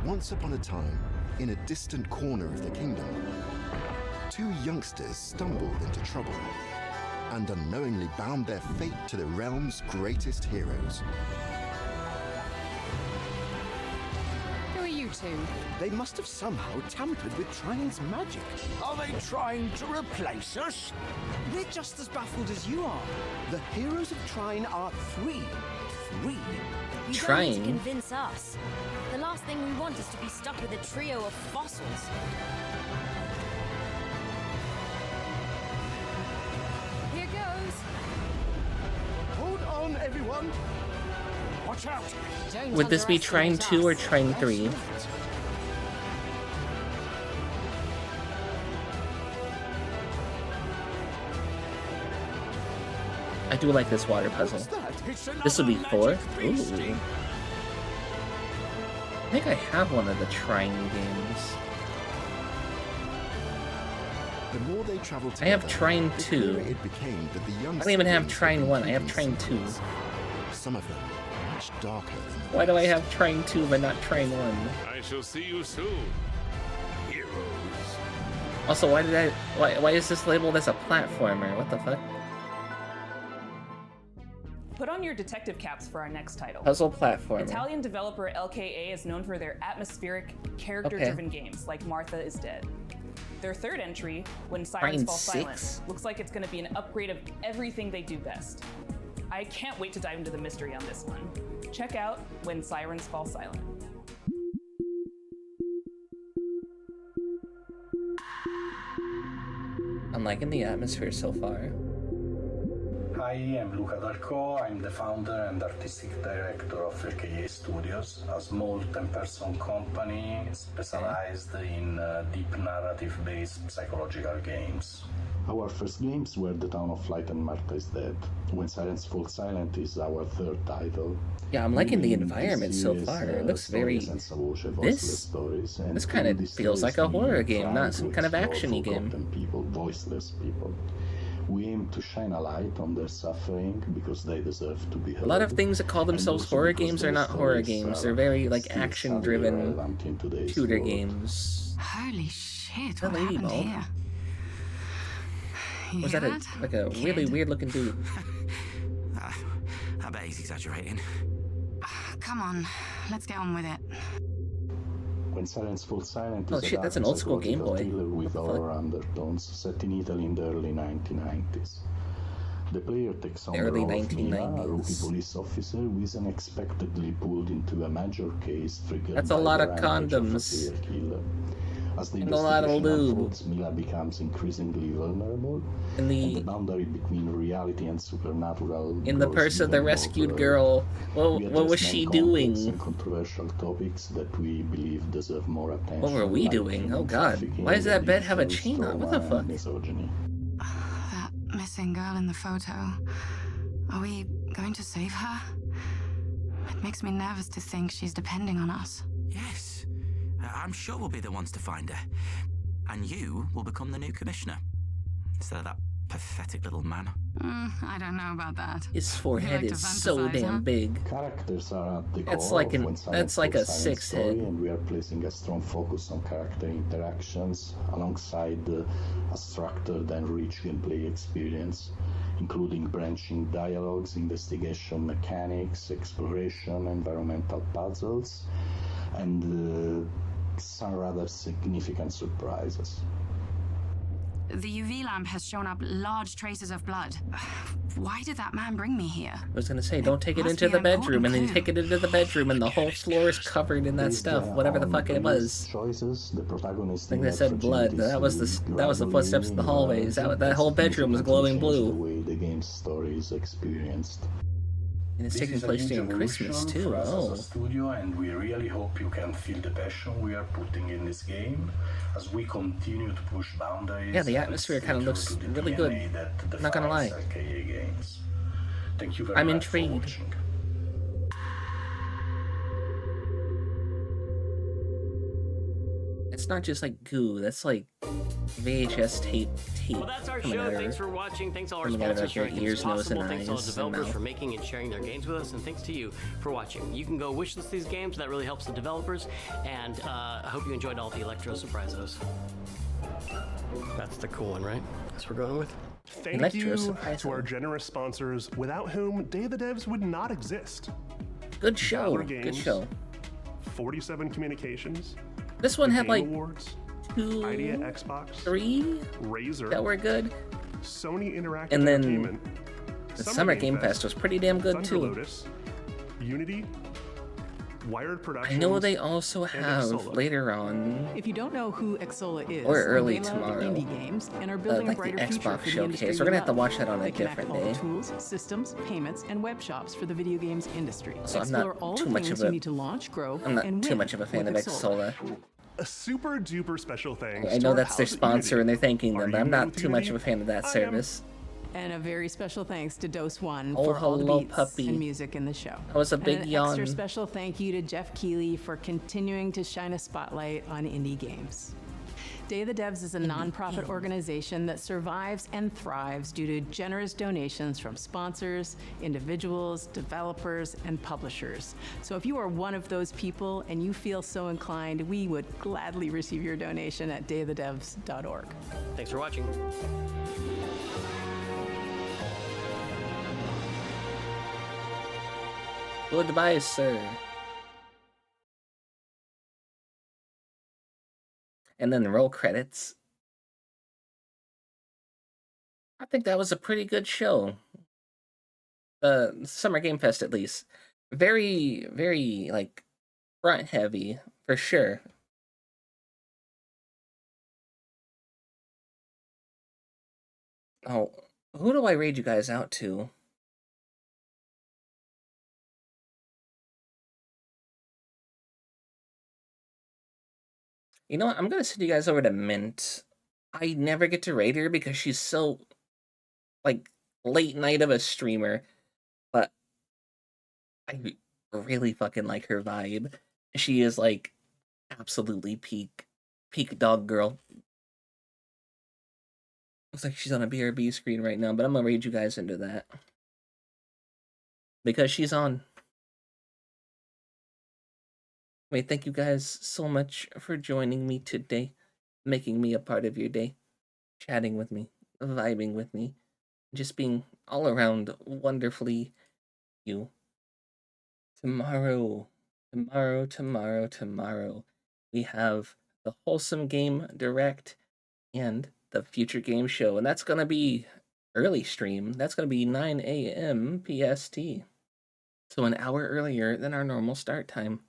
Once upon a time, in a distant corner of the kingdom, two youngsters stumbled into trouble and unknowingly bound their fate to the realm's greatest heroes. Who are you two? They must have somehow tampered with Trine's magic. Are they trying to replace us? We're just as baffled as you are. The heroes of Trine are three. Three. You don't Trying. need to convince us. The last thing we want is to be stuck with a trio of fossils. Here goes. Hold on, everyone. Watch out! Would this be Trine 2 or Trine 3? I do like this water puzzle. This would be 4? Ooh. I think I have one of the Trine games. The more they traveled I together, have Trine the 2. clearer it became that the young I don't even have siblings Trine were 1, I have competing Trine 2. Some of them much darker than Why do I have Trine 2 but not Trine 1? I shall see you soon, heroes. Also, why is this labeled as a platformer? What the fuck? Put on your detective caps for our next title. Puzzle platformer. Italian developer LKA is known for their atmospheric, character-driven games like Martha is Dead. Their third entry, When Sirens Trine Fall 6? Silent, looks like it's going to be an upgrade of everything they do best. I can't wait to dive into the mystery on this one. Check out When Sirens Fall Silent. I'm liking the atmosphere so far. Hi, I'm Luca Darko. I'm the founder and artistic director of LKA Studios, a small 10-person company specialized in deep narrative-based psychological games. Our first games were The Town of Light and Martha is Dead. When Sirens Fall Silent is our third title. Yeah, I'm liking the environment so far. It looks very... This kind of feels like a horror game, not some kind of action-y game. People, voiceless people. We aim to shine a light on their suffering because they deserve to be heard. A lot of things that call themselves horror games are not horror games. They're very, like, action-driven shooter games. Holy shit, What what happened ladyball? here? Was that a really weird-looking dude? I bet he's exaggerating. Come on, let's get on with it. When Sirens Fall Silent Oh is shit, that's an old school Game Boy. thriller with horror undertones set in Italy in the early 1990s. The player takes on the Early role of Mina, a 1990s. rookie police officer who is unexpectedly pulled into a major case triggered That's a by lot the of rampage of a condoms. serial killer. As the And a lot of investigation lube. unfolds, Mila becomes increasingly vulnerable, And the boundary between reality and supernatural In the grows purse of the even more rescued blurred. girl. What We was address she non-complex doing? and controversial topics that we believe deserve more attention. What were we like doing? Oh human god. trafficking, Why does that bed have a addictions, chain on? What the trauma, fuck? and misogyny. That missing girl in the photo. Are we going to save her? It makes me nervous to think she's depending on us. Yes, I'm sure we'll be the ones to find her. And you will become the new commissioner. Instead of that pathetic little man. I don't know about that. His forehead You like is to so fantasize, damn huh? big. Characters are at the That's core like of an- When Silence that's like Falls a Silent six story, head. and we are placing a strong focus on character interactions alongside a structured and rich gameplay experience, including branching dialogues, investigation mechanics, exploration, environmental puzzles, and some rather significant surprises. The UV lamp has shown up large traces of blood. Why did that man bring me here? I was gonna say, don't take it must into be the an bedroom, and then you important take it into the bedroom, and the whole floor is covered in that stuff, whatever the fuck it was. Choices, the protagonist I think they said blood. That was the footsteps in the hallways. That whole bedroom was glowing The blue. way the game's story is experienced. And it's This taking is a place huge during evolution Christmas too. for us as Oh. a studio, and we really hope you can feel the passion we are putting in this game as we continue to push boundaries. Yeah, the and atmosphere stay kind of true looks to the really DNA good. that Not gonna lie. defines LKA games. Thank you very I'm much for intrigued. watching. It's not just like goo. That's like VHS tape. Well, that's our coming show. out of Thanks her- for watching. Thanks to all our coming out of sponsors for her making ears, this nose, possible. and Thanks to all eyes, the and developers mouth. for making and sharing their games with us. And thanks to you for watching. You can go wishlist these games. That really helps the developers. And I hope you enjoyed all the Electro Surprisos. That's the cool one, right? That's what we're going with. Thank Electro you Surpriso. to our generous sponsors, without whom Day of the Devs would not exist. Good show. Valor Good Games, show. 47 Communications. This one the had Game like Awards, 2, Idea Xbox, 3 Razer, that were good. Sony Interactive And then Entertainment, the Summer Game Fest was pretty damn good Thunder too. Lotus, Unity, Wired I Productions. know they also and have Xsolla. later on If you don't know who Xsolla is, Or early they love tomorrow. indie games and are building like a the brighter future Xbox for the showcase. industry We're gonna we have to love. watch that on a They connect different all the day. tools, systems, payments, and web shops for the video games industry. So I'm Explore not all too the much things of a- you need to launch, grow, I'm not and too win much of a fan of with Xsolla. A super duper special thanks. I to know our that's their pals at sponsor Unity. and they're thanking them, Are but you I'm new not with too much Unity? of a fan of that I am. service. And a very special thanks to Dose One Oh, for all the hello, beats puppy. and music in the show. That was a big and an yawn. extra special thank you to Jeff Keighley for continuing to shine a spotlight on indie games. Day of the Devs is a nonprofit organization that survives and thrives due to generous donations from sponsors, individuals, developers, and publishers. So if you are one of those people and you feel so inclined, we would gladly receive your donation at dayofthedevs.org. Thanks for watching. Goodbye, sir. And then roll credits. I think that was a pretty good show. Summer Game Fest, at least. Very, very, like, front heavy, for sure. Oh, who do I raid you guys out to? You know what? I'm gonna send you guys over to Mint. I never get to raid her because she's so, like, late night of a streamer. But I really fucking like her vibe. She is, like, absolutely peak dog girl. Looks like she's on a BRB screen right now, but I'm gonna raid you guys into that. Because she's on. Wait, thank you guys so much for joining me today, making me a part of your day, chatting with me, vibing with me, just being all around wonderfully you. Tomorrow, we have the Wholesome Game Direct and the Future Game Show, and that's going to be early stream. That's going to be 9 a.m. PST. So an hour earlier than our normal start time.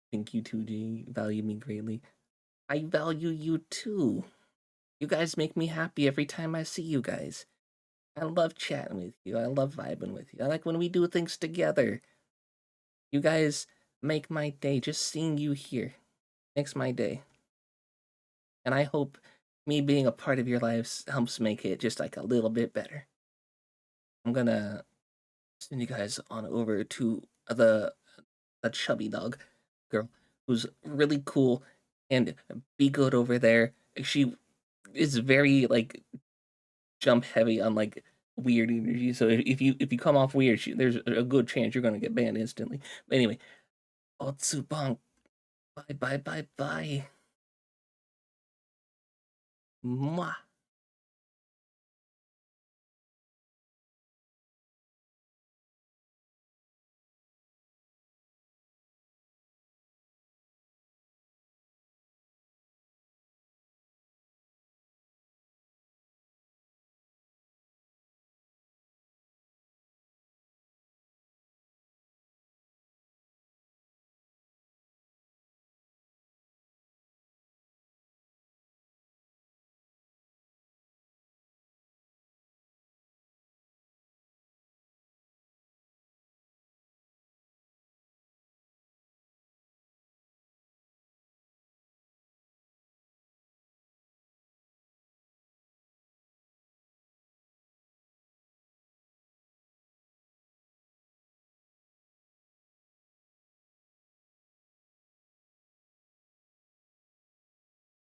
Thank you, 2G. Value me greatly. I value you too. You guys make me happy every time I see you guys. I love chatting with you. I love vibing with you. I like when we do things together. You guys make my day. Just seeing you here makes my day. And I hope me being a part of your lives helps make it just like a little bit better. I'm gonna send you guys on over to the chubby dog girl who's really cool, and be good over there. She is very, like, jump heavy on, like, weird energy, so if you come off weird, there's a good chance you're gonna get banned instantly. But anyway, Otsubon, bye. Mwah.